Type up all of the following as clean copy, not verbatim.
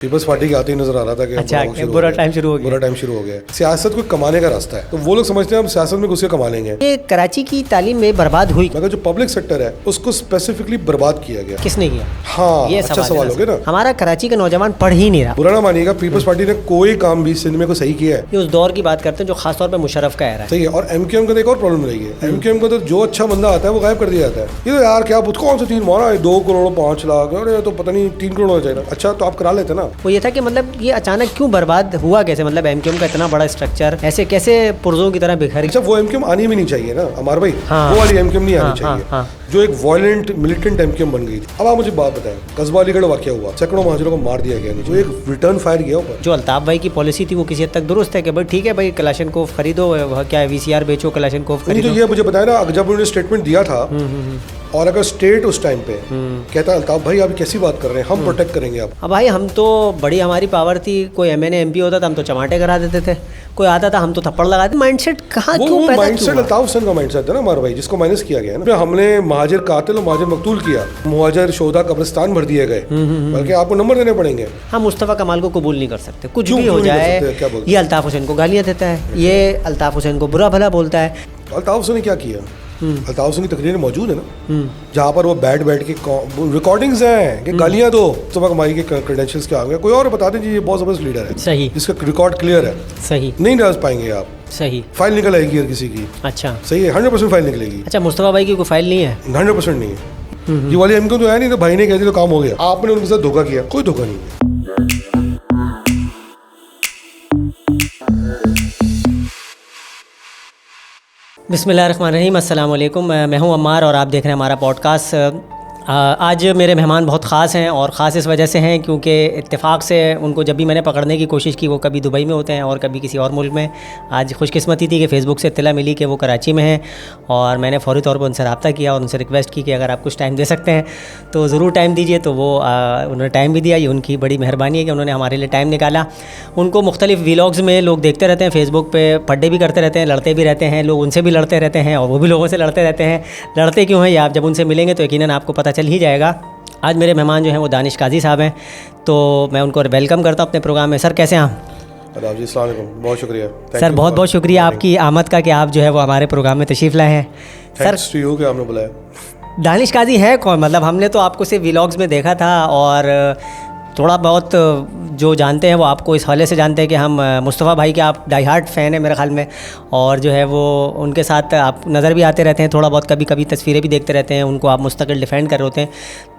Peoples party के आते ही नजर आ रहा था कि अच्छा बुरा टाइम शुरू हो गया। सियासत को कमाने का रास्ता है, तो वो लोग समझते हैं हम सियासत में घुस के कमा लेंगे। ये कराची की तालीम में बर्बाद हुई, मगर जो पब्लिक सेक्टर है उसको स्पेसिफिकली बर्बाद किया गया। किसने किया? हाँ, ये अच्छा सवाल हो गया ना। हमारा कराची का नौजवान पढ़ ही नहीं रहा। बुरा ना मानिएगा, पीपल्स पार्टी ने कोई काम भी सिंध में को सही किया है। ये उस दौर की बात करते हैं जो खासतौर पर मुशर्रफ का एरा है। सही है। और एमक्यूएम का एक और प्रॉब्लम रही है, एमक्यूएम का तो जो अच्छा बंदा आता है वो गायब कर दिया जाता है। ये तो यार क्या कौन सा 3 मारा 2 करोड़ 5 लाख, अरे तो पता नहीं 3 करोड़ हो जाएगा। अच्छा तो आप करा लेते ना। वो ये था कि मतलब ये अचानक क्यों बर्बाद हुआ कैसे, मतलब एमक्यूएम का इतना बड़ा स्ट्रक्चर ऐसे कैसे पुर्जों की तरह बिखर। अच्छा वो एमक्यूएम आनी भी नहीं चाहिए ना अमर भाई। हाँ, वो वाली एमक्यूएम नहीं आनी हाँ, चाहिए। हाँ, जो एक वायलेंट मिलिटेंट एमक्यूएम बन गई थी। अब आप मुझे बात बताएं, कस्बा अलीगढ़ वाकया हुआ, सैकड़ों महाजरों को मार दिया गया, जो एक रिटर्न फायर गया ऊपर। जो अल्ताफ भाई की पॉलिसी थी वो किसी हद तक दुरुस्त है कि भाई ठीक है भाई कलाशनकोव खरीदो, क्या है VCR बेचो, कलाशनकोव खरीदो। तो ये मुझे बताया ना, जब उन्होंने स्टेटमेंट दिया था और अगर स्टेट उस टाइम पे कहता अल्ताफ भाई आप कैसी बात कर रहे हैं, हम प्रोटेक्ट करेंगे आप। अब भाई हम तो बड़ी हमारी पावर थी, कोई MNA MP होता था हम तो चमाटे करा देते थे, कोई आता था हम तो थप्पड़ लगा देते। माइंडसेट कहाँ क्यों पैदा क्यों माइंडसेट अल्ताफ हुसैन का माइंडसेट था ना हमारा भाई, जिसको माइनस किया गया ना। हमने महाजिर कातिल और महाजिर मकतूल किया, मुहाजिर शोधा कब्रिस्तान भर दिए गए, बल्कि आपको नंबर देने पड़ेंगे। हम मुस्तफ़ा कमाल को कबूल नहीं कर सकते, कुछ भी हो जाए। ये अल्ताफ हुसैन को गालियाँ देता है, ये अल्ताफ हुसैन को बुरा भला बोलता है। अल्ताफ हुसैन ने क्या किया? अल्ताफ हुसैन की तकरीरें मौजूद है ना, जहाँ पर वो बैठ के रिकॉर्डिंग्स हैं कि गालियाँ दो मुस्तफा कमाल के क्रेडेंशियल्स क्या होंगे। कोई और बता दें जी, ये बहुत जबरदस्त लीडर है, सही, जिसका रिकॉर्ड क्लियर है, सही नहीं डाल पाएंगे आप। सही फाइल निकल आएगी हर किसी की। अच्छा सही है, 100% फाइल निकलेगी। अच्छा मुस्तफा भाई की कोई फाइल नहीं है? 100% नहीं है। ये वाली हमको तो है नहीं, तो भाई ने कह दिया तो काम हो गया। आपने उनके साथ धोखा किया, कोई धोखा नहीं है। बिस्मिल्लाहिर्रहमानिर्रहीम, अस्सलाम वालेकुम। मैं हूं अम्मार और आप देख रहे हैं हमारा पॉडकास्ट। आज मेरे मेहमान बहुत ख़ास हैं और ख़ास इस वजह से हैं क्योंकि इत्तेफाक से उनको जब भी मैंने पकड़ने की कोशिश की वो कभी दुबई में होते हैं और कभी किसी और मुल्क में। आज खुशकिस्मती थी कि फ़ेसबुक से इत्तला मिली कि वो कराची में हैं और मैंने फ़ौरी तौर पर उनसे रब्ता किया और उनसे रिक्वेस्ट की कि अगर आप कुछ टाइम दे सकते हैं तो ज़रूर टाइम दीजिए। तो वो उन्होंने टाइम भी दिया, ये उनकी बड़ी मेहरबानी है कि उन्होंने हमारे लिए टाइम निकाला। उनको मुख्तलिफ़ व्लॉग्स में लोग देखते रहते हैं, फ़ेसबुक पे पढ़े भी करते रहते हैं, लड़ते भी रहते हैं, लोग उनसे भी लड़ते रहते हैं और वो भी लोगों से लड़ते रहते हैं। लड़ते क्यों हैं ये आप जब उनसे मिलेंगे तो यकीनन आपको पता चल ही जाएगा। आज मेरे मेहमान जो हैं वो दानिश काजी साहब हैं, तो मैं उनको वेलकम करता हूँ अपने प्रोग्राम में। सर कैसे हैं आप? जी अस्सलाम वालेकुम, बहुत शुक्रिया सर, बहुत बहुत शुक्रिया आपकी आमद का कि आप जो है वो हमारे प्रोग्राम में तशरीफ़ लाए हैं। सर कि आपने बुलाया। दानिश काजी है कौन? मतलब हमने तो आपको सिर्फ व्लॉग्स में देखा था और थोड़ा बहुत जो जानते हैं वो आपको इस हवाले से जानते हैं कि हम मुस्तफ़ा भाई के आप डाई हार्ट फ़ैन हैं मेरे ख़्याल में, और जो है वो उनके साथ आप नज़र भी आते रहते हैं, थोड़ा बहुत कभी कभी तस्वीरें भी देखते रहते हैं, उनको आप मुस्तकिल डिफेंड कर रहे होते हैं।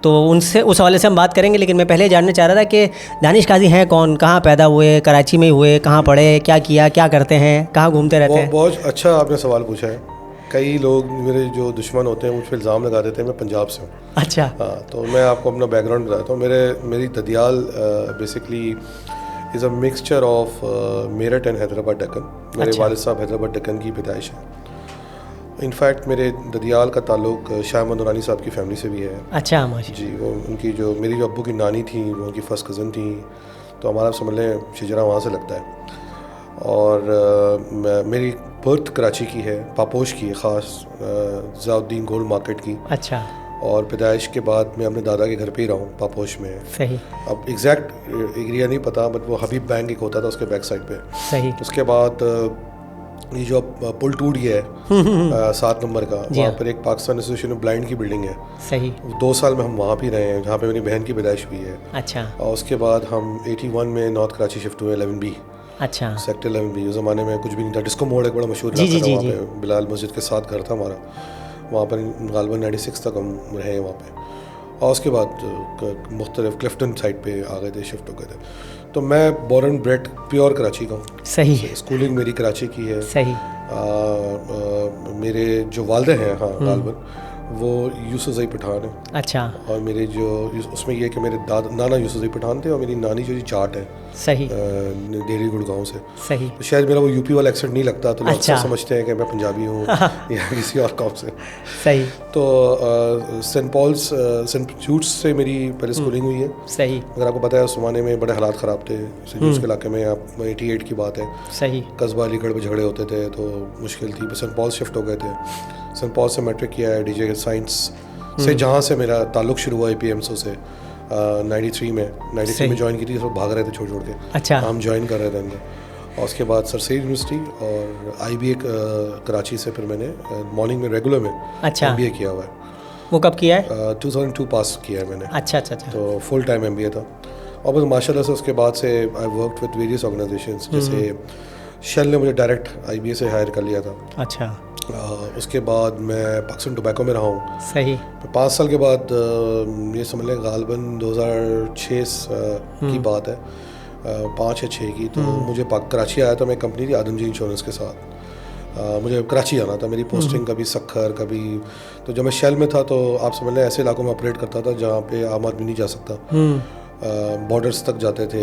तो उनसे उस हवाले से हम बात करेंगे, लेकिन मैं पहले जानना चाह रहा था कि दानिश काजी हैं कौन, कहाँ पैदा हुए, कराची में हुए, कहाँ पढ़े, क्या किया, क्या करते हैं, कहाँ घूमते रहते हैं? बहुत अच्छा आपने सवाल पूछा है। कई लोग मेरे जो दुश्मन होते हैं मुझ पर इल्ज़ाम लगा देते हैं मैं पंजाब से हूँ। अच्छा। हाँ, तो मैं आपको अपना बैकग्राउंड बताता हूँ। मेरी ददियाल basically is a mixture of Meerut and Hyderabad Deccan. मेरे वालिद साहब हैदराबाद डेक्कन की पैदाइश है। इनफैक्ट मेरे ददियाल का ताल्लुक शाह महमूद नूरानी साहब की फैमिली से भी है। अच्छा जी, वो उनकी जो मेरी जो अब्बू की नानी थी वो उनकी फ़र्स्ट कज़न थी, तो हमारा समझ लें शिजरा वहाँ से लगता है। और मेरी बर्थ कराची की है, पापोश की है, ख़ास ज़ियाउद्दीन गोल्ड मार्केट की। अच्छा। और पैदाइश के बाद मैं अपने दादा के घर पे ही रहा हूँ, पापोश में। सही। अब एग्जैक्ट एरिया नहीं पता, बट वो हबीब बैंक एक होता था उसके बैक साइड पे। सही। उसके बाद ये जो पुल टूट गया है 7 नंबर का, वहाँ पर एक पाकिस्तान एसोसिएशन ऑफ ब्लाइंड की बिल्डिंग है। सही। 2 साल में हम वहाँ भी रहे हैं, जहाँ पे मेरी बहन की पैदाइश हुई है। अच्छा। और उसके बाद हम 81 में नॉर्थ कराची शिफ्ट हुए 11B। अच्छा। Sector 11B। उस ज़माने में कुछ भी नहीं था, डिस्को मोड़ एक बड़ा मशहूर था वहाँ पे, बिलाल मस्जिद के साथ घर था हमारा। वहाँ पर गालबन 96 तक हम रहे वहाँ पे। और उसके बाद मुख्तलिफ क्लिफ्टन साइड पे आ गए थे, शिफ्ट हो गए थे। तो मैं born and bred pure Karachi का हूँ। सही। स्कूलिंग मेरी कराची की है। सही। मेरे जो वालदे हैं, हाँ गालबन, वो यूसुफ़ज़ई पठान है। अच्छा। और मेरे जो उसमें ये है कि मेरे नाना यूसुफ़ज़ई पठान थे और मेरी नानी जो जाट है। सही। डेली गुड़गांव से। सही। तो शायद मेरा वो यूपी वाला एक्सेंट नहीं लगता, तो लोग अक्सर समझते हैं कि मैं पंजाबी हूँ या किसी और कौम से। सही। तो सेंट जूड्स से मेरी पहले स्कूलिंग हुई है। सही। अगर आपको पता है उस ज़माने में बड़े हालात ख़राब थे सेंट जूड्स के इलाके में, आप 88 की बात है। सही। कस्बा अलीगढ़ में झगड़े होते थे तो मुश्किल थी, सेंट पॉल शिफ्ट हो गए थे। सेंट पॉल से मैट्रिक किया है, DJ साइंस से, जहाँ से मेरा ताल्लुक़ शुरू हुआ APMSO से। 93 में ज्वाइन की थी, सब भाग रहे थे छोड़ छोड़ के। अच्छा। हम ज्वाइन कर रहे थे अंदर, और उसके बाद सर सैयद यूनिवर्सिटी और IBA कराची से फिर मैंने मॉर्निंग में रेगुलर में MBA किया हुआ है। वो कब किया है? 2002 पास किया है मैंने। अच्छा। तो फुल टाइम MBA था, और बस माशाल्लाह से उसके बाद से I worked with various organisations, जैसे शेल ने मुझे डायरेक्ट IBA से हायर कर लिया था। अच्छा। उसके बाद मैं पाकिस्तान टोबैको में रहा हूँ। सही। 5 साल के बाद ये समझ लें गालबन 2006 की बात है, 5 या 6 की, तो मुझे कराची आया था। मैं कंपनी थी आदमजी इंश्योरेंस के साथ, मुझे कराची आना था। मेरी पोस्टिंग कभी सखर कभी, तो जब मैं शेल में था तो आप समझ लें ऐसे इलाकों में ऑपरेट करता था जहाँ पे आम आदमी नहीं जा सकता। बॉर्डर्स तक जाते थे,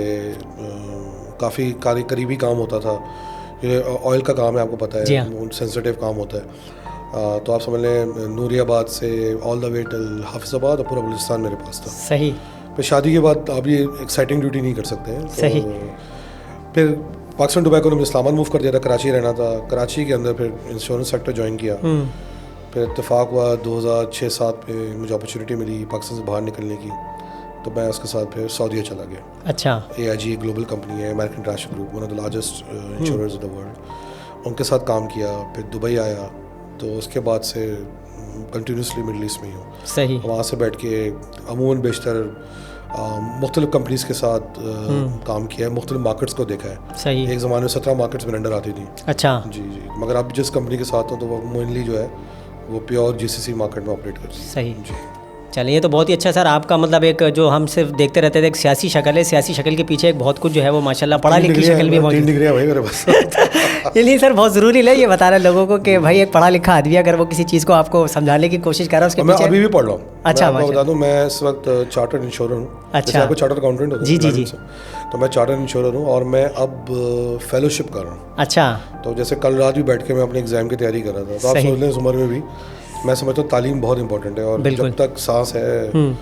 काफ़ी करीबी काम होता था। ये ऑयल का काम है, आपको पता है, सेंसिटिव काम होता है। तो आप समझ लें नूरियाबाद से all the way till Hafizabad और पूरा बलूचिस्तान मेरे पास था। सही। फिर शादी के बाद आप ये एक्साइटिंग ड्यूटी नहीं कर सकते हैं। सही। फिर पाकिस्तान टोबैको ने मुझे इस्लामाबाद मूव कर दिया था, कराची रहना था। कराची के अंदर फिर इंश्योरेंस सेक्टर ज्वाइन किया। फिर इत्तेफाक हुआ 2006-07 में मुझे अपॉर्चुनिटी मिली पाकिस्तान से बाहर निकलने की, तो मैं उसके साथ फिर सऊदीया चला गया। अच्छा। AIG ग्लोबल कंपनी है, American international group, one of the largest insurance in the world. उनके साथ काम किया, फिर दुबई आया, तो उसके बाद से कंटिन्यूसली मिडल ईस्ट में ही हूँ। सही। वहाँ से बैठ के अमूमन बेशतर मुख्तलिफ कंपनीज़ के साथ काम किया है, मुख्तलिफ मार्केट्स को देखा है। सही। एक ज़माने में 17 मार्केट्स में अंडर आती थी। अच्छा। जी, मगर अब जिस कंपनी के साथ हूँ तो वो मेनली जो है वो प्योर GCC मार्केट में ऑपरेट करती है। सही जी। चलिए, ये तो बहुत ही अच्छा सर। आपका मतलब एक जो हम सिर्फ देखते रहते थे एक सियासी शक्ल है, सियासी शक्ल के पीछे एक बहुत कुछ जो है वो माशाल्लाह पढ़ा लिखी शक्ल भी मौजूद है। भाई मेरे पास ये नहीं सर, बहुत ज़रूरी है ये बताना लोगों को कि भाई एक पढ़ा लिखा आदमी अगर वो किसी चीज़ को आपको समझाने की कोशिश कर रहा है उसके पीछे। मैं अभी भी पढ़ रहा हूँ। अच्छा। आपको बता दूँ, मैं इस वक्त चार्टर्ड इंश्योरर हूँ। अच्छा। आपको चार्टर्ड अकाउंटेंट होता है? जी। तो मैं चार्टर्ड इंश्योरर हूँ और मैं अब फेलोशिप कर रहा हूँ। अच्छा। तो जैसे कल रात भी बैठ के मैं अपने एग्जाम की तैयारी कर रहा था, तो आप सोच लें इस उम्र में भी मैं समझता हूँ तालीम बहुत इंपॉर्टेंट है, और जब तक सांस है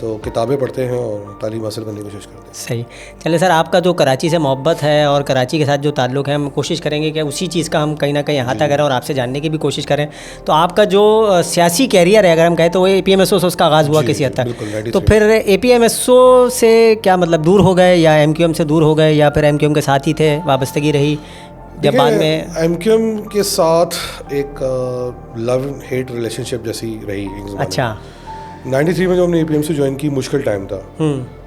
तो किताबें पढ़ते हैं और तालीम हासिल करने की कोशिश करते हैं। सही। चलिए सर, आपका जो कराची से मोहब्बत है और कराची के साथ जो ताल्लुक़ है, हम कोशिश करेंगे कि उसी चीज़ का हम कहीं ना कहीं अहाता करें और आपसे जानने की भी कोशिश करें। तो आपका जो सियासी कैरियर है, अगर हम कहें तो वो APMSO से उसका आगाज़ हुआ किसी हद तक, तो फिर APMSO से क्या मतलब दूर हो गए या MQM से दूर हो गए या फिर MQM के साथ ही थे, वाबस्तगी रही जब बाद में? MQM के साथ एक लव हेट रिलेशनशिप जैसी रही। अच्छा। 93 में जब हमने APMC ज्वाइन की, मुश्किल टाइम था।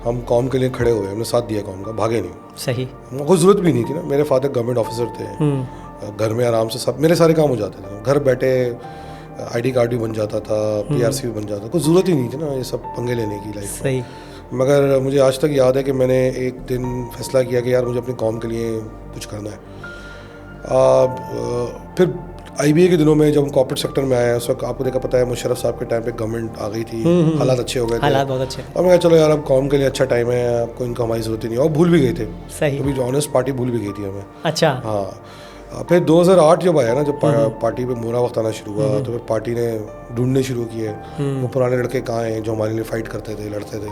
हम कौम के लिए खड़े हुए, हमने साथ दिया कौम का, भागे नहीं। सही। कोई ज़रूरत भी नहीं थी ना, मेरे फादर गवर्नमेंट ऑफिसर थे, घर में आराम से सब मेरे सारे काम हो जाते थे। घर बैठे ID कार्ड भी बन जाता था, PRC भी बन जाता था, कोई ज़रूरत ही नहीं थी ना ये सब पंगे लेने की लाइफ में। मगर मुझे आज तक याद है कि मैंने एक दिन फैसला किया कि यार मुझे अपनी कौम के लिए कुछ करना है। फिर IBA के दिनों में जब कॉर्पोरेट सेक्टर में आया, उस वक्त आपको देखा पता है मुशर्रफ साहब के टाइम पे गवर्नमेंट आ गई थी, हालात अच्छे हो गए थे, हालात बहुत अच्छे। और मैं कहा चलो यार अब कौम के लिए अच्छा टाइम है, आपको इनका हमारी ज़रूरत ही नहीं, और भूल भी गए थे। सही। कभी ऑनेस्ट पार्टी भूल भी गई थी हमें। अच्छा। हाँ। फिर 2008 जब आया ना, जब पार्टी पे बुरा वक्त आना शुरू हुआ, तो फिर पार्टी ने ढूंढने शुरू किए वो पुराने लड़के कहाँ हैं जो हमारे लिए फ़ाइट करते थे, लड़ते थे।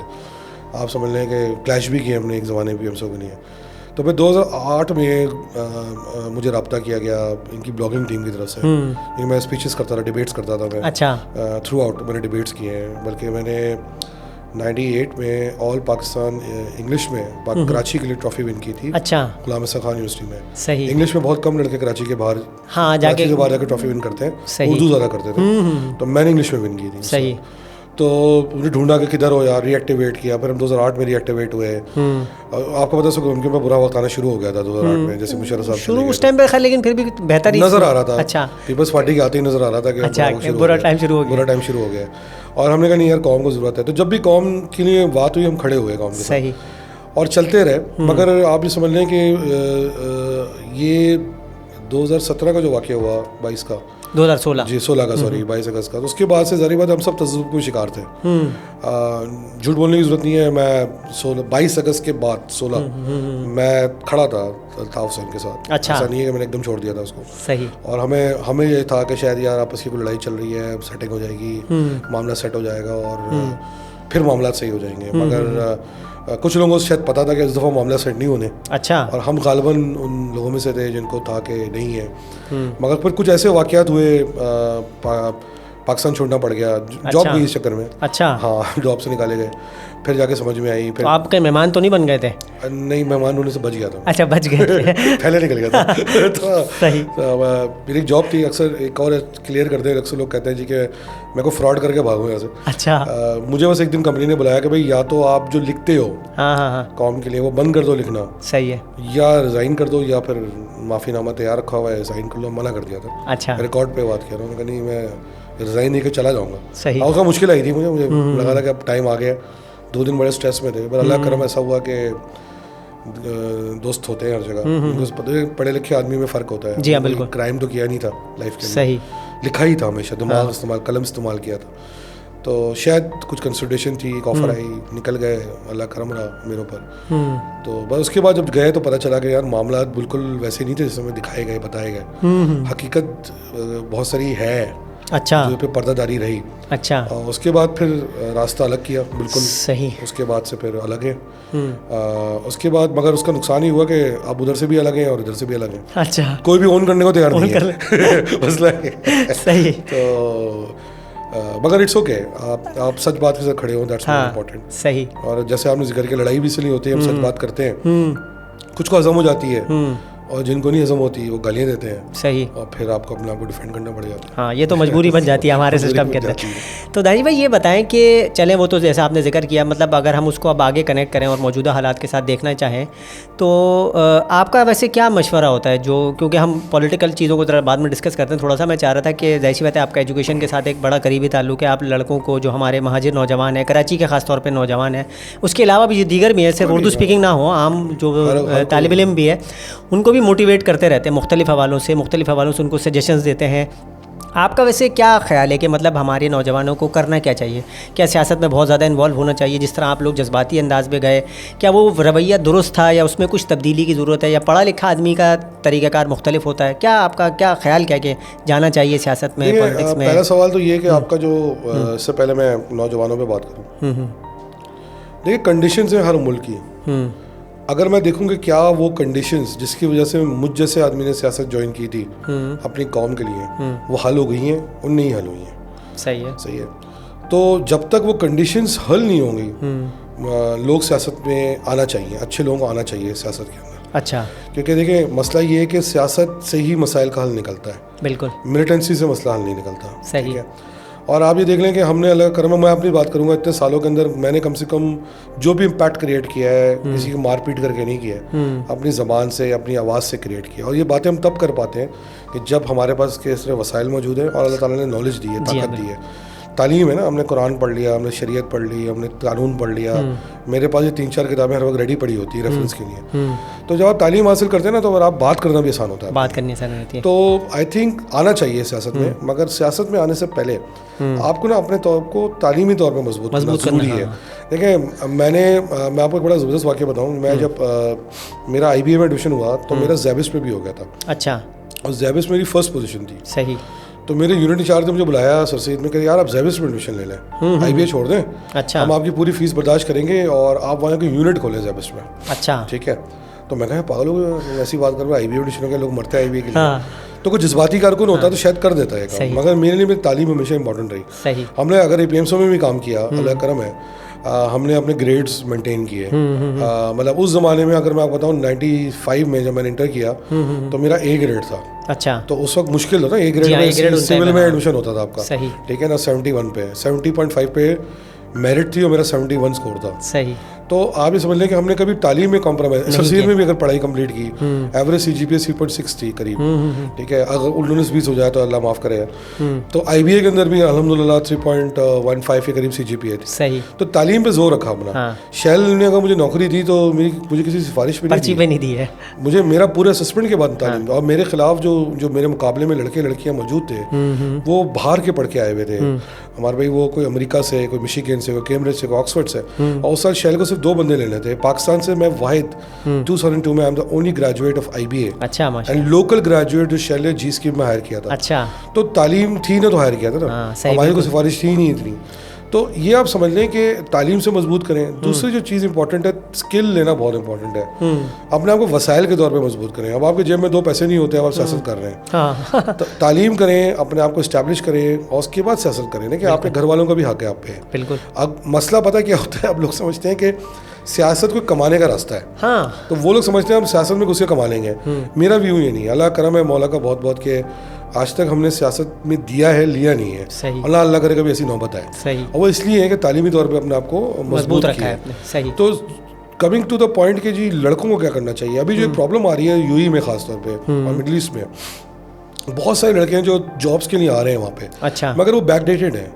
आप समझ लें कि क्लैश भी किए हमने एक ज़माने में PMSO के लिए। तो फिर 2008 में मुझे रब्ता किया गया इनकी ब्लॉगिंग टीम की तरफ से। मैं स्पीचेस करता था, डिबेट्स करता था मैं। अच्छा। थ्रू आउट मैंने डिबेट्स किए हैं, बल्कि मैंने 98 में ऑल पाकिस्तान इंग्लिश में कराची के लिए ट्रॉफी विन की थी। अच्छा। गुलाम हसन खान यूनिवर्सिटी में। सही। इंग्लिश में बहुत कम लड़के कराची के बाहर, हाँ, जाके बाहर जाकर ट्रॉफी विन करते हैं, उर्दू ज़्यादा करते थे, तो मैंने इंग्लिश में विन की थी। सही। तो उन्हें ढूंढा कि किधर हो यार, रीएक्टिवेट किया। फिर हम 2008 में रीएक्टिवेट हुए। आपको पता है उनके में बुरा वक्त आना शुरू हो गया था 2008 में, जैसे मुशर्रफ साहब शुरू उस टाइम पे खैर, लेकिन फिर भी बेहतर नजर आ रहा था। अच्छा। पीपल्स पार्टी के आते ही नजर आ रहा था कि अच्छा, बुरा टाइम शुरू हो गया। और हमने कहा नहीं यार, कौम को जरूरत है। तो जब भी कौम के लिए बात हुई, हम खड़े हुए कौम के साथ और चलते रहे। मगर आप ये समझ लें कि ये 2017 का जो वाक़या हुआ, 22 का 2016 जी 16 का, सॉरी 22 अगस्त का, तो उसके बाद से ज़ाहिर बात हम सब तज़ब्बुर के शिकार थे। झूठ बोलने की ज़रूरत नहीं है, मैं 22 अगस्त के बाद 16 मैं खड़ा था हुसैन के साथ। अच्छा। ऐसा नहीं है कि मैंने एकदम छोड़ दिया था उसको। सही। और हमें ये था कि शायद यार आपस की कोई लड़ाई चल रही है, सेटिंग हो जाएगी, मामला सेट हो जाएगा और फिर मामला सही हो जाएंगे। मगर कुछ लोगों को शायद पता था कि इस दफ़ा मामला सेट नहीं होने। अच्छा। और हम गालिबन उन लोगों में से थे जिनको था कि नहीं है। मगर फिर कुछ ऐसे वाक़यात हुए, पाकिस्तान छोड़ना पड़ गया, जॉब गई इस चक्कर में। अच्छा। हाँ, जॉब से निकाले गए। फिर जाके समझ में आई। फिर तो आपके मेहमान तो नहीं बन गए थे? नहीं, मेहमान होने से बच गया था। अच्छा, बच गए थे। पहले निकल गया था। तो सही। मेरी जॉब थी, अक्सर एक और क्लियर करते हैं, अक्सर लोग कहते हैं जी कि मेरे को फ्रॉड करके भागो यहाँ से। अच्छा। मुझे बस एक दिन कंपनी ने बुलाया कि भाई या तो आप जो लिखते हो कॉम के लिए वो बंद कर दो लिखना, सही है, या रिज़ाइन कर दो, या फिर माफ़ीनामा तैयार रखा हुआ है साइन कर लो। मना कर दिया था। अच्छा। रिकॉर्ड पे बात किया उन्होंने कहा नहीं, मैं रिज़ाइन नहीं कर चला जाऊँगा। सही। और मुश्किल आई थी मुझे लगा था कि अब टाइम आ गया। 2 दिन बड़े स्ट्रेस में थे, पर अल्लाह करम ऐसा हुआ कि दोस्त होते हैं हर जगह। पढ़े लिखे आदमी में फ़र्क होता है। जी हाँ, बिल्कुल। क्राइम तो किया नहीं था लाइफ के, सही, लिखा ही था हमेशा, दिमाग इस्तेमाल, कलम इस्तेमाल किया था। तो शायद कुछ कंसिडरेशन थी, एक ऑफर आई, निकल गए, अल्लाह करम रहा मेरे ऊपर। तो बस उसके बाद जब गए तो पता चला कि यार मामला बिल्कुल वैसे नहीं थे जैसे में दिखाए गए, बताए गए। हकीकत बहुत सारी है। अच्छा। जो पे पर्दादारी रही। अच्छा। और उसके बाद फिर रास्ता अलग किया, बिल्कुल सही। उसके बाद से फिर अलग है। उसके बाद मगर उसका नुकसान ही हुआ कि आप उधर से भी अलग हैं और इधर से भी अलग हैं। अच्छा। कोई भी ओन करने को तैयार नहीं है। मसला है। सही। तो मगर इट्स ओके, आप सच बात के साथ खड़े हो, दैट्स मोर इम्पोर्टेंट। सही। और जैसे आपने जिक्र किया, लड़ाई भी इसलिए होती है, हम सच बात करते हैं, कुछ को हजम हो जाती है और जिनको नहीं हजम होती वो गालियाँ देते हैं। सही। और फिर आपको अपने आप को डिफेंड करना पड़ जाता है। हाँ, ये तो मजबूरी बन जाती है हमारे सिस्टम के अंदर। तो दानिश भाई ये बताएं कि चलें, वो तो जैसा आपने जिक्र किया, मतलब अगर हम उसको अब आगे कनेक्ट करें और मौजूदा हालात के साथ देखना चाहें तो आपका वैसे क्या मशवरा होता है? जो क्योंकि हम पॉलिटिकल चीज़ों को जरा बाद में डिस्कस करते हैं, थोड़ा सा मैं चाह रहा था कि ज़ाहिर सी बात है आपका एजुकेशन के साथ एक बड़ा करीबी ताल्लुक है। आप लड़कों को, जो हमारे महाजिर नौजवान हैं, कराची के ख़ास तौर पर नौजवान हैं, उसके अलावा भी दीगर भी हैं, सिर्फ उर्दू स्पीकिंग ना हो, आम जो तालिब इल्म भी है, उनको भी मोटिवेट करते रहते हैं मुख्तलिफ़ हवालों से उनको सजेशंस देते हैं। आपका वैसे क्या ख्याल है कि मतलब हमारे नौजवानों को करना क्या चाहिए? क्या सियासत में बहुत ज़्यादा इन्वॉल्व होना चाहिए? जिस तरह आप लोग जज्बाती अंदाज में गए, क्या वो रवैया दुरुस्त था या उसमें कुछ तब्दीली की ज़रूरत है, या पढ़ा लिखा आदमी का तरीक़ाकार मुख्तलिफ होता है? क्या आपका क्या ख्याल क्या कि जाना चाहिए सियासत में, पॉलिटिक्स में? पहला सवाल तो ये है कि आपका जो इससे पहले मैं नौजवानों पर बात करूँ, देखिए कंडीशंस हैं हर मुल्क की। अगर मैं देखूँ कि क्या वो कंडीशंस जिसकी वजह से मुझ जैसे आदमी ने सियासत ज्वाइन की थी अपनी कौम के लिए, वो हल हो गई हैं, और नहीं हल हुई हैं। सही है, सही है। तो जब तक वो कंडीशंस हल नहीं होंगी, लोग सियासत में आना चाहिए, अच्छे लोगों को आना चाहिए सियासत के अंदर। अच्छा। क्योंकि देखिए मसला ये है कि सियासत से ही मसाइल का हल निकलता है, बिल्कुल, मिलिटेंसी से मसला हल नहीं निकलता। सही है। और आप ये देख लें कि हमने अलग कर्म, मैं अपनी बात करूंगा, इतने सालों के अंदर मैंने कम से कम जो भी इम्पैक्ट क्रिएट किया है, किसी को मारपीट करके नहीं किया है, अपनी ज़बान से, अपनी आवाज़ से क्रिएट किया। और ये बातें हम तब कर पाते हैं कि जब हमारे पास के इस वसाइल मौजूद हैं और अल्लाह ताला ने नॉलेज दी है, ताकत दी है, तालीम है ना। हमने कुरान पढ़ लिया, हमने शरीयत पढ़ ली, हमने कानून पढ़ लिया। मेरे पास ये 3-4 किताबें हर वक्त रेडी पड़ी होती है रेफरेंस के लिए। तो जब आप तालीम हासिल करते हैं ना, तो अगर आप बात करना भी आसान होता है, बात करनी आसान होती है। तो आई थिंक आना चाहिए सियासत में, मगर सियासत में आने से पहले आपको ना अपने तौर को तालीमी तौर पर मजबूत करना जरूरी है। देखें, मैं आपको एक बड़ा ज़बरदस्त वाक़या बताऊँ। मैं जब मेरा IBA में एडमिशन हुआ तो मेरा ज़ैबिस में भी हो गया था। अच्छा। और ज़ैबिस मेरी फर्स्ट पोजीशन थी। सही। तो मेरे यूनिट इंचार्ज ने मुझे बुलाया सर सईद में, कहा यार आप ज़ैबिस में एडमिशन ले लें, IBA छोड़ दें। अच्छा। हम आपकी पूरी फीस बर्दाश्त करेंगे और आप वहाँ के यूनिट खोलें ज़ैबिस में। अच्छा। ठीक है। तो मैं कहा पागल हो, ऐसी बात कर रहा हूँ, IBA एडमिशन हो गया, लोग मरते हैं IBA के लिए। तो कोई जज्बाती कारकुन होता तो शायद कर देता है काम, मगर मेरे लिए मेरी तालीम हमेशा इंपॉर्टेंट रही। सही। हमने अगर APMSO में भी काम किया, अल्लाह करम है, हमने अपने ग्रेड्स मेंटेन किए। मतलब उस ज़माने में अगर मैं आपको बताऊँ 95 में जब मैंने इंटर किया तो मेरा A ग्रेड था। अच्छा। तो उस वक्त मुश्किल था ना, A ग्रेड में सिविल में एडमिशन होता था आपका। सही। ठीक है ना। 71 पे 70.5 पे मेरिट थी और मेरा 71 स्कोर था। सही। तो आप ये समझ लें कि हमने कभी तालीम में कॉम्प्रोमाइज, SRC में भी अगर पढ़ाई कंप्लीट की, एवरेज CGPA 3.6 थी करीब। ठीक है। अगर 19-20 हो जाए तो अल्लाह माफ़ करे। तो IBA के अंदर भी अल्हम्दुलिल्लाह 3.15 के करीब CGPA थी। सही। तो तालीम पे जोर रखा अपना। शेल ने अगर मुझे नौकरी दी तो मुझे किसी सिफारिश भी नहीं दी है, मुझे मेरा पूरे असेसमेंट के बाद तालीम। और मेरे खिलाफ जो मेरे मुकाबले में लड़के लड़कियाँ मौजूद थे, वो बाहर के पढ़ के आए हुए थे। हमारे भाई वो कोई अमेरिका से, कोई मिशिगन से, कोई कैम्ब्रिज से, कोई ऑक्सफोर्ड से। और उस साल शेल को सिर्फ 2 बंदे लेने थे। पाकिस्तान से मैं वाहिद 2002 में I am the only graduate of IBA। अच्छा। एंड लोकल ग्रेजुएट जो शेल ने G स्कीम में हायर किया था। अच्छा। तो तालीम थी ना तो हायर किया था ना, हमारी कोई सिफारिश थी नहीं इतनी। तो ये आप समझ लें कि तालीम से मजबूत करें। दूसरी जो चीज़ इंपॉर्टेंट है, स्किल लेना बहुत इंपॉर्टेंट है। अपने आप को वसाइल के तौर पे मजबूत करें। अब आपके जेब में 2 पैसे नहीं होते, अब आप सियासत कर रहे हैं। तो तालीम करें, अपने आप को इस्टेब्लिश करें और उसके बाद सियासत करें ना, कि आपके घर वालों का भी हक है आप पे। बिल्कुल। अब मसला पता क्या होता है, अब लोग समझते हैं कि सियासत को कमाने का रास्ता है। हाँ। तो वो लोग समझते हैं हम सियासत में घुस के कमा लेंगे। मेरा व्यू ये नहीं है। अल्लाह करम है मौला का बहुत बहुत कि आज तक हमने सियासत में दिया है, लिया नहीं है। सही। अल्लाह करे कभी ऐसी नौबत आए। सही। और वो इसलिए है कि तालीमी तौर पे अपने आप को मजबूत रखा है आपने। सही। तो कमिंग टू द पॉइंट कि जी लड़कों को क्या करना चाहिए। अभी जो प्रॉब्लम आ रही है यूएई में खास तौर पे और मिडिल ईस्ट में, बहुत सारे लड़के हैं जो जॉब्स के लिए आ रहे हैं वहाँ पे। अच्छा। मगर वो बैकडेटेड है।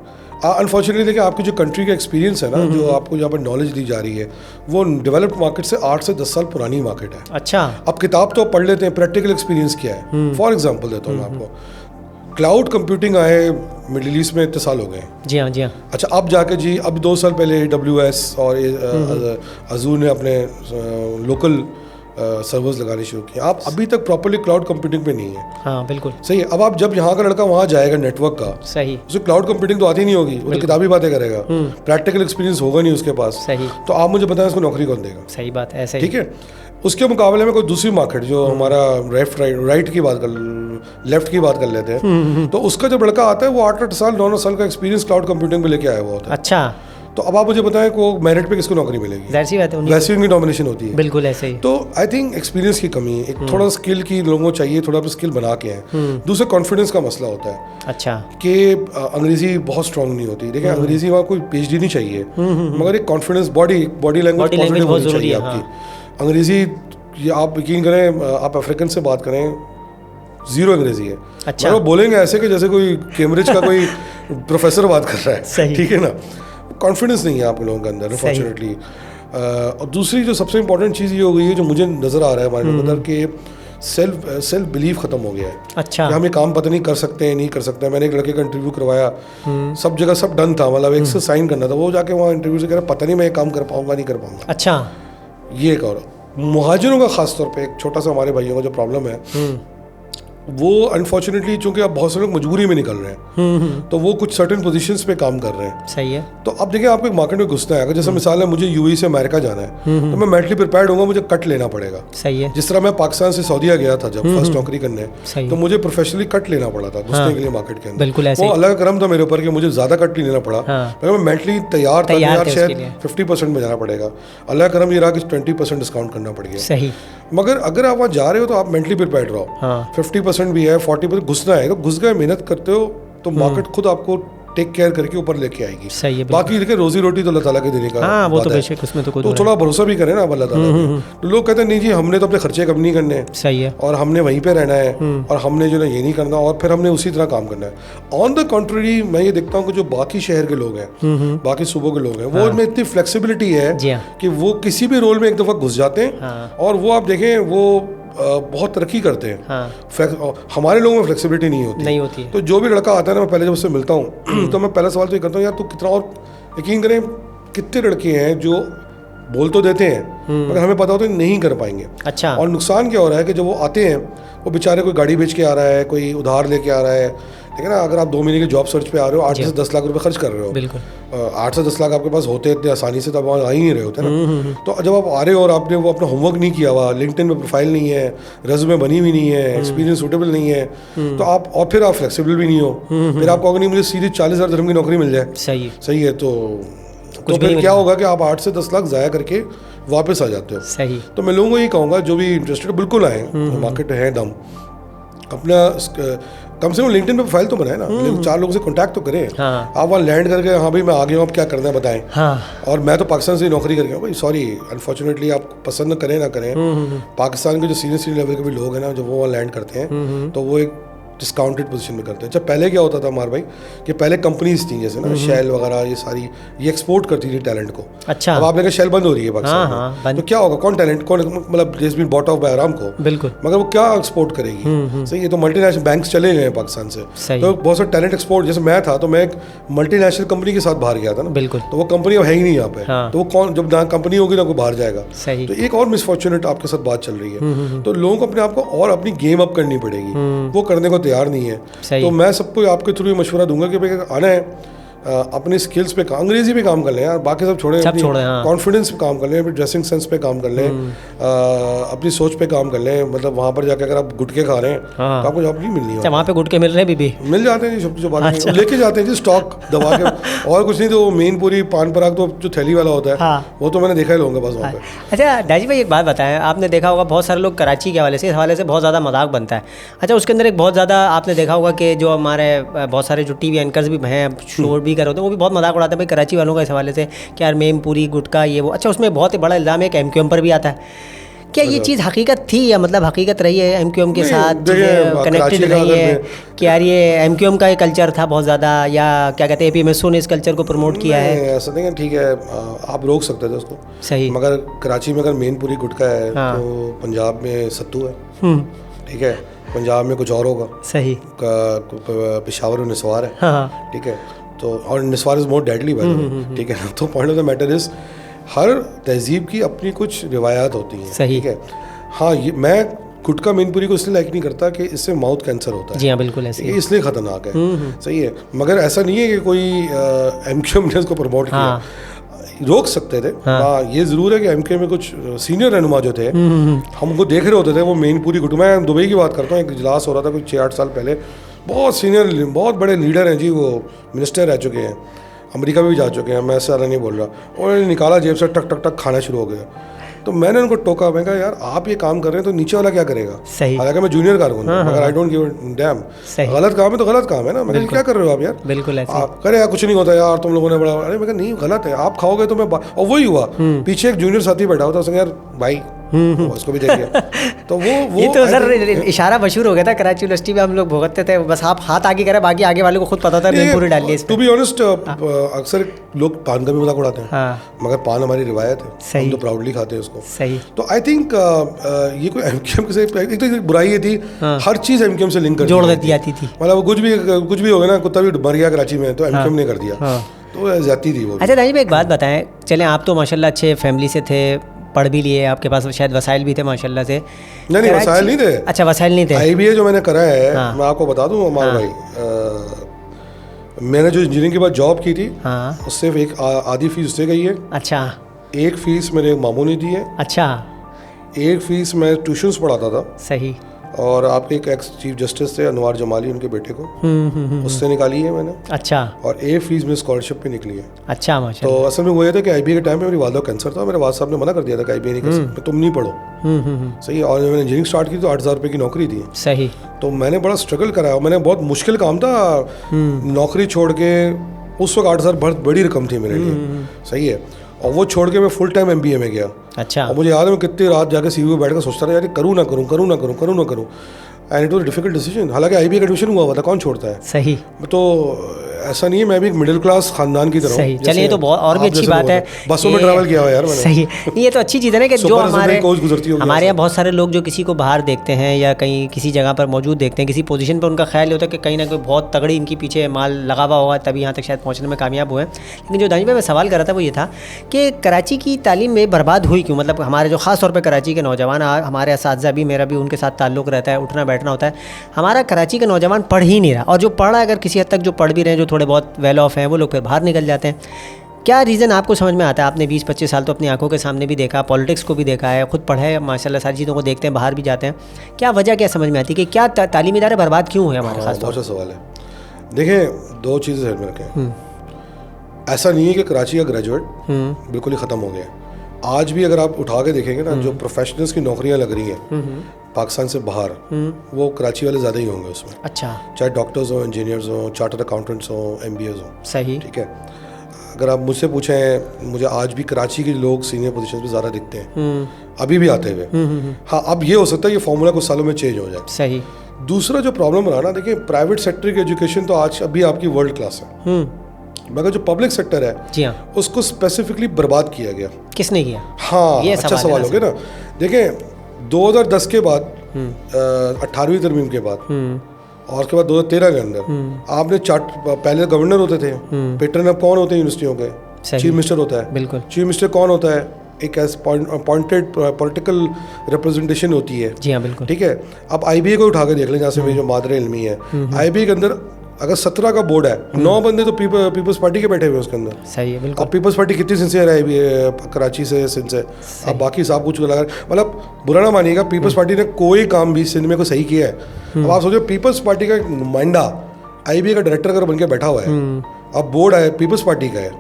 अनफॉर्चुनेटली देखिए, आपकी जो कंट्री का एक्सपीरियंस है ना, जो आपको यहाँ पर नॉलेज दी जा रही है, वो डेवलप्ड मार्केट से 8 से 10 साल पुरानी मार्केट है। अच्छा। अब किताब तो पढ़ लेते हैं, प्रैक्टिकल एक्सपीरियंस क्या है। फॉर एग्जांपल देता हूँ मैं आपको, क्लाउड कंप्यूटिंग आए मिडिल ईस्ट में इतने साल हो गए। जी हाँ, जी हाँ। अच्छा, अब जाके जी अब 2 साल पहले AWS और अजूर ने अपने लोकल सर्वर्स लगाने शुरू किए। आप अभी तक प्रॉपर्ली क्लाउड कंप्यूटिंग पे नहीं है। हाँ बिल्कुल सही है। अब आप जब यहाँ का लड़का वहाँ जाएगा नेटवर्क का, सही, उसे क्लाउड कंप्यूटिंग तो आती नहीं होगी, वो तो किताबी बातें करेगा, प्रैक्टिकल एक्सपीरियंस होगा नहीं उसके पास। सही। तो आप मुझे बताएं उसको नौकरी कौन देगा। सही बात है। ठीक है। उसके मुकाबले में कोई दूसरी मार्केट जो हमारा राइट की बात कर, लेफ्ट की बात कर लेते हैं, तो उसका जब लड़का आता है वो 8-8 साल 9-9 साल का एक्सपीरियंस क्लाउड कंप्यूटिंग पे लेके आया हुआ होता है। अच्छा। तो अब आप मुझे बताएं को मेरिट पे किसको नौकरी मिलेगी। वैसी बात है, वैसी उनकी नॉमिनेशन होती है। बिल्कुल ऐसे ही। तो आई थिंक एक्सपीरियंस की कमी है, एक थोड़ा स्किल की लोगों को चाहिए, थोड़ा स्किल बना के हैं। दूसरा कॉन्फिडेंस का मसला होता है। अच्छा। कि अंग्रेजी बहुत स्ट्रांग नहीं होती। देखिए अंग्रेजी वहाँ कोई PhD नहीं चाहिए, मगर एक कॉन्फिडेंस, बॉडी लैंग्वेज पॉजिटिव होनी चाहिए आपकी। अंग्रेजी आप यकीन करें, आप अफ्रीकन से बात करें, 0 अंग्रेजी है। अच्छा। वो बोलेंगे ऐसे कि जैसे कोई कैम्ब्रिज का कोई प्रोफेसर बात कर रहा है। ठीक है ना। कॉन्फिडेंस नहीं है आप लोगों के अंदर अनफॉर्चुनेटली। और दूसरी जो सबसे इंपॉर्टेंट चीज़ ये हो गई है, जो मुझे नज़र आ रहा है हमारे लोगों के अंदर, कि सेल्फ बिलीफ खत्म हो गया है। अच्छा। कि हम ये काम पता नहीं कर सकते हैं, नहीं कर सकते हैं। मैंने एक लड़के का इंटरव्यू करवाया, सब जगह सब डन था, मतलब एक से साइन करना था, वो जाके वहाँ इंटरव्यू से कह रहा पता नहीं मैं ये काम कर पाऊंगा नहीं कर पाऊंगा। अच्छा। ये एक और मुहाजिरों का खास तौर पे एक छोटा सा हमारे भाइयों का जो प्रॉब्लम है, वो अनफॉर्चुनेटली चूंकि अब बहुत सारे लोग मजबूरी में निकल रहे हैं, तो वो कुछ सर्टेन पोजीशंस पे काम कर रहे हैं। सही है। तो अब देखिए आपको एक मार्केट में घुसना है, अगर जैसे मिसाल है मुझे यूएई से अमेरिका जाना है, तो मैं मेंटली प्रिपेयर्ड होऊंगा, मुझे कट लेना पड़ेगा। सही है। जिस तरह मैं पाकिस्तान से सऊदीया गया था जब फर्स्ट नौकरी करने, तो मुझे प्रोफेशनली कट लेना पड़ा था घुसने के लिए मार्केट के अंदर। बिल्कुल ऐसे। वो अल्लाह का करम था मेरे ऊपर कि मुझे ज्यादा कट नहीं लेना पड़ा, मैं मेंटली तैयार था यार, शायद 50% में जाना पड़ेगा। अल्लाह का करम ये रहा कि 20% डिस्काउंट करना पड़ गया। सही। मगर अगर आप वहाँ जा रहे हो तो आप मेंटली प्रिपेयर्ड रहो। 50% भी है, 40% घुसना है, तो घुस गए, मेहनत करते हो तो मार्केट खुद आपको टेक केयर करके ऊपर लेके आएगी। सही है। बाकी देखिए रोजी रोटी तो अल्लाह ताला के देने का। हाँ, वो तो बेशक, उसमें तो कोई तो थोड़ा भरोसा भी करें ना अल्लाह ताला पे। तो लोग कहते हैं नहीं जी हमने तो अपने खर्चे कम नहीं करने। सही है। और हमने वहीं पे रहना है, और हमने जो है ये नहीं करना, और फिर हमने उसी तरह काम करना है। ऑन द कंट्री मैं ये देखता हूँ कि जो बाकी शहर के लोग हैं, बाकी सूबों के लोग हैं, वो इनमें इतनी फ्लेक्सिबिलिटी है कि वो किसी भी रोल में एक दफ़ा घुस जाते हैं, और वो आप देखें वो बहुत तरक्की करते हैं। हाँ। हमारे लोगों में फ्लेक्सिबिलिटी नहीं होती है। तो जो भी लड़का आता है ना, मैं पहले जब उससे मिलता हूँ तो मैं पहला सवाल तो ये करता हूँ, यार तू कितना, और यकीन करें कितने लड़के हैं जो बोल तो देते हैं मगर हमें पता होता है नहीं कर पाएंगे। अच्छा। और नुकसान क्या हो रहा है कि जब वो आते हैं, वो बेचारे कोई गाड़ी बेच के आ रहा है, कोई उधार लेके आ रहा है। ठीक है ना। अगर आप 2 महीने की जॉब सर्च पे आ रहे हो, 8 से 10 लाख रुपए खर्च कर रहे हो। बिल्कुल। 8 से 10 लाख आपके पास होते इतने आसानी से, तो आप वहाँ आ ही नहीं रहे होते ना। तो जब आप आ रहे हो और आपने वो अपना होमवर्क नहीं किया हुआ, लिंक्डइन में प्रोफाइल नहीं है, रेज़्यूमे बनी हुई नहीं है, एक्सपीरियंस सूटेबल नहीं है, तो आप, और फिर आप फ्लेक्सिबल भी नहीं हो, फिर आप कहोगे नहीं मुझे सीधे 40,000 दिरहम की नौकरी मिल जाए। सही है। तो फिर क्या होगा कि आप 8 से 10 लाख ज़ाया करके वापस आ जाते हो। सही। तो मैं लोगों को ये कहूँगा जो भी इंटरेस्टेड बिल्कुल आए, मार्केट है दम, अपना कम से कम लिंक्डइन पे प्रोफाइल तो बनाए ना, 4 लोगों से कांटेक्ट तो करें। हाँ। आप वहाँ लैंड करके हाँ भाई मैं आ गया हूँ, आप क्या करना है बताएं। हाँ। और मैं तो पाकिस्तान से नौकरी कर गया हूँ भाई, सॉरी अनफॉर्चुनेटली आप पसंद करें ना करें, पाकिस्तान के जो सीनियर लेवल के भी लोग हैं ना, जब वो वहाँ लैंड करते हैं तो वो एक डिस्काउंटेड पोजीशन में करते हैं। जब पहले क्या होता था हमारे भाई कि पहले कंपनीज थी जैसे ना शेल वगैरह, ये सारी ये एक्सपोर्ट करती थी टैलेंट को। अच्छा। अब आपने कहा शेल बंद हो रही है पाकिस्तान में, तो क्या होगा, कौन टैलेंट, कौन मतलब जैसे been bought off by Aramco. बिल्कुल। मगर वो क्या एक्सपोर्ट करेगी। सही है। तो मल्टीनेशनल बैंक्स चले गए पाकिस्तान से, तो बहुत सारे टैलेंट एक्सपोर्ट, जैसे मैं था तो मैं एक मल्टीनेशनल कंपनी के साथ बाहर गया था ना। बिल्कुल। तो वो कंपनी अब है ही नहीं यहाँ पे, तो वो कौन, जब ना कंपनी होगी ना कोई बाहर जाएगा। तो एक और मिसफॉर्चुनेट आपके साथ बात चल रही है, तो लोगों को अपने आप को और अपनी गेम अप करनी पड़ेगी, वो करने को तैयार नहीं है। तो मैं सबको आपके थ्रू मशवरा दूंगा कि भाई आना है अपनी स्किल्स पे अंग्रेजी पे काम कर लें यार, बाकी सब छोड़ें, कॉन्फिडेंस पे काम कर लें, अपनी ड्रेसिंग सेंस पे काम कर लें, अपनी सोच पे काम कर लें। मतलब वहाँ पर जाकर अगर आप गुटके खा रहे हैं तो आपको जॉब नहीं मिलनी है। वहाँ पे गुटके मिल रहे हैं भी मिल जाते हैं जी, सब लेके जाते हैं जी स्टॉक दबा के, और कुछ नहीं तो मेन पूरी पान पराग तो जो थैली वाला होता है वो तो मैंने देखा ही लोगों के पास वहाँ पे। अच्छा दाजी भाई एक बात बताएं, आपने देखा होगा बहुत सारे लोग कराची के हवाले से, इस हवाले से बहुत ज़्यादा मजाक बनता है। अच्छा उसके अंदर एक बहुत ज़्यादा आपने देखा होगा कि जो हमारे बहुत सारे जो टीवी एंकर्स भी हैं, शो भी कर होते हैं, वो भी बहुत मजाक उड़ाते हैं भाई कराची वालों का इस हवाले से कि यार मेम पूरी गुटका ये वो। अच्छा उसमें बहुत ही बड़ा इल्ज़ाम है कि MQM पर भी आता है। क्या ये चीज़ हकीकत थी या मतलब हकीकत रही है MQM के साथ कनेक्टेड रही है कि यार ये MQM का एक कल्चर था बहुत ज़्यादा, या क्या कहते हैं APMSO ने इस कल्चर को प्रमोट किया है? ऐसा नहीं है, ठीक है आप रोक सकते थे उसको, सही, मगर कराची में अगर मेन पूरी गुटका है तो पंजाब में सत्तू है, ठीक है, पंजाब में कुछ और होगा, सही, पेशावर में निस्वार है, ठीक है, तो और निस्वार इज़ मोर डेडली बाय, ठीक है। तो point of the matter is her तहजीब की अपनी कुछ रिवायात होती हैं, सही, ठीक है। हाँ ये मैं गुटखा मेनपुरी को इसलिए लाइक नहीं करता कि इससे माउथ कैंसर होता है। जी हाँ बिल्कुल ऐसे, इसलिए ख़तरनाक है, सही है, मगर ऐसा नहीं है कि कोई MQM ने इसको प्रमोट किया, रोक सकते थे। हाँ ये ज़रूर है कि MQM में कुछ सीनियर रहनुमा जो थे हमको देख रहे होते थे, वो मेनपुरी गुट, मैं दुबई की बात करता हूँ, एक इजलास हो रहा था कुछ 6-8 साल पहले, बहुत सीनियर बहुत बड़े लीडर हैं जी, वो मिनिस्टर रह चुके हैं, अमेरिका में भी जा चुके हैं, मैं ऐसा नहीं बोल रहा, उन्होंने निकाला जेब से, टक टक टक खाना शुरू हो गया। तो मैंने उनको टोका, मैं कहा यार आप ये काम कर रहे हैं तो नीचे वाला क्या करेगा, सही, हालांकि मैं जूनियर कारकुन हूं, मगर आई डोंट गिव डैम, गलत काम है तो गलत काम है ना, मैं क्या कर रहे हो आप यार, बिल्कुल ऐसे आप करे यार कुछ नहीं होता यार तुम लोगों ने बड़ा, अरे मैं कहा नहीं गलत है, आप खाओगे तो मैं, और वही हुआ, पीछे एक जूनियर साथी बैठा हुआ था, उसने यार भाई उसको भी देखिए, तो वो ये तो सर इशारा मशहूर हो गया था कराची यूनिवर्सिटी में, हम लोग भुगतते थे, बस आप हाथ आगे करें, बाकी आगे वाले को खुद पता था पूरी डालिए। टू बी ऑनेस्ट अक्सर लोग पान का भी मजाक उड़ाते हैं, मगर पान हमारी रिवायत है, हम तो प्राउडली खाते हैं उसको, सही। तो आई थिंक ये कोई MQM से एक तो बुराई ये थी, हर चीज़ MQM से लिंक कर जोड़ दी जाती थी, मतलब कुछ भी हो गया ना, कुत्ता भी मर गया कराची में तो MQM ने कर दिया, तो जाती थी वो। अच्छा दानिश भाई एक बात बताएं, चलें आप तो माशाल्लाह अच्छे फैमिली से थे, पढ़ भी लिए, आपके पास शायद वसाइल भी थे माशाल्लाह से। नहीं वसाइल नहीं थे। अच्छा वसाइल नहीं थे। IBA जो मैंने करा है, मैं आपको बता दूं अमार भाई, मैंने जो इंजीनियरिंग के बाद जॉब की थी, उससे एक आधी फीस उससे गई है, अच्छा, एक फीस मेरे मामू ने दी है, अच्छा, एक फीस मैं ट्यूशन्स पढ़ाता था, सही, और आपके एक एक्स चीफ जस्टिस थे अनवार जमाली, उनके बेटे को, उससे निकाली है मैंने, अच्छा, और एक फीस में स्कॉलरशिप पे निकली है, अच्छा माशाल्लाह। तो असल में वो ये था कि IBA के टाइम पे मेरी वालदा को कैंसर था, मेरे वाल साहब ने मना कर दिया था कि IBA नहीं कर सकते, तुम नहीं पढ़ो, सही, और मैंने इंजीनियरिंग स्टार्ट की तो 8,000 रुपये की नौकरी थी, सही, तो मैंने बड़ा स्ट्रगल करा, मैंने बहुत मुश्किल काम था, नौकरी छोड़ के, उस वक्त 8,000 बहुत बड़ी रकम थी मेरे लिए, सही है, और वो छोड़ के मैं फुल टाइम MBA में गया, अच्छा, और मुझे याद है मैं कितनी रात जाके CV में बैठ कर सोचता था यार करूँ ना करूँ, and it was difficult decision, हालांकि IBA का एडमिशन हुआ था, कौन छोड़ता है, सही, तो ऐसा नहीं है, मैं भी एक मिडिल क्लास खानदान की तरह हूं, चलिए तो बहुत और भी अच्छी बात है, बसों में ट्रैवल किया हुआ यार मैंने, सही, ये तो अच्छी चीज़ है ना कि जो हमारे यहाँ बहुत सारे लोग जो किसी को बाहर देखते हैं या कहीं किसी जगह पर मौजूद देखते हैं, किसी पोजीशन पर, उनका ख्याल होता है कि कहीं ना कोई बहुत तगड़ी इनकी पीछे माल लगा हुआ होगा तभी यहाँ तक शायद पहुँचने में कामयाब हुए। लेकिन जो दानिश भाई मैं सवाल कर रहा था वो ये था कि कराची की तालीम में बर्बाद हुई क्यों, मतलब हमारे जो ख़ास तौर पर कराची के नौजवान, हमारे असातिज़ा भी, मेरा भी उनके साथ ताल्लुक़ रहता है, उठना बैठना होता है, हमारा कराची का नौजवान पढ़ ही नहीं रहा, और जो पढ़ रहा है अगर किसी हद तक जो पढ़ भी रहे हैं, जो थोड़े बहुत वेल ऑफ हैं, वो लोग फिर बाहर निकल जाते हैं। क्या रीज़न आपको समझ में आता है? आपने 20-25 साल तो अपनी आंखों के सामने भी देखा, पॉलिटिक्स को भी देखा है, खुद पढ़ा है माशाल्लाह, सारी चीज़ों को देखते हैं, बाहर भी जाते हैं, क्या वजह क्या समझ में आती है कि क्या तालीमी इदारे बर्बाद क्यों हुए हमारे खास? बहुत अच्छा सवाल है। देखें दो चीज़ें ध्यान में रखें, ऐसा नहीं है कि कराची का ग्रेजुएट बिल्कुल ही ख़त्म हो गया। आज भी अगर आप उठा के देखेंगे ना, जो प्रोफेशनल्स की नौकरियां लग रही हैं पाकिस्तान से बाहर, वो कराची वाले ज़्यादा ही होंगे उसमें, अच्छा, चाहे डॉक्टर्स हों, इंजीनियर्स हों, चार्टर्ड अकाउंटेंट्स हों, MBAs हों, सही, ठीक है। अगर आप मुझसे पूछें, मुझे आज भी कराची के लोग सीनियर पोजीशन पे ज़्यादा दिखते हैं, अभी भी आते हुए। हाँ, अब ये हो सकता है ये फॉर्मूला कुछ सालों में चेंज हो जाए, सही। दूसरा जो प्रॉब्लम रहा ना, देखिए प्राइवेट सेक्टर की एजुकेशन तो आज अभी आपकी वर्ल्ड क्लास है, मगर जो पब्लिक सेक्टर है, जी हाँ, उसको स्पेसिफिकली बर्बाद किया गया। किसने किया? हाँ, ये अच्छा सवाल हो गया ना। देखें 2010 के बाद, 18वीं तरमीम के बाद, और उसके बाद 2013 के अंदर आपने पहले गवर्नर होते थे, पेट्रन अब कौन होते हैं यूनिवर्सिटियों के? चीफ मिनिस्टर होता है, बिल्कुल। चीफ मिनिस्टर कौन होता है? एक अपॉइंटेड पॉलिटिकल रिप्रेजेंटेशन होती है, जी हाँ बिल्कुल, ठीक है। अब IBA को उठा के देख लें, जहाँ से मेरी जो मादर इल्मी है, IBA के अंदर अगर 17 का बोर्ड है, 9 बंदे तो पीपल्स पार्टी के बैठे हुए हैं उसके अंदर। सही है, बिल्कुल। अब पीपल्स पार्टी कितनी सिंसियर है भी कराची से, सिंध से, अब बाकी सब कुछ लगा, मतलब बुरा ना मानिएगा, पीपल्स पार्टी ने कोई काम भी सिंध में को सही किया है। अब आप सोचो पीपल्स पार्टी का नुमाइंदा IBA का डायरेक्टर अगर बन के बैठा हुआ है, अब बोर्ड है पीपल्स पार्टी का है,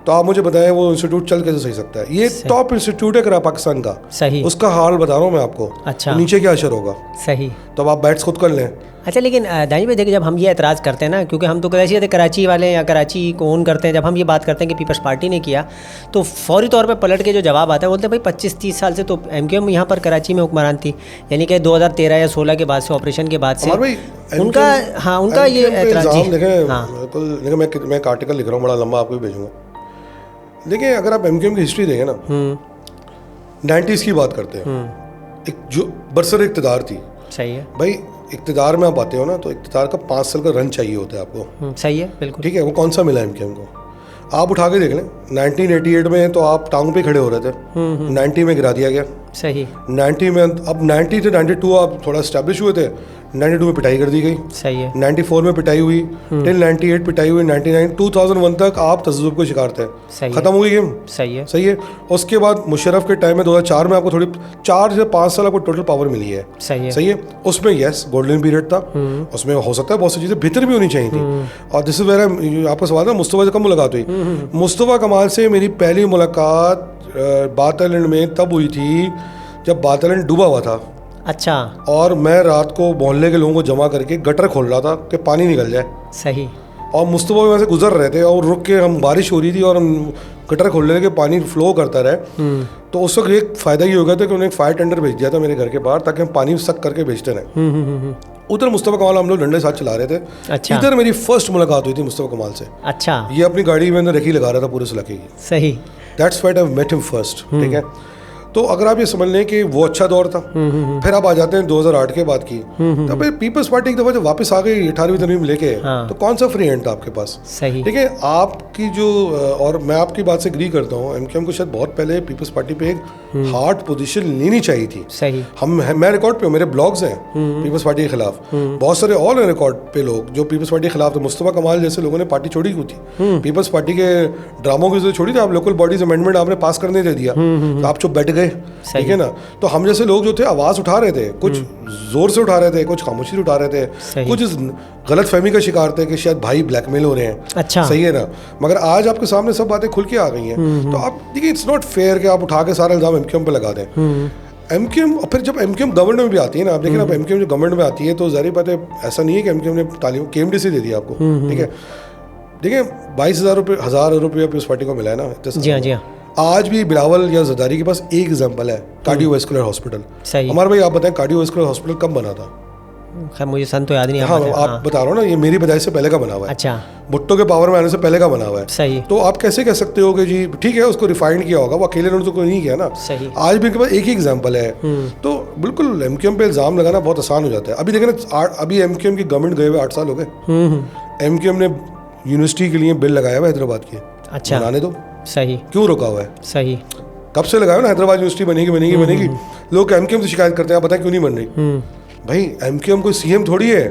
तो आप मुझे बताएं वो इंस्टीट्यूट चल कैसे सही सकता है? ये टॉप इंस्टीट्यूट है पाकिस्तान का, सही, उसका हाल बता रहा हूँ मैं आपको। अच्छा, तो नीचे क्या असर होगा? सही, तो अब आप बैट्स खुद कर लें। अच्छा, लेकिन दानिश भाई देखिए, जब हम ये एतराज़ करते हैं ना, क्योंकि हम तो कराची वाले या कराची को ओन करते हैं, जब हम ये बात करते हैं कि पीपल्स पार्टी ने किया, तो फौरी तौर पे पलट के जो जवाब आता है, बोलते हैं भाई 25-30 साल से तो MQM यहाँ पर कराची में हुक्मरान थी, यानी कि 2013 या 16 के बाद से, ऑपरेशन के बाद से उनका, हाँ, उनका ये एतराज़। देखें, मैं एक आर्टिकल लिख रहा हूँ बड़ा लंबा, आपको भी भेजूँगा। देखिए, अगर आप MQM की हिस्ट्री देखें ना, 90s की बात करते हैं, एक जो बरसर इक़्तिदार थी। सही है भाई, इक़्तिदार में आप आते हो ना, तो इक़्तिदार का 5 साल का रन चाहिए होता है आपको। सही है, बिल्कुल ठीक है। वो कौन सा मिला MQM को? आप उठा के देख लें, 1988 में तो आप टांग पे खड़े हो रहे थे, 90 में गिरा दिया गया। सही, 90 में, अब 90 से 92 आप थोड़ा स्टैब्लिश हुए थे, 92 में पिटाई कर दी गई। सही है, 94 में पिटाई हुई, टिल 98 पिटाई हुई, 99 2001 तक आप तज़ब्ज़ुब के शिकार थे। खत्म हो गई गेम। सही है, सही है। उसके बाद मुशर्रफ के टाइम में 2004 में आपको थोड़ी 4 से 5 साल आपको टोटल पावर मिली है। सही है, सही है। उसमें यस गोल्डन पीरियड था, उसमें हो सकता है बहुत सी चीज़ें बेहतर भी होनी चाहिए थी। और दिस इज वेयर आपका सवाल है मुस्तफ़ा से कब मुलाकात हुई? मुस्तफ़ा कमाल से मेरी पहली मुलाकात बात आइलैंड में तब हुई थी जब बात आइलैंड डूबा हुआ था। अच्छा। और मैं रात को मोहल्ले के लोगों को जमा करके गटर खोल रहा था कि पानी निकल जाए। सही। और मुस्तफ़ा वहाँ से गुजर रहे थे और रुक के, हम बारिश हो रही थी और हम गटर खोल रहे थे कि पानी फ्लो करता रहे। तो उस वक्त एक फ़ायदा ये हो गया था कि उन्होंने एक फायर टेंडर भेज दिया था मेरे घर के बाहर, ताकि हम पानी सक करके भेजते रहे। उधर मुस्तफ़ा कमाल हम लोग डंडे साथ चला रहे थे। अच्छा। इधर मेरी फर्स्ट मुलाकात हुई थी मुस्तफ़ा कमाल से। अच्छा। ये अपनी गाड़ी में अंदर रखी लगा रहा था पूरे इलाके की। सही। That's what I met him first. ठीक है। तो अगर आप ये समझ लें कि वो अच्छा दौर था। फिर आप आ जाते हैं 2008 के बाद की, तब पीपल्स पार्टी एक दफ़ा जब वापस आ गई 18वीं तरमीम लेके, तो कौन सा फ्री हैंड था आपके पास? सही। ठीक है। आपकी जो, और मैं आपकी बात से एग्री करता हूँ, MQM को शायद बहुत पहले पीपल्स पार्टी पे एक हार्ड पोजीशन लेनी चाहिए थी। सही। मैं रिकॉर्ड पे हूँ, मेरे ब्लॉग्स हैं पीपल्स पार्टी के खिलाफ, बहुत सारे ऑल हैं रिकॉर्ड पे लोग जो पीपल्स पार्टी के खिलाफ थे। मुस्तफ़ा कमाल जैसे लोगों ने पार्टी छोड़ी क्यों थी? पीपल्स पार्टी के ड्रामों की वजह से छोड़ी थी। आप लोकल बॉडीज अमेंडमेंट आपने पास करने दे दिया, तो आप चुप बैठ गए। ठीक है ना। तो हम जैसे लोग जो थे आवाज़ उठा रहे थे, कुछ जोर से उठा रहे थे, कुछ खामोशी से उठा रहे थे, कुछ गलत फहमी का शिकार थे कि शायद भाई ब्लैकमेल हो रहे हैं। अच्छा। सही है ना। मगर आज आपके सामने सब बातें खुल के आ गई हैं। तो आप देखिए, इट्स नॉट फेयर कि आप उठा के सारा इल्ज़ाम MQM पे लगा दें। MQM, और फिर जब MQM गवर्नमेंट में भी आती है ना, आप देखिए ना, MQM जो गवर्नमेंट में आती है तो ज़ाहिर बात है, ऐसा नहीं है कि MQM ने तालीम KMDC दे दिया आपको। ठीक है। देखिए 22,000 रुपये उस पार्टी को मिला है ना। जी हाँ, जी हाँ। आज भी बिलावल या जरदारी के पास एक एग्जांपल है, कार्डियोवैस्कुलर हॉस्पिटल। सही। हमारे भाई आप बताएं कार्डियोवैस्कुलर हॉस्पिटल कब बना था? खैर मुझे सन तो याद नहीं। हाँ, आप बता रहा हूँ ना, ये मेरी बजाय से पहले का बना हुआ है। अच्छा। भुट्टो के पावर में आने से पहले का बना हुआ है। सही। तो आप कैसे कह सकते हो कि जी ठीक है उसको रिफाइंड किया होगा, वो अकेले ने तो कोई नहीं किया ना। सही। आज भी इनके पास एक ही एग्जाम्पल है। तो बिल्कुल MQM पे इल्ज़ाम लगाना बहुत आसान हो जाता है। अभी देखें ना, अभी MQM की गवर्नमेंट गए हुए 8 साल हो गए। MQM ने यूनिवर्सिटी के लिए बिल लगाया हुआ हैदराबाद की। अच्छा। बनाने दो। सही। क्यों रुका हुआ है? सही। कब से लगाया ना, हैदराबाद यूनिवर्सिटी बनेगी। लोग MQM से शिकायत करते हैं, आप बताएं क्यों नहीं बन रही? भाई MQM कोई CM थोड़ी है,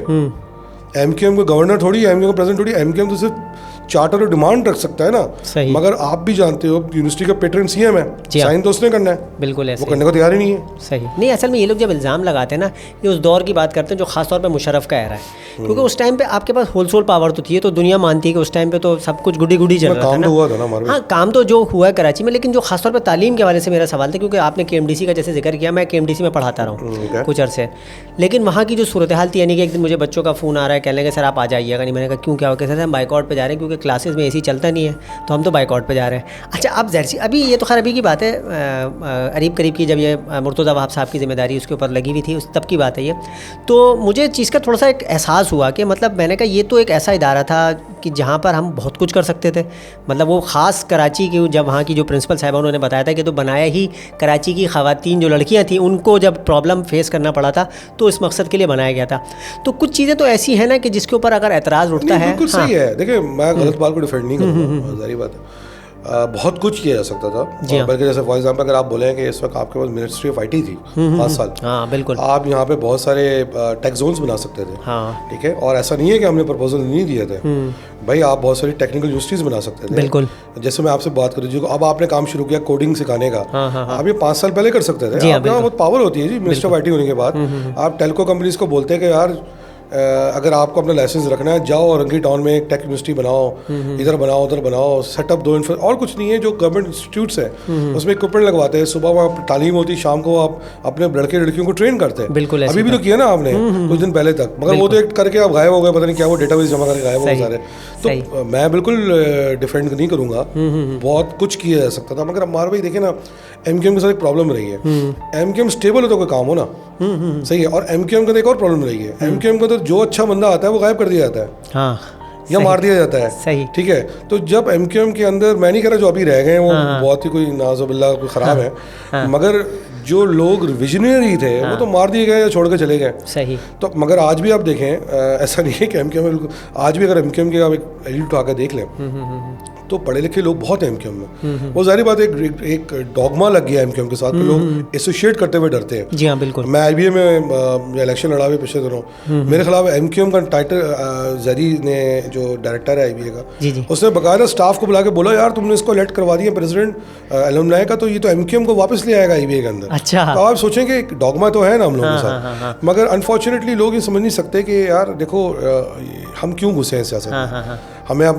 MQM को गवर्नर थोड़ी है, MQM को प्रेसिडेंट थोड़ी है। MQM तो सिर्फ चार्टर और डिमांड रख सकता है ना। सही। मगर आप भी जानते हो यूनिवर्सिटी का पेट्रन CM है, साइन तो उसने करना है। बिल्कुल ऐसे, वो करने को तैयार ही नहीं है। सही। नहीं, असल में ये लोग जब इल्ज़ाम लगाते हैं ना, ये उस दौर की बात करते हैं जो खासतौर पे मुशर्रफ का एरा है, क्योंकि उस टाइम पे आपके पास होलसेल पावर तो थी, तो दुनिया मानती है कि उस टाइम पे तो सब कुछ गुडी चल रहा था ना। हुआ था ना हमारे। हाँ, काम तो जो हुआ है कराची में, लेकिन जो खासतौर पर तालीम के हवाले से मेरा सवाल था, क्योंकि आपने KMDC का जैसे जिक्र किया, मैं KMDC में पढ़ाता रहा हूँ कुछ अरसे, लेकिन वहाँ की जो सूरत हाल थी, यानी कि एक दिन मुझे बच्चों का फ़ोन आ रहा है, कहने लगे सर आप आ जाइएगा नहीं। मैंने कहा क्यों, क्या हो? कैसे? हम बाइकआउट पे जा रहे हैं क्योंकि क्लासेस में AC चलता नहीं है, तो हम तो बाइकआउट पे जा रहे हैं। अच्छा, अब जैसी अभी ये तो खैर अभी की बात है, करीब की जब ये मुर्तज़ा वहाब साहब की जिम्मेदारी उसके ऊपर लगी हुई थी, उस तब की बात है ये। तो मुझे चीज़ का थोड़ा सा एक एहसास हुआ कि मतलब मैंने कहा ये तो एक ऐसा इदारा था कि जहाँ पर हम बहुत कुछ कर सकते थे। मतलब वो ख़ास कराची की, जब वहाँ की जो प्रिंसिपल साहिबा उन्होंने बताया था कि तो बनाया ही कराची की ख़वातीन जो लड़कियाँ थीं, उनको जब प्रॉब्लम फेस करना पड़ा था तो इस मकसद के लिए बनाया गया था। तो कुछ चीज़ें तो ऐसी हैं ना कि जिसके ऊपर अगर एतराज़ उठता है। बिल्कुल सही है। देखिए, मैं गलत बात को डिफेंड नहीं करूँगा, जारी बात है। बहुत कुछ किया जा सकता था। बल्कि जैसे फॉर एग्जांपल अगर आप बोलें कि इस वक्त आपके पास मिनिस्ट्री ऑफ आईटी थी 5 साल, हाँ बिल्कुल, आप यहाँ पे बहुत सारे टेक जोन्स बना सकते थे। हाँ ठीक है, और ऐसा नहीं है कि हमने प्रपोजल नहीं दिए थे भाई, आप बहुत सारी टेक्निकल यूनिवर्सिटीज बना सकते थे। बिल्कुल, जैसे मैं आपसे बात करूँ, अब आपने काम शुरू किया कोडिंग सिखाने का, आप ये 5 साल पहले कर सकते थे। आपके पास बहुत पावर होती है जी, मिनिस्टर ऑफ आईटी होने के बाद। आप टेलको कंपनीज को बोलते हैं कि यार अगर आपको अपना लाइसेंस रखना है, जाओ औरंगी टाउन में एक टेक यूनिवर्सिटी बनाओ, इधर बनाओ उधर बनाओ, सेटअप दो और कुछ नहीं है। जो गवर्नमेंट इंस्टीट्यूट्स हैं उसमें इक्विपमेंट लगवाते हैं, सुबह वहाँ तालीम होती है, शाम को आप अपने लड़के लड़कियों को ट्रेन करते हैं। बिल्कुल, अभी भी तो किया ना आपने कुछ दिन पहले तक, मगर वो तो एक करके आप गायब हो गए, पता नहीं क्या वो डेटाबेस जमा करके गायब हो गए सारे। तो मैं बिल्कुल डिफेंड नहीं करूँगा, बहुत कुछ किया जा सकता था। मगर हमारे भाई देखिए ना, एमक्यूएम के साथ एक प्रॉब्लम रही है। एमक्यूएम स्टेबल हो तो कोई काम हो ना, सही है। और एमक्यूएम का एक और प्रॉब्लम रही है, एमक्यूएम का तो जो अच्छा बंदा आता है वो गायब कर दिया जाता है, हाँ, या मार दिया जाता है। सही, ठीक है। तो जब एमक्यूएम के अंदर, मैं नहीं कह रहा जो अभी रह गए वो बहुत ही कोई नाज़ुबिल्लाह कोई ख़राब है, मगर जो लोग विजनरी थे वो तो मार दिए गए या छोड़ के चले गए। सही। तो मगर आज भी आप देखें, ऐसा नहीं है कि एमक्यूएम, आज भी अगर एमक्यूएम के आप एक एलिट उठा कर देख लें तो पढ़े लिखे लोग बहुत हैं एमक्यूएम में। वो जाहिर बात है एक डॉगमा लग गया एमक्यूएम के साथ, लोग एसोसिएट करते हुए डरते हैं। जी हाँ बिल्कुल। मैं आईबीए में इलेक्शन लड़ा हुए पिछले दिनों, मेरे खिलाफ एमक्यूएम का टाइटल जरी ने, जो डायरेक्टर है आईबीए का, उसने बकायदा स्टाफ को बुला के बोला यार तुमने इसको इलेक्ट करवा दिया प्रेसिडेंट एलुमनाई का, तो ये तो एमक्यूएम को वापस ले आएगा आईबीए के अंदर। अच्छा। तो आप सोचें कि डॉगमा तो है ना हम लोगों के साथ, मगर अनफॉर्चुनेटली लोग ये समझ नहीं सकते कि यार देखो हम क्यों घुसे हैं सियासत में। हमें आप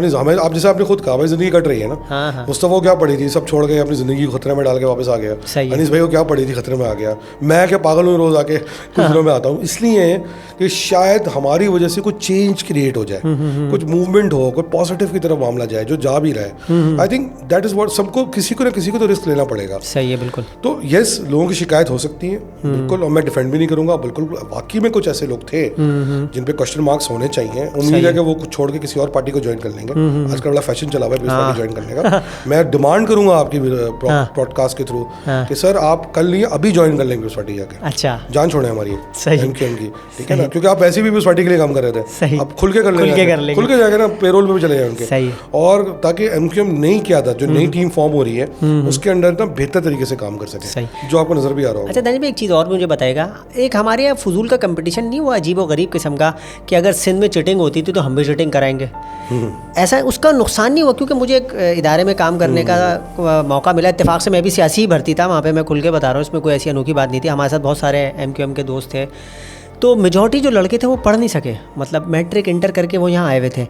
जैसे आपने खुद कहा भाई जिंदगी कट रही है ना। मुस्तफा क्या पड़ी थी, सब छोड़ के अपनी जिंदगी को खतरे में डाल के वापस आ गया। अनीस भाई को क्या पड़ी थी, खतरे में आ गया। मैं क्या पागल हूँ, रोज आके कुछ दिनों में आता हूँ, इसलिए कि शायद हमारी वजह से कुछ चेंज क्रिएट हो जाए, कुछ मूवमेंट हो, कोई पॉजिटिव की तरफ मामला जाए, जो जा भी रहा है। I think that is what, सबको किसी को ना किसी को तो रिस्क लेना पड़ेगा। सही है, बिल्कुल। तो यस, लोगों की शिकायत हो सकती है बिल्कुल, और मैं डिफेंड भी नहीं करूंगा बिल्कुल। वाकई में कुछ ऐसे लोग थे जिन पे क्वेश्चन मार्क्स होने चाहिए। उम्मीद है कि वो कुछ छोड़ के किसी और पार्टी को ज्वाइन कर लेंगे। आजकल बड़ा फैशन चला हुआ है पार्टी ज्वाइन करने का। मैं डिमांड करूंगा आपकी पॉडकास्ट के थ्रू कि सर आप कल नहीं अभी ज्वाइन कर लेंगे उस पार्टी जाके। अच्छा, जान छोड़े हमारी एमक्यूएम की, ठीक है ना, क्योंकि आप वैसे भी उस पार्टी के लिए काम कर रहे थे, अब खुल के कर लेंगे, खुल के जाके ना पेरोल पे भी चले जाए उनके। और ताकि एमक्यूएम नहीं किया था, जो नई टीम फॉर्म हो रही है उसके अंदर ना बेहतर तरीके से काम कर सके, जो आपको नजर भी आ रहा हो। अच्छा दानिश भाई, एक चीज़ और मुझे बताएगा, एक हमारे यहाँ फजूल का कंपटीशन नहीं हुआ अजीब व गरीब किस्म का, कि अगर सिंध में चिटिंग होती थी तो हम भी चिटिंग कराएंगे, ऐसा उसका नुकसान नहीं हुआ? क्योंकि मुझे एक इदारे में काम करने का मौका मिला, इत्तेफाक से मैं भी सियासी ही भर्ती था वहाँ पे, मैं खुल के बता रहा हूँ, इसमें कोई ऐसी अनोखी बात नहीं थी। हमारे साथ बहुत सारे एमक्यूएम के दोस्त थे, तो मेजॉरिटी जो लड़के थे वो पढ़ नहीं सके, मतलब मैट्रिक इंटर करके वो यहाँ आए हुए थे।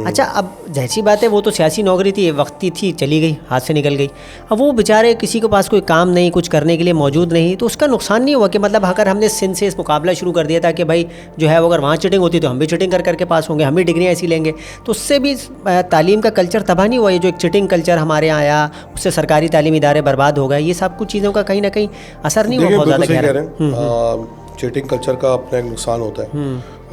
अच्छा, अब जैसी बात है, वो तो सियासी नौकरी थी, वक्ती थी, चली गई, हाथ से निकल गई। अब वो बेचारे किसी के पास कोई काम नहीं, कुछ करने के लिए मौजूद नहीं, तो उसका नुकसान नहीं हुआ कि मतलब अगर हमने सिंध से इस मुकाबला शुरू कर दिया था कि भाई जो है वो अगर वहाँ चिटिंग होती तो हम भी चिटिंग कर करके पास होंगे, हम भी डिग्रियाँ ऐसी लेंगे, तो उससे भी तालीम का कल्चर तबाह नहीं हुआ? ये जो एक चिटिंग कल्चर हमारे यहाँ आया, उससे सरकारी तालीमी इदारे बर्बाद हो गए, ये सब कुछ चीज़ों का कहीं ना कहीं असर नहीं हुआ बहुत ज़्यादा? चीटिंग कल्चर का अपना एक नुकसान होता है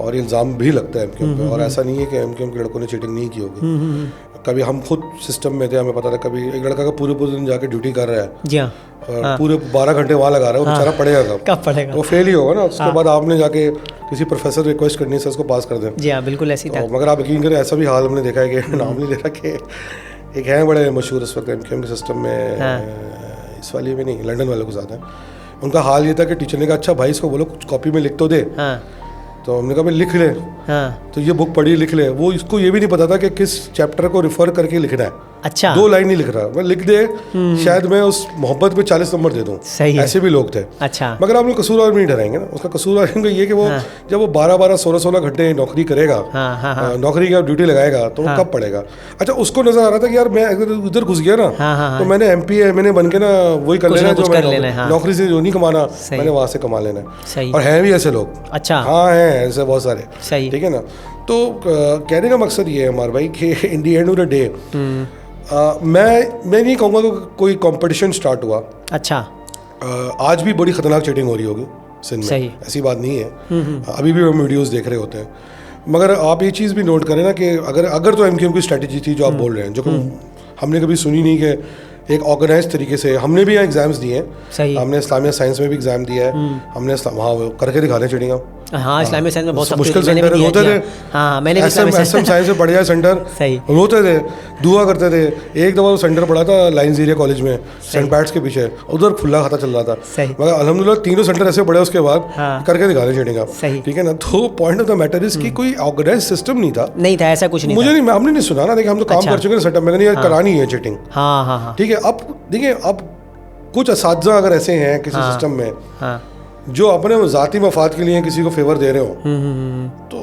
और इल्ज़ाम भी लगता है एमक्यूएम पे, और ऐसा नहीं है कि एमक्यूएम के लड़कों ने चीटिंग नहीं की होगी। कभी हम खुद सिस्टम में थे, हमें पता था, कभी एक लड़का का पूरे दिन जाके ड्यूटी कर रहा है, जी हाँ, पूरे 12 घंटे वहाँ लगा रहा है, वो बेचारा पढ़ेगा कब पढ़ेगा, वो फेल ही होगा ना। उसके बाद आपने जाके किसी प्रोफेसर रिक्वेस्ट करनी है उसको पास कर दें। जी हाँ, बिल्कुल ऐसी था। मगर आप यकीन करें, ऐसा भी हाल हमने देखा है कि नाम नहीं ले रहा, कि एक है बड़े मशहूर इस वक्त एमक्यूएम के सिस्टम में, इस वाली में नहीं, लंदन वालों के साथ है। उनका हाल ये था कि टीचर ने कहा अच्छा भाई इसको बोलो कुछ कॉपी में लिख तो दे। तो हमने कहा भाई लिख ले। तो ये बुक पढ़ी, लिख ले। वो इसको ये भी नहीं पता था कि किस चैप्टर को रिफर करके लिखना है। अच्छा, 2 लाइन नहीं लिख रहा, मैं लिख दे, शायद मैं उस मोहब्बत पे 40 नंबर दे दूं। ऐसे भी लोग थे। अच्छा, मगर आप लोग कसूरवार भी नहीं ठहराएंगे ना। उसका कसूरवार ये कि वो जब वो 12-12, 16-16 घंटे नौकरी करेगा, नौकरी का ड्यूटी लगाएगा, तो वो कब पढ़ेगा? अच्छा, उसको नजर आ रहा था कि यार मैं उधर घुस गया ना, तो मैंने एमपी मैंने बन के ना वही कर लेना, जो नौकरी से जो नहीं कमाना मैंने वहां से कमा लेना। और हैं भी ऐसे लोग। अच्छा, हाँ हैं ऐसे बहुत सारे, ठीक है ना। तो कहने का मकसद ये है हमारे भाई कि इन दी एंड ऑफ द डे मैं नहीं कहूँगा कि कोई कंपटीशन स्टार्ट हुआ। अच्छा, आज भी बड़ी खतरनाक चीटिंग हो रही होगी सिंध में, ऐसी बात नहीं है। अभी भी हम वीडियोस देख रहे होते हैं, मगर आप ये चीज़ भी नोट करें ना कि अगर तो एमक्यूएम की स्ट्रैटेजी थी जो आप बोल रहे हैं, जो हमने कभी सुनी नहीं, कि एक ऑर्गेनाइज तरीके से हमने भी यहाँ एग्जाम्स दिए हैं। हमने इस्लामिया साइंस में भी एग्जाम दिया है, हमने वहाँ करके दिखाने चढ़ेगा। हाँ, इस्लामिक साइंस में बहुत मुश्किल सेंटर होते थे। हाँ, मैंने एसएम साइंस से बढ़िया सेंटर सही होते थे, दुआ करते थे। एक दफ़ा वो सेंटर पड़ा था लाइन्स एरिया कॉलेज में, सेंट पैट्स के पीछे, उधर खुला खाता चल रहा था। मगर अल्हम्दुलिल्लाह तीनों सेंटर ऐसे पड़े उसके बाद करके दिखा रहे चीटिंग आप, ठीक है ना। तो point of the matter is कि कोई ऑर्गेनाइज सिस्टम नहीं था ऐसा कुछ नहीं, मुझे नहीं, हमने नहीं सुना ना। देखिए हम तो काम कर चुके हैं सेटअप में, नहीं करानी है चीटिंग। हाँ, ठीक है। अब देखिए, अब कुछ असातिज़ा अगर ऐसे हैं किसी सिस्टम में जो अपने ज़ाती मफाद के लिए किसी को फेवर दे रहे हो, तो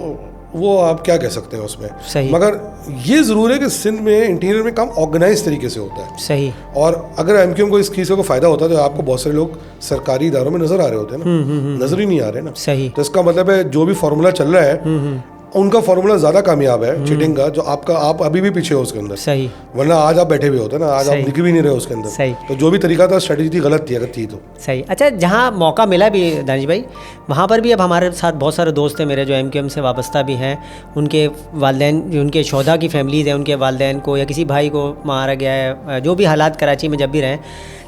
वो आप क्या कह सकते हैं उसमें। सही। मगर ये ज़रूर है कि सिंध में इंटीरियर में काम ऑर्गेनाइज तरीके से होता है। सही। और अगर एमक्यूएम को इस चीज़ को फ़ायदा होता है तो आपको बहुत सारे लोग सरकारी इदारों में नज़र आ रहे होते हैं ना, नज़र ही नहीं आ रहे ना। सही। तो इसका मतलब है जो भी फार्मूला चल रहा है उनका फार्मूला ज़्यादा कामयाब है चीटिंग का, जो आप अभी भी पीछे हो उसके अंदर। सही। वरना आज आप बैठे हुए होते ना, आज आप दिख भी नहीं रहे उसके अंदर। सही। तो जो भी तरीका था, स्ट्रेटजी थी, गलत थी अगर थी तो। सही। अच्छा, जहाँ मौका मिला भी दानिश भाई, वहाँ पर भी अब हमारे साथ बहुत सारे दोस्त हैं मेरे जो एमक्यूएम से वाबस्ता भी हैं। उनके वालिदैन, उनके शोधा की फैमिलीज़ हैं, उनके वालिदैन को या किसी भाई को मारा गया है, जो भी हालात कराची में जब भी रहे,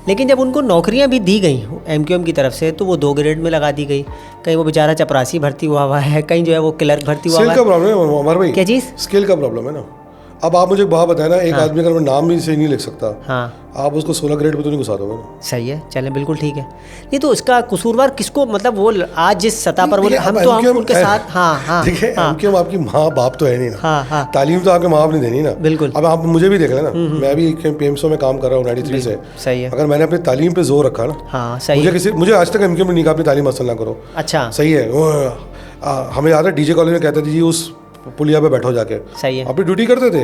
लेकिन जब उनको नौकरियां भी दी गई एमक्यूएम की तरफ से तो वो 2 ग्रेड में लगा दी गई। कहीं वो बेचारा चपरासी भर्ती हुआ है, कहीं जो है वो क्लर्क भर्ती हुआ है। स्किल का प्रॉब्लम है हमारे भाई। क्या चीज़? स्किल का प्रॉब्लम है ना। अब आप मुझे बात बताए ना, एक आदमी अगर मैं नाम भी सही नहीं लिख सकता, आप उसको 16 ग्रेड पे तो नहीं घुसा दोगे ना। सही है, चलें, बिल्कुल ठीक है। नहीं तो इसका कसूरवार किसको, मतलब वो आज जिस सतह पर वो हम उनके साथ। देखिए, एमक्यूएम आपकी माँ बाप तो है नहीं ना, तालीम तो आपके माँ बाप नहीं देनी ना। बिल्कुल। अब आप मुझे भी देख लेना, मैं भी पीएमसीओ में काम कर रहा हूँ 93 से। सही है। अगर मैंने अपनी तालीम पे जोर रखा ना, मुझे आज तक एमक्यूएम ने नहीं कहा अपनी तालीम हासिल ना करो। अच्छा, सही है। हमें याद है डीजे कॉलेज में कहते थे जी उस पुलिया पे बैठो जाके, सही है, अपनी ड्यूटी करते थे।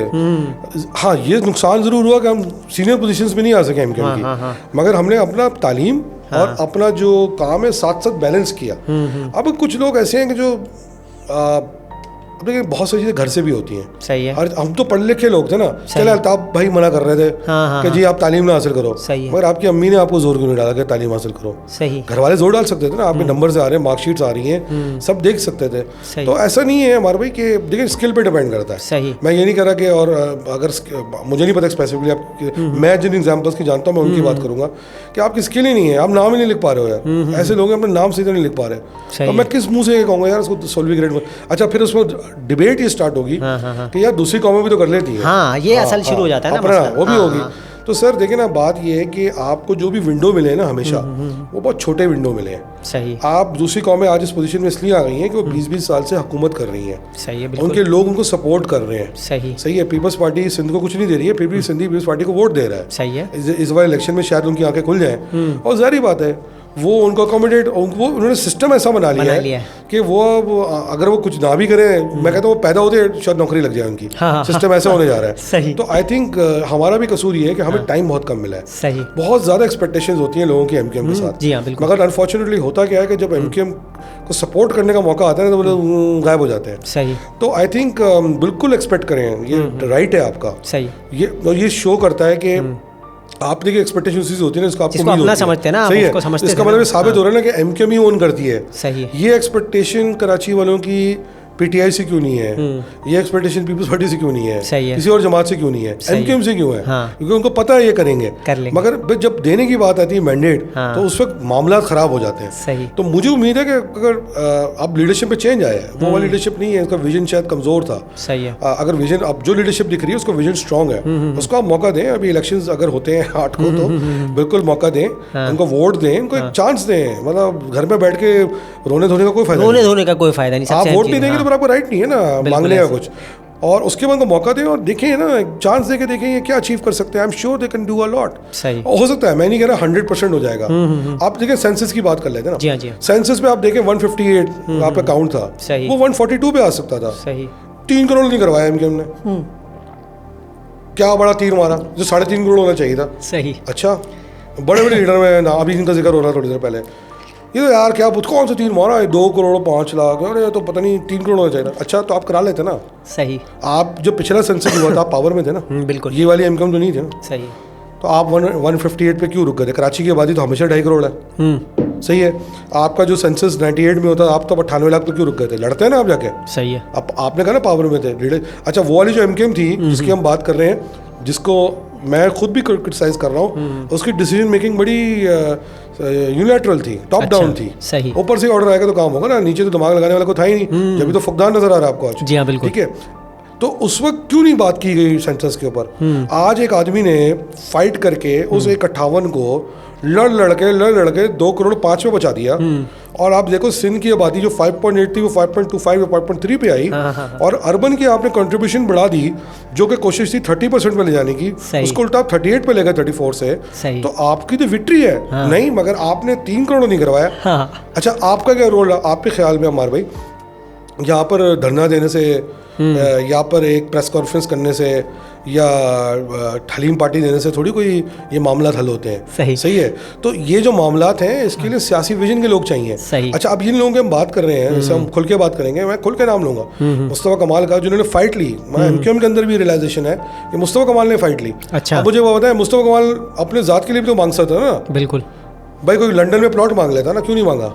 हाँ, ये नुकसान जरूर हुआ कि हम सीनियर पोजीशंस में नहीं आ सके एमक्यूएम की, मगर हमने अपना तालीम और अपना जो काम है साथ साथ बैलेंस किया। अब कुछ लोग ऐसे हैं कि जो बहुत सारी चीज़ें घर से भी होती हैं। सही है। और हम तो पढ़े लिखे लोग थे ना, चले अल्ताफ भाई मना कर रहे थे कि जी आप तालीम ना हासिल करो। सही है। मगर आपकी अम्मी ने आपको जोर क्यों नहीं डाला कि तालीम हासिल करो? सही। घर वाले जोर डाल सकते थे ना, आपके नंबर से आ रहे हैं, मार्कशीट्स आ रही हैं, सब देख सकते थे। तो ऐसा नहीं है हमारे भाई कि देखिए स्किल पे डिपेंड करता है। सही। मैं ये नहीं कह रहा कि, और अगर मुझे नहीं पता स्पेसिफिकली आप, मैं जिन एग्जाम्पल्स की जानता हूँ मैं उनकी बात करूँगा कि आपकी स्किल ही नहीं है, आप नाम ही नहीं लिख पा रहे हो यार। ऐसे लोग अपने नाम सीधे नहीं लिख पा रहे, तो मैं किस मुँह से कहूँगा यार उसको 16वीं ग्रेड में। अच्छा, फिर उसमें डिबेट ये स्टार्ट होगी कि यार दूसरी कौमें भी तो कर लेती है। हाँ, ये असल शुरू हो जाता है ना, वो भी होगी। तो सर देखिए ना, बात ये है कि आपको जो भी विंडो मिले ना हमेशा वो बहुत छोटे विंडो मिले हैं। सही। आप दूसरी कौमें आज इस पोजीशन में इसलिए आ गई हैं कि वो 20-20 साल से हुकूमत कर रही हैं। सही है। उनके लोग उनको सपोर्ट कर रहे हैं। सही। सही है। पीपल्स पार्टी सिंध को कुछ नहीं दे रही है, फिर भी सिंधी पीपल्स पार्टी को वोट दे रहा है। सही है। इस बार इलेक्शन में शायद उनकी आंखें खुल जाएं, और जाहिर बात है वो उनको अकोमोडेट, वो उन्होंने सिस्टम ऐसा बना लिया है कि वो अगर वो कुछ ना भी करें, मैं कहता हूँ वो पैदा होते शायद नौकरी लग जाए उनकी। सिस्टम ऐसा होने जा रहा है। सही। तो आई थिंक हमारा भी कसूर ये है कि हमें टाइम बहुत कम मिला है। सही। बहुत ज़्यादा एक्सपेक्टेशंस होती हैं लोगों की एमक्यूएम के साथ। जी हाँ, बिल्कुल। मगर अनफॉर्चुनेटली होता क्या है कि जब एमक्यूएम को सपोर्ट करने का मौका आता है तो वो लोग गायब हो जाते हैं। सही। तो आई थिंक बिल्कुल एक्सपेक्ट करें, ये राइट है आपका। सही। ये शो करता है कि आप देखिए एक्सपेक्टेशन उसी से होती है ना, इसको आपको अपना समझते हैं ना, सही है। इसका मतलब साबित हो रहा है ना कि एमक्यूएम ही ओन करती है। सही। ये एक्सपेक्टेशन कराची वालों की पीटीआई से क्यों नहीं है, ये एक्सपेक्टेशन पीपल्स पार्टी से क्यों नहीं है, किसी और जमात से क्यों नहीं है, एमक्यूएम से क्यों है? क्योंकि उनको पता है ये करेंगे, मगर जब देने की बात आती है मैंडेट, तो उस वक्त मामला खराब हो जाते हैं। सही। तो मुझे उम्मीद है कि अगर अब लीडरशिप में चेंज आया है, वो वाली लीडरशिप नहीं है, उसका विजन शायद कमजोर था। सही है। अगर विजन, अब जो लीडरशिप दिख रही है उसका विजन स्ट्रांग है, उसको आप मौका दें। अभी इलेक्शंस अगर होते हैं 8 को, तो बिल्कुल मौका दें, उनको वोट दें, उनको एक चांस दें। मतलब घर में बैठ के रोने धोने का कोई फायदा नहीं। आप वोट नहीं देंगे तो फिर आपको राइट नहीं है ना मांगने का कुछ, और उसके बाद मौका दें और देखें ना, एक चांस देके देखें ये क्या अचीव कर सकते हैं। I am sure they can do a lot. सही। हो सकता है, मैं नहीं कह रहा 100% हो जाएगा। आप देखें सेंसस की बात कर लेते हैं ना, सेंसस पे आप देखें 158 आपका काउंट था, वो 142 पे आ सकता था। सही। 3 करोड़ नहीं करवाया एमक्यूएम ने, क्या बड़ा तीर मारा, जो 3.5 करोड़ होना चाहिए था। सही। अच्छा, बड़े बड़े लीडर में ना, अभी इनका जिक्र हो रहा थोड़ी देर पहले, ये तो यार क्या कौन सा 3 मारा है, 2 करोड़ 5 लाख, अरे तो पता नहीं 3 करोड़ होना चाहिए। अच्छा, तो आप करा लेते ना। सही। आप जो पिछला सेंसस हुआ था आप पावर में थे ना। बिल्कुल। ये वाली एमक्यूएम तो नहीं थे ना। सही। तो आप 158 पे क्यों रुक गए थे? कराची की आबादी तो हमेशा 2.5 करोड़ है। सही है। आपका जो सेंसस 98 में होता, आप तो 98 लाख पे क्यों रुक गए थे? लड़ते हैं ना आप जाके। सही है। आपने कहा ना पावर में थे लीडर। अच्छा, वो वाली जो एमक्यूएम थी जिसकी हम बात कर रहे हैं, जिसको मैं खुद भी क्रिटिसाइज कर रहा हूँ, उसकी डिसीजन मेकिंग बड़ी यूनिलैटरल थी, टॉप डाउन थी। सही, ऊपर से ऑर्डर आएगा तो काम होगा ना, नीचे तो दिमाग लगाने वाला को था ही नहीं, जब भी तो फुकदान नजर आ रहा है आपको आज। जी हाँ बिल्कुल। ठीक है, तो उस वक्त क्यों नहीं बात की गई सेंसस के ऊपर? आज एक आदमी ने फाइट करके उस 158 को लड़ के 2 करोड़ 5 में बचा दिया। और आप देखो सिंध की आबादी जो 5.8 थी वो 5.25 या 5.3 पे आई। और अर्बन की आपने कंट्रीब्यूशन बढ़ा दी, जो कि कोशिश थी 30% पे ले जाने की, उसको उल्टा आप 38 पे ले गए 34 से। तो आपकी तो विक्ट्री है। नहीं, मगर आपने 3 करोड़ नहीं करवाया। अच्छा, आपका क्या रोल है आपके ख्याल में अम्मार भाई? यहाँ पर धरना देने से, यहाँ पर एक प्रेस कॉन्फ्रेंस करने से या हलीम पार्टी देने से थोड़ी कोई ये मामला हल होते हैं। सही है। तो ये जो मामलात हैं इसके लिए सियासी विजन के लोग चाहिए। अच्छा, अब जिन लोगों की हम बात कर रहे हैं, जैसे हम खुल के बात करेंगे, मैं खुल के नाम लूंगा मुस्तफा कमाल का, जिन्होंने फाइट ली। एमक्यूएम के अंदर भी रियलाइजेशन है कि मुस्तफा कमाल ने फाइट ली। अच्छा, अब मुझे वो बताया, मुस्तफा कमाल अपने जात के लिए भी तो मांग सकता था ना। बिल्कुल भाई, कोई लंदन में प्लॉट मांग लेता ना, क्यों नहीं मांगा?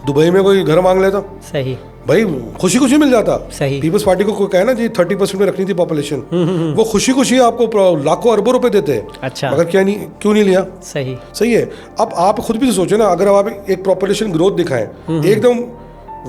दुबई में कोई घर मांग लेता। सही भाई, खुशी खुशी मिल जाता। सही। पीपल्स पार्टी को कोई कहे ना जी 30% में रखनी थी पॉपुलेशन, वो खुशी खुशी आपको लाखों अरबों रुपए देते हैं। अच्छा, मगर क्या नहीं, क्यों नहीं लिया? सही। सही है। अब आप खुद भी तो सोचो ना, अगर आप एक पॉपुलेशन ग्रोथ दिखाएं एकदम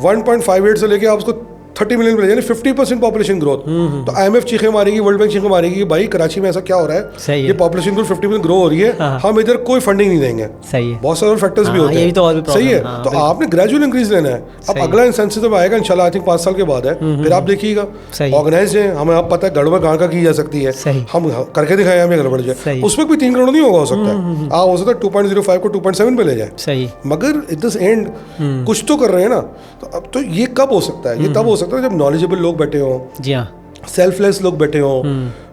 1.58 से लेके आप उसको 30 मिलियन पे, यानी 50% पॉपुलेशन ग्रोथ, तो IMF चीखें मारेगी, वर्ल्ड बैंक चीखें मारेगी, भाई कराची में ऐसा क्या हो रहा है? सही, ये पॉपुलेशन ग्रोथ 50% ग्रो हो रही है, हम इधर कोई फंडिंग नहीं देंगे। सही है। बहुत सारे फैक्टर्स भी होते हैं। सही है। तो आपने ग्रेजुअल इंक्रीज लेना है। अब अगला इंसेंसिव जब आएगा इंशाल्लाह, आई थिंक 5 साल के बाद है, फिर आप देखिएगा ऑर्गेनाइज है, हमें आप पता है गड़बड़ कहाँ का की जा सकती है, हम करके दिखाएं हमें गड़बड़ जाए, उसमें भी 3 करोड़ नहीं होगा, हो सकता है आप हो सकता है 2.05 को 2.7 पे ले जाए। सही। मगर इट दिस एंड कुछ तो कर रहे हैं ना। तो अब तो ये कब हो सकता है? ये तब हो सकता है जब नॉलेजेबल लोग बैठे हों, जी हाँ, सेल्फलेस लोग बैठे हों,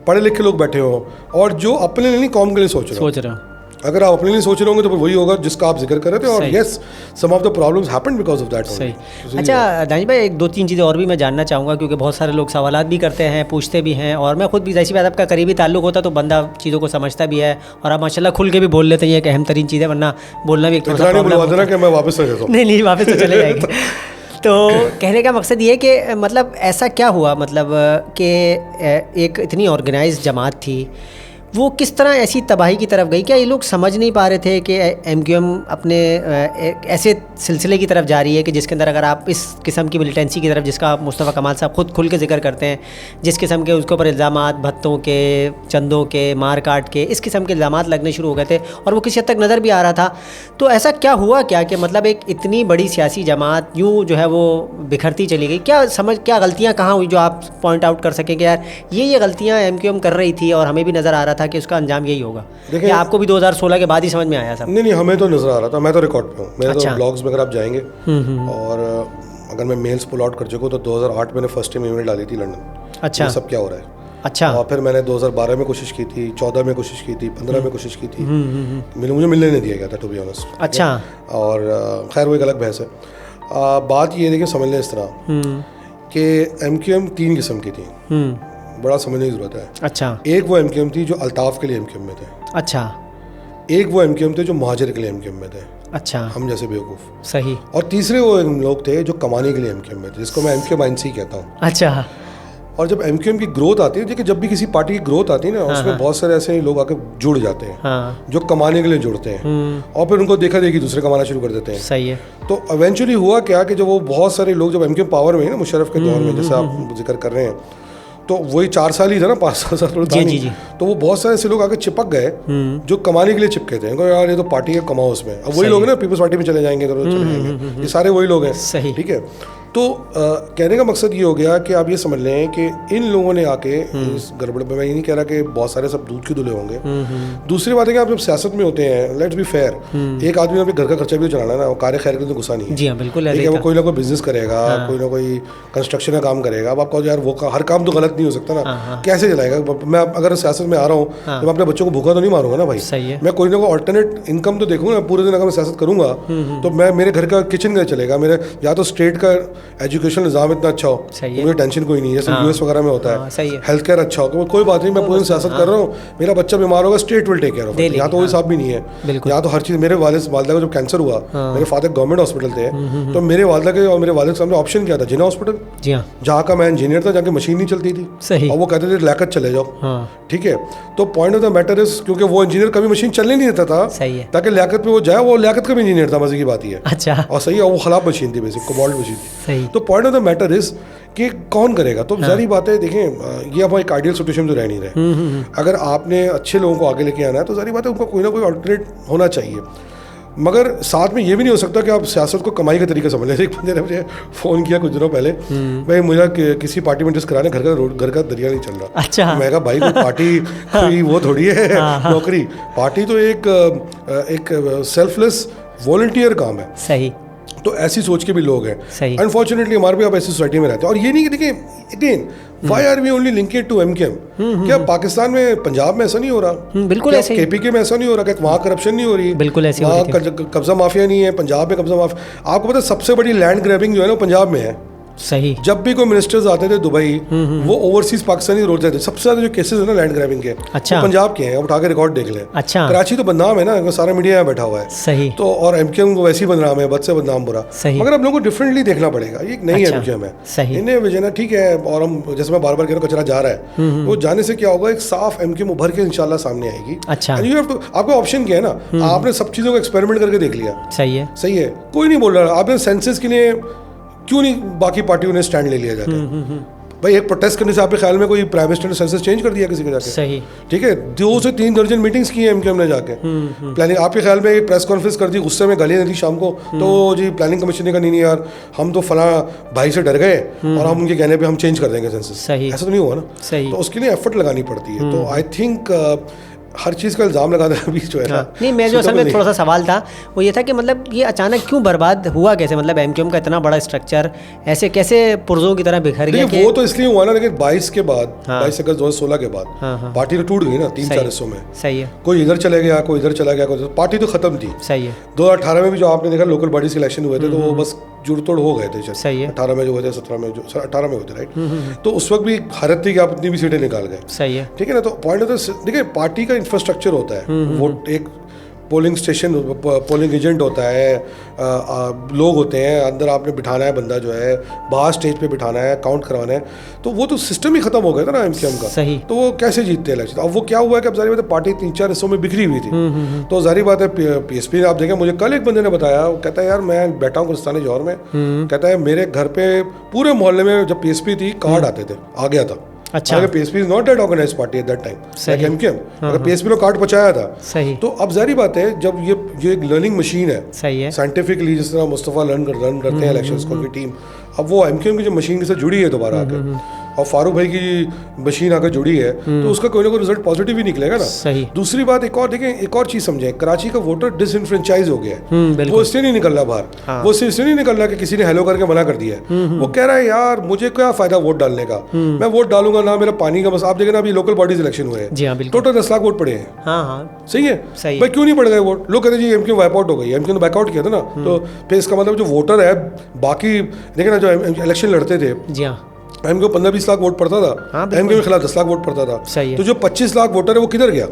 पढ़े लिखे लोग बैठे हों, और जो अपने लिए नहीं कौम के लिए सोच रहे हो। अगर आप अपने लिए सोच रहे होंगे तो वही होगा जिसका आप जिक्र कर रहे थे। और yes, some of the problems happened because of that. सही। अच्छा दानिश भाई, 2-3 चीज़ें और भी मैं जानना चाहूँगा, क्योंकि बहुत सारे लोग सवालात भी करते हैं, पूछते भी हैं, और मैं खुद भी, जैसी बात आपका करीबी ताल्लुक होता तो बंदा चीज़ों को समझता भी है, और आप माशाल्लाह खुल के भी बोल लेते हैं, एक अहम तरीन चीज़ है, वरना बोलना भी एक थोड़ा वापस नहीं वापस तो चले जाएंगे। तो कहने का मकसद ये कि मतलब ऐसा क्या हुआ, मतलब कि एक इतनी ऑर्गेनाइज्ड जमात थी, वो किस तरह ऐसी तबाही की तरफ गई? क्या ये लोग समझ नहीं पा रहे थे कि एमक्यूएम अपने ऐसे सिलसिले की तरफ जा रही है कि जिसके अंदर अगर आप इस किस्म की मिलिटेंसी की तरफ, जिसका मुस्तफ़ा कमाल साहब खुद खुल के जिक्र करते हैं, जिस किस्म के उसके ऊपर इल्ज़ामात, भत्तों के, चंदों के, मार काट के, इस किस्म के इल्ज़ामात लगने शुरू हो गए थे, और वो किसी हद तक नज़र भी आ रहा था, तो ऐसा क्या हुआ क्या कि मतलब एक इतनी बड़ी सियासी जमात यूँ जो है वो बिखरती चली गई? क्या गलतियाँ कहाँ हुई जो आप पॉइंट आउट कर सकें कि यार ये गलतियाँ एमक्यूएम कर रही थी और हमें भी नज़र आ रहा था कि उसका अंजाम यही होगा? देखिए, आपको भी 2016 के बाद ही समझ में आया सब? नहीं, हमें तो नजर आ रहा था, मैं तो रिकॉर्ड पे हूँ, मेरे तो ब्लॉग्स में अगर आप जाएंगे, और अगर मैं मेल्स पुल आउट कर चुका तो 2008 मैंने फर्स्ट टाइम ईमेल डाली थी लंदन। अच्छा, ये सब क्या हो रहा है? अच्छा। और फिर मैंने 2012 में कोशिश की थी, 14 में कोशिश की थी, 15 में कोशिश की थी, मुझे मिलने नहीं दिया गया था, टू बी ऑनेस्ट। अच्छा। और खैर वो एक अलग बहस है। बात ये देखिए, समझ लें इस तरह कि एमक्यूएम 3 किस्म की थी, बड़ा समझने की जरूरत है। अच्छा। एक वो एमक्यूएम थी जो अल्ताफ के लिए एमक्यूएम में थे। अच्छा। एक वो एमक्यूएम थे जो महाजिर के लिए एमक्यूएम में थे। अच्छा। हम जैसे बेवकूफ़। सही। और तीसरे वो लोग थे जो कमाने के लिए एमक्यूएम में थे, जिसको मैं एमक्यूएम आइनसी कहता हूँ। अच्छा। और जब एमक्यूएम की ग्रोथ आती है, देखिए जब भी किसी पार्टी की ग्रोथ आती है ना, उसमें बहुत सारे ऐसे लोग आके जुड़ जाते हैं जो कमाने के लिए जुड़ते हैं, और फिर उनको देखा देखी दूसरे कमाना शुरू कर देते हैं। सही है। तो इवेंचुअली हुआ क्या कि जब वो बहुत सारे लोग, जब एमक्यूएम पावर में है ना, मुशर्रफ के दौर में, जैसे आप जिक्र कर रहे हैं, तो वही 4 साल ही था ना, 5 साल जी। तो वो बहुत सारे ऐसे लोग आके चिपक गए जो कमाने के लिए चिपके थे। यार ये तो पार्टी है, कमाओ उसमें। अब वही लोग ना पीपल्स पार्टी में चले जाएंगे, तो चले जाएंगे, ये सारे वही लोग हैं। सही। ठीक है। तो कहने का मकसद ये हो गया कि आप ये समझ लें कि इन लोगों ने आके इस गड़बड़ में, मैं ये नहीं कह रहा कि बहुत सारे सब दूध के धुले होंगे। दूसरी बात है कि आप जब सियासत में होते हैं, लेट्स बी फेयर, एक आदमी ने अपने घर का खर्चा भी चलाना है ना, वो कार्य खैर के तो गुस्सा नहीं है। जी हाँ, बिल्कुल। ठीक है, वो कोई ना कोई बिजनेस करेगा, कोई ना कोई कंस्ट्रक्शन का काम करेगा। अब आपको यार वो हर काम तो गलत नहीं हो सकता ना, कैसे चलाएगा? मैं अगर सियासत में आ रहा हूँ तो मैं अपने बच्चों को भूखा तो नहीं मारूंगा ना भाई। सही है। मैं कोई ना कोई ऑल्टरनेट इनकम तो देखूंगा ना। पूरे दिन अगर मैं सियासत करूंगा तो मैं, मेरे घर का किचन का चलेगा, मेरे या तो स्टेट का एजुकेशन निज़ाम इतना अच्छा हो, मुझे टेंशन कोई नहीं है, जैसे यूएस वगैरह में होता है, हेल्थ केयर अच्छा हो, कोई बात नहीं, मैं पूरी सियासत कर रहा हूँ, मेरा बच्चा बीमार होगा, state will take care of. यहाँ तो वो हिसाब भी नहीं है, यहाँ तो हर चीज़। मेरे वालिदा को जब कैंसर हुआ, मेरे फादर गवर्नमेंट हॉस्पिटल थे, तो मेरे वालिदा के और मेरे वालिद सामने ऑप्शन क्या था, जिना हॉस्पिटल, जहाँ का मैं इंजीनियर था, जहाँ की मशीन नहीं चलती थी, और वो कहते थे लियाकत चले जाओ, ठीक है। तो point of the matter is, क्योंकि वो इंजीनियर कभी मशीन चलने नहीं देता था, ताकि लियाकत पे वो जाए, वो लियाकत का भी इंजीनियर था, मजे की बात ही है। अच्छा। और सही है, वो खराब मशीन थी, बेसिक कोबाल्ट मशीन थी। तो point of the matter is कि कौन करेगा। तो सारी बातें देखें, ये अब एक आइडियल सिचुएशन जो रह नहीं रहे। अगर आपने अच्छे लोगों को आगे लेके आना है तो सारी बातें उनको कोई ना कोई ऑल्टरनेट होना चाहिए, मगर साथ में ये भी नहीं हो सकता कि आप सियासत को कमाई का तरीका समझ लें। एक बंदे ने मुझे फ़ोन किया कुछ दिनों पहले, भाई मुझे किसी पार्टी में इंटरेस्ट कराने, घर का दरिया नहीं चल रहा। अच्छा। मैं कहा भाई, कोई पार्टी कोई वो थोड़ी है नौकरी, पार्टी तो एक सेल्फलेस वॉलंटियर काम है। सही। तो ऐसी सोच के भी लोग हैं, अनफॉर्चुनेटली हमारे भी आप ऐसी सोसाइटी में रहते हैं। और ये नहीं कि देखिए, again why are we only link it to MKM? क्या पाकिस्तान में, पंजाब में ऐसा नहीं हो रहा? बिल्कुल ऐसे। केपीके में ऐसा नहीं हो रहा? क्या वहाँ करप्शन नहीं हो रही? बिल्कुल ऐसे। वहाँ कब्जा माफिया नहीं है, पंजाब में कब्जा माफिया। आपको पता है सबसे बड़ी लैंड ग्रैबिंग जो है ना पंजाब में है। सही। जब भी कोई मिनिस्टर्स आते थे दुबई, वो ओवरसीज पाकिस्तानी रोड थे। सबसे ज्यादा जो केसेस है ना लैंड ग्रैबिंग के, अच्छा, वो पंजाब के हैं। उठा के रिकॉर्ड देख लें। अच्छा। कराची तो बदनाम है ना, सारा मीडिया यहाँ बैठा हुआ है। सही। तो और एमकेएम को वैसे ही बदनाम है, बद से बदनाम बुरा। सही। मगर अब लोगों को डिफरेंटली देखना पड़ेगा, ये नहीं है एमकेएम है। सही। इन्हें विजय ना, ठीक है। और हम जैसे मैं बार बार कह रहा हूँ, कचरा जा रहा है, वो जाने से क्या होगा, एक साफ एमकेएम उभर के इंशाल्लाह सामने आएगी। अच्छा। आपका ऑप्शन क्या है ना, आपने सब चीजों को एक्सपेरिमेंट करके देख लिया। सही है। सही है, कोई नहीं बोल रहा। आपने सेंसस के लिए क्यों नहीं बाकी पार्टियों ने स्टैंड ले लिया जाके? भाई एक प्रोटेस्ट करने से आपके ख्याल में कोई प्राइम मिनिस्टर ने सेंसस चेंज कर दिया किसी के जाके? सही। ठीक है, 2 से 3 दर्जन मीटिंग्स की है एमकेएम ने जाके, प्लानिंग। आपके ख्याल में एक प्रेस कॉन्फ्रेंस कर दी, गुस्से में गालियां दी शाम को, तो जी प्लानिंग कमीशन ने कहा नहीं यार, हम तो फला भाई से डर गए और हम उनके कहने पे हम चेंज कर देंगे सेंसस। सही। ऐसा तो नहीं हुआ ना। सही। तो उसके लिए एफर्ट लगानी पड़ती है। तो आई थिंक हर चीज़ का इल्ज़ाम लगा देना भी जो है ना। नहीं, मैं जो असल में थोड़ा सा सवाल था वो ये था कि मतलब ये अचानक क्यों बर्बाद हुआ कैसे? मतलब एमकेएम का इतना बड़ा स्ट्रक्चर ऐसे कैसे पुर्जों की तरह बिखर गया? वो तो इसलिए हुआ ना, लेकिन 22 के बाद, 22 अगस्त 2016 के बाद पार्टी तो टूट गई ना 3-4 हिस्सों में। सही है। कोई इधर चले गया, कोई इधर चला गया, पार्टी तो खत्म थी। सही है। 2018 में भी जो आपने देखा लोकल बॉडीज के इलेक्शन हुए थे, तो वो बस जुड़ तोड़ हो गए थे। सही है। 18 में जो हुए थे, 17 में जो 18 में हुए थे, राइट। तो उस वक्त भी हालत थी कि आप इतनी भी सीटें निकाल गए। सही है। ठीक है ना। तो पॉइंट देखिए, पार्टी का इंफ्रास्ट्रक्चर होता है, वो एक पोलिंग स्टेशन, पोलिंग एजेंट होता है, लोग होते हैं अंदर, आपने बिठाना है बंदा जो है, बाहर स्टेज पे बिठाना है, काउंट करवाना है। तो वो तो सिस्टम ही खत्म हो गया था ना एमकेएम का। सही। तो वो कैसे जीतते हैं इलेक्शन? अब वो क्या हुआ है कि अब जारी बात है पार्टी 3-4 हिस्सों में बिखरी हुई थी। तो जारी बात है पीएसपी आप देखें, मुझे कल एक बंदे ने बताया, वो कहता है यार मैं बैठा हूँ गुलिस्तान जौहर में, कहता है मेरे घर पे पूरे मोहल्ले में जब पीएसपी थी कार्ड आते थे, आ गया था। अच्छा। अगर PSP is not that organised party at that time, like MKM, अगर पीएसपी ने कार्ड पहुंचाया था। सही। तो अब जारी बात है, जब ये एक लर्निंग मशीन है। सही है। साइंटिफिकली जिस तरह मुस्तफा रन करते हैं इलेक्शंस को की टीम, अब वो एमकेएम की जो मशीन के साथ जुड़ी है दोबारा आकर, और फारूक भाई की मशीन आकर जुड़ी है, तो उसका कोई ना कोई रिजल्ट पॉजिटिव ही निकलेगा ना। सही। दूसरी बात एक और देखें, एक और चीज समझें, कराची का वोटर डिसइंफ्रेंचाइज हो गया है। वो इसलिए नहीं निकल रहा बाहर, वो सिर्फ इसलिए नहीं निकल रहा कि किसी ने हेलो करके मना कर दिया है। वो कह रहा है यार मुझे क्या फायदा वोट डालने का, मैं वोट डालूंगा ना, मेरा पानी का मसला। आप देखें ना, अभी लोकल बॉडीज इलेक्शन हुए हैं, टोटल 10 लाख वोट पड़े हैं। सही है। भाई क्यों नहीं पड़ गए वोट? लोग कहते हैं जी एमकेएम वाइप आउट हो गई, एमकेएम ने बैकआउट किया था ना। तो फिर इसका मतलब जो वोटर है, बाकी देखें ना जो इलेक्शन लड़ते थे, एमकेएम को 15-20 लाख वोट पड़ता था, एमकेएम के खिलाफ 10 लाख वोट पड़ता था। तो जो 25 लाख वोटर है वो किधर गया?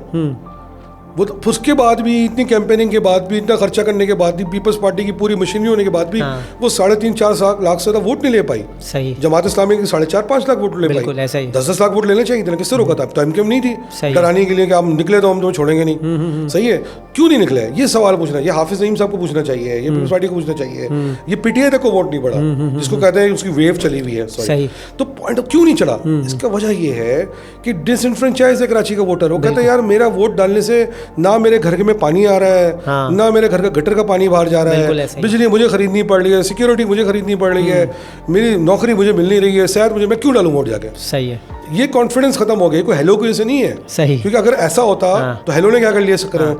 वो उसके बाद भी, इतनी कैंपेनिंग के बाद भी, इतना खर्चा करने के बाद भी, पीपल्स पार्टी की पूरी मशीनरी होने के बाद भी, वो 3.5-4 लाख से वोट नहीं ले पाई। सही। जमात इस्लामी की 4.5-5 लाख वोट ले पाई। 10-10 लाख वोट लेने चाहिए थे, किससे रोका था? तो एमकेएम नहीं थी डराने के लिए कि आप निकले तो हम तुम्हें छोड़ेंगे नहीं। सही है। क्यों नहीं निकले? ये सवाल पूछना, ये हाफिज नईम साहब को पूछना चाहिए, ये पीपल्स पार्टी को पूछना चाहिए। ये पीटीआई तक को वोट नहीं पड़ा, जिसको कहते हैं उसकी वेव चली हुई है। सही। तो पॉइंट क्यों नहीं चला? इसका वजह ये है कि डिसइंफ्रेंचाइज है कराची का वोटर। वो कहता है यार मेरा वोट डालने से ना मेरे घर में पानी आ रहा है, ना मेरे घर का गटर का पानी बाहर जा रहा है, बिजली मुझे खरीदनी पड़ रही है, सिक्योरिटी मुझे खरीदनी पड़ रही है, मेरी नौकरी मुझे मिल नहीं रही है, शायद मैं क्यों डालूं वोट जाके? सही है। ये कॉन्फिडेंस खत्म हो गया। कोई हेलो की वजह से नहीं है। सही। क्योंकि अगर ऐसा होता तो हेलो ने क्या कर लिया इस चक्कर में?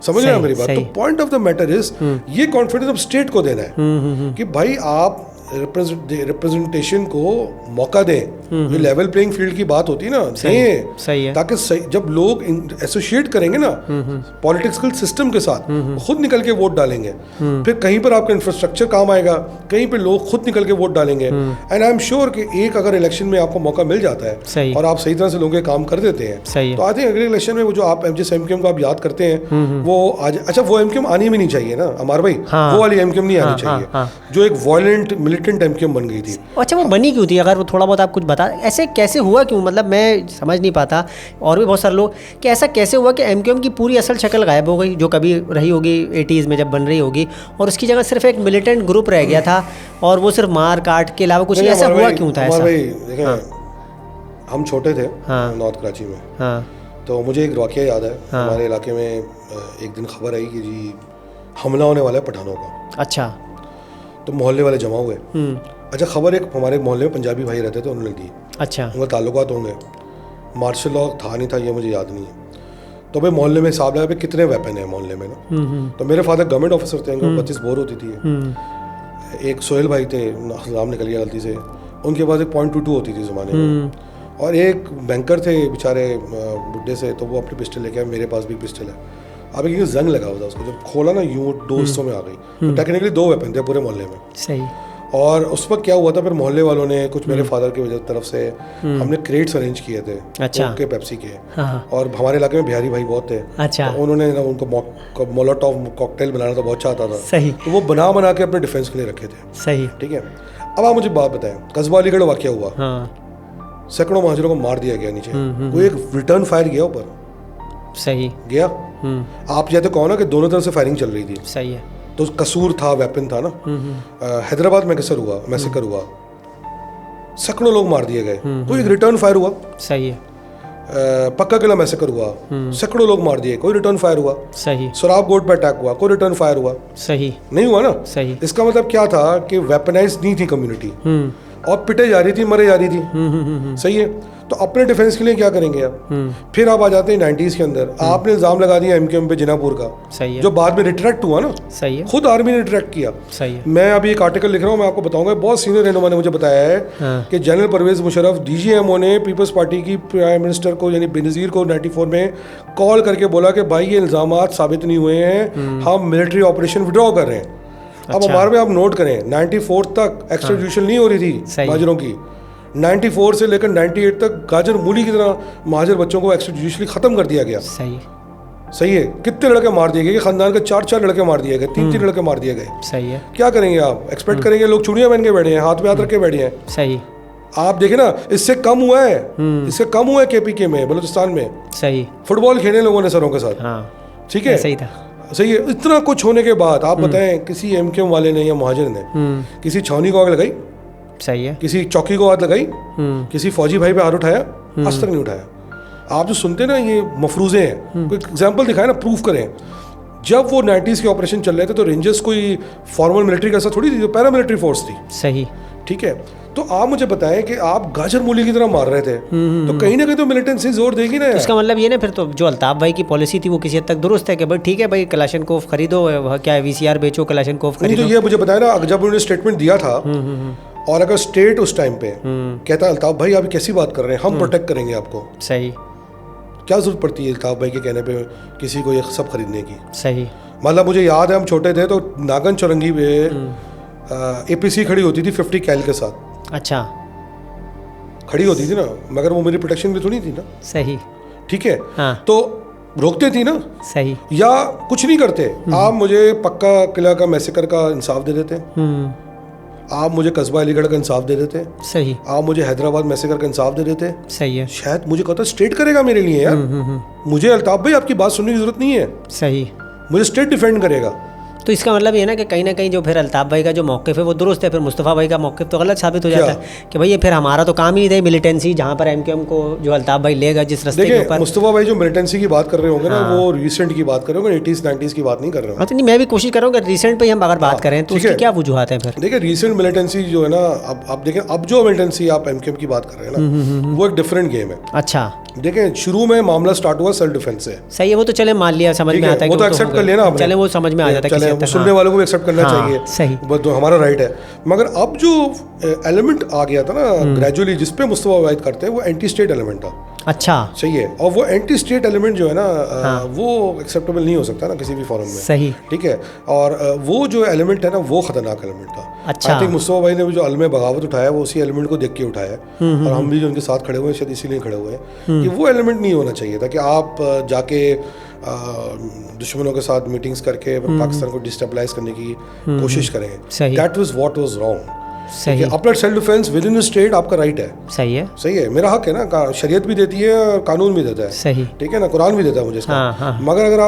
समझ रहे हैं मेरी बात? तो point of the matter is, ये कॉन्फिडेंस अब स्टेट को देना है कि भाई आप रिप्रेजेंटेशन को मौका दें। ये लेवल प्लेइंग फील्ड की बात होती है ना, दें, सही है, ताकि जब लोग एसोसिएट करेंगे ना पॉलिटिकल सिस्टम के साथ, खुद निकल के वोट डालेंगे। फिर कहीं पर आपका इंफ्रास्ट्रक्चर काम आएगा, कहीं पे लोग खुद निकल के वोट डालेंगे। एंड आई एम श्योर कि एक अगर इलेक्शन में आपको मौका मिल जाता है और आप सही तरह से लोगों के काम कर देते हैं, तो आई थिंक अगले इलेक्शन में वो जो आप जिस एमक्यूएम को आप याद करते हैं वो आज, अच्छा वो एमक्यूएम आनी भी नहीं चाहिए ना अमर भाई, वो वाली एमक्यूएम नहीं आनी चाहिए जो एक वायलेंट मिलिटेंट एमक्यूएम बन गई थी। अच्छा वो बनी क्यों थी, अगर वो थोड़ा बहुत आप कुछ बता, ऐसे कैसे हुआ क्यों, मतलब मैं समझ नहीं पाता और भी बहुत सारे लोग कि ऐसा कैसे हुआ कि एमक्यूएम की पूरी असल शक्ल गायब हो गई जो कभी रही होगी 80s में जब बन रही होगी, और उसकी जगह सिर्फ एक मिलिटेंट ग्रुप रह गया था और वो सिर्फ मार काट के अलावा कुछ नहीं। ऐसा हुआ क्यों था? ऐसा हम छोटे थे नॉर्थ कराची में, तो मुझे एक वाकया याद है। हमारे इलाके में एक दिन खबर आई कि जी हमला होने वाला है पठानों का। अच्छा। तो मोहल्ले वाले जमा हुए। अच्छा, खबर एक हमारे मोहल्ले में पंजाबी भाई रहते थे, उन्होंने दी। अच्छा। उनका ताल्लुकात होंगे, मार्शल लॉ था नहीं था ये मुझे याद नहीं है। तो भाई मोहल्ले में हिसाब लगा कितने वेपन है मोहल्ले में ना। तो मेरे फादर गवर्नमेंट ऑफिसर थे, उनको 25 बोर होती थी। एक सोहेल भाई थे, नाम निकल गया गलती से, उनके पास एक .22 होती थी ज़माने में। और एक बैंकर थे बेचारे बुढ़े से, तो वो अपनी पिस्टल लेके आए, मेरे पास भी पिस्टल है। अब एक जंग लगा हुआ था, उसको जब खोला ना यूँ 2 हिस्सों में आ गई। तो टेक्निकली 2 वेपन थे पूरे मोहल्ले में। सही। और उस वक्त क्या हुआ था, फिर मोहल्ले वालों ने कुछ मेरे फादर की वजह तरफ से हमने क्रेट्स अरेंज किए थे। अच्छा। के पेप्सी के। और हमारे इलाके में बिहारी भाई बहुत थे। अच्छा। तो उन्होंने उनको मोलोटोव कॉकटेल बनाना तो बहुत चाहता था। सही। तो वो बना के अपने डिफेंस के लिए रखे थे। सही। ठीक है। अब आप मुझे बात बताएं, कस्बा अलीगढ़ वाकया हुआ, सैकड़ों महाजरों को मार दिया गया नीचे, कोई एक रिटर्न फायर गया ऊपर। सही। गया। आप जैसे कहो ना कि दोनों तरफ से फायरिंग चल रही थी। सही है। तो कसूर था, वेपन था ना। हैदराबाद में मैसेकर हुआ, सैकड़ों लोग मार दिए गए, कोई एक रिटर्न फायर हुआ। सही है। पक्का किला मैसेकर हुआ, सैकड़ों लोग मार दिए, कोई रिटर्न फायर हुआ। सही। सोराब गोट पे अटैक हुआ, कोई रिटर्न फायर हुआ। सही। नहीं हुआ ना। सही। इसका मतलब क्या था कि वेपनाइज नहीं थी कम्युनिटी और पिटे जा रही थी, मरे जा रही थी। सही है। तो अपने डिफेंस के लिए क्या करेंगे आप? फिर आप आ जाते हैं 90s के अंदर, आपने इल्जाम लगा दिया एमक्यूएम पे जिनापुर का। सही है। जो बाद में रिट्रैक्ट हुआ ना। सही है। खुद आर्मी ने रिट्रैक्ट किया। सही है। मैं अभी एक आर्टिकल लिख रहा हूँ, मैं आपको बताऊंगा, बहुत सीनियर रहनुमा ने मुझे बताया है कि जनरल परवेज मुशर्रफ DGMO ने पीपल्स पार्टी की प्राइम मिनिस्टर को यानी बेनज़ीर को 94 में कॉल करके बोला कि भाई ये इल्जामात साबित नहीं हुए हैं, हम मिलिट्री ऑपरेशन विड्रॉ कर रहे हैं। अब हमारे में आप नोट करें 94 तक एक्स्ट्राडिशन नहीं हो रही थी महाजरों की। 94 से लेकर 98 तक गाजर मूली की तरह महाजर बच्चों को एक्स्ट्राडिशनली खत्म कर दिया गया। सही। सही है। कितने लड़के मार दिए गए, खानदान के 4 लड़के मार दिए गए, 3 लड़के मार दिए गए। सही है। क्या करेंगे आप? एक्सपेक्ट करेंगे लोग चूड़ियां पहन के बैठे हैं, हाथ में हाथ रख के बैठे हैं। सही। आप देखें ना, इससे कम हुआ है, इससे कम हुआ है KPK में, बलूचिस्तान में। सही। फुटबॉल खेले लोगों ने सरों के साथ। ठीक है। सही था। सही है। इतना कुछ होने के बाद आप बताएं किसी एमक्यूएम वाले ने या महाजर ने किसी छावनी को आग लगाई? सही है। किसी चौकी को आग लगाई? किसी फौजी भाई पे हाथ उठाया? आज तक नहीं उठाया। आप जो सुनते ना ये मफरूजे हैं, कोई एग्जाम्पल दिखाए ना, प्रूफ करें। जब वो 90s के ऑपरेशन चल रहे थे तो रेंजर्स कोई फॉर्मल मिलिट्री का ऐसा थोड़ी थी, जो पैरामिलिट्री फोर्स थी। सही। ठीक है। तो आप मुझे बताएं कि आप गाजर मूली की तरह मार रहे थे, तो कहीं ना कहीं तो मिलिटेंसी जोर देगी ना। इसका मतलब ये ना फिर तो जो अल्ताफ भाई की पॉलिसी थी वो किसी हद तक दुरुस्त है कि भाई ठीक है भाई कलाशनकोव खरीदो, क्या है VCR बेचो, कलाशनकोव खरीदो। तो ये मुझे बताया ना, जब उन्होंने स्टेटमेंट दिया था और अगर स्टेट उस टाइम पे कहता अल्ताफ भाई आप कैसी बात कर रहे हैं, हम प्रोटेक्ट करेंगे आपको। सही। क्या जरूरत पड़ती है अल्ताफ भाई के कहने पे किसी को ये सब खरीदने की? सही। मतलब मुझे याद है हम छोटे थे तो नागन चौरंगी पे APC खड़ी होती थी 50 कैल के साथ। अच्छा। खड़ी होती थी ना, मगर वो मेरी प्रोटेक्शन भी थोड़ी थी ना। सही। ठीक है। हाँ। तो रोकते थी ना। सही। या कुछ नहीं करते, आप मुझे पक्का किला का मैसेकर का इंसाफ दे देते, आप मुझे कस्बा अलीगढ़ का इंसाफ दे देते। सही। आप मुझे हैदराबाद मैसेकर का इंसाफ दे देते। सही है। शायद मुझे कहता स्टेट करेगा मेरे लिए यार। मुझे अल्ताफ भाई आपकी बात सुनने की जरूरत नहीं है। सही। मुझे स्टेट डिफेंड करेगा। तो इसका मतलब ये ना कि कहीं ना कहीं जो फिर अल्ताफ भाई का जो मौक़िफ़ है वो दुरुस्त है, फिर मुस्तफ़ा भाई का मौक़िफ़ तो गलत साबित हो जाता है कि भाई ये फिर हमारा तो काम ही नहीं है मिलिटेंसी, जहाँ पर एमक्यूएम को जो अल्ताफ भाई लेगा जिस रास्ते के ऊपर। मुस्तफ़ा भाई जो मिलिटेंसी की बात कर रहे होंगे ना, वो रिसेंट की बात कर रहे होंगे, 80s 90s की बात नहीं कर रहे होंगे। तो नहीं, मैं भी कोशिश कर रहा हूँ कि रिसेंट पे हम अगर बात करें तो उसकी क्या वजूहत है फिर? देखिए रिसेंट मिलिटेंसी जो है ना, अब देखें, अब जो मिलिटेंसी आप एमक्यूएम की बात कर रहे हैं ना, वो एक डिफरेंट गेम है। अच्छा। देखें शुरू में मामला स्टार्ट हुआ सेल्फ डिफेंस से, सही है, वो तो चले मान लिया, समझ में आता है, वो तो एक्सेप्ट कर लिया ना आपने, चले वो समझ में आ जाता है, चले सुनने वालों को भी एक्सेप्ट करना चाहिए, सही, वो तो हमारा राइट है। मगर अब जो एलिमेंट आ गया था ना ग्रेजुअली, जिस पे मुस्तफा वाहिद करते हैं, वो एंटी स्टेट एलिमेंट था। अच्छा, सही है, और वो एंटी स्टेट एलिमेंट जो है ना वो एक्सेप्टेबल नहीं हो सकता ना किसी भी फॉरम में, सही, ठीक है। और वो जो एलिमेंट है ना वो खतरनाक एलिमेंट था। अच्छा, आई थिंक मुस्तफा भाई ने जो अलम बगावत उठाया वो उसी एलिमेंट को देख के उठाया है, और हम भी जो उनके साथ खड़े हुए हैं शायद इसीलिए खड़े हुए हैं कि वो एलिमेंट नहीं होना चाहिए था कि आप जाके दुश्मनों के साथ मीटिंग्स करके पाकिस्तान को डिस्टेबलाइज करने की कोशिश करें। That was what was wrong. सही, अपना self defence with in state आपका राइट है। सही है, सही है, मेरा हक है ना, शरीयत भी देती है, कानून भी देता है, सही, ठीक है ना, कुरान भी देता है मुझे इसका। मगर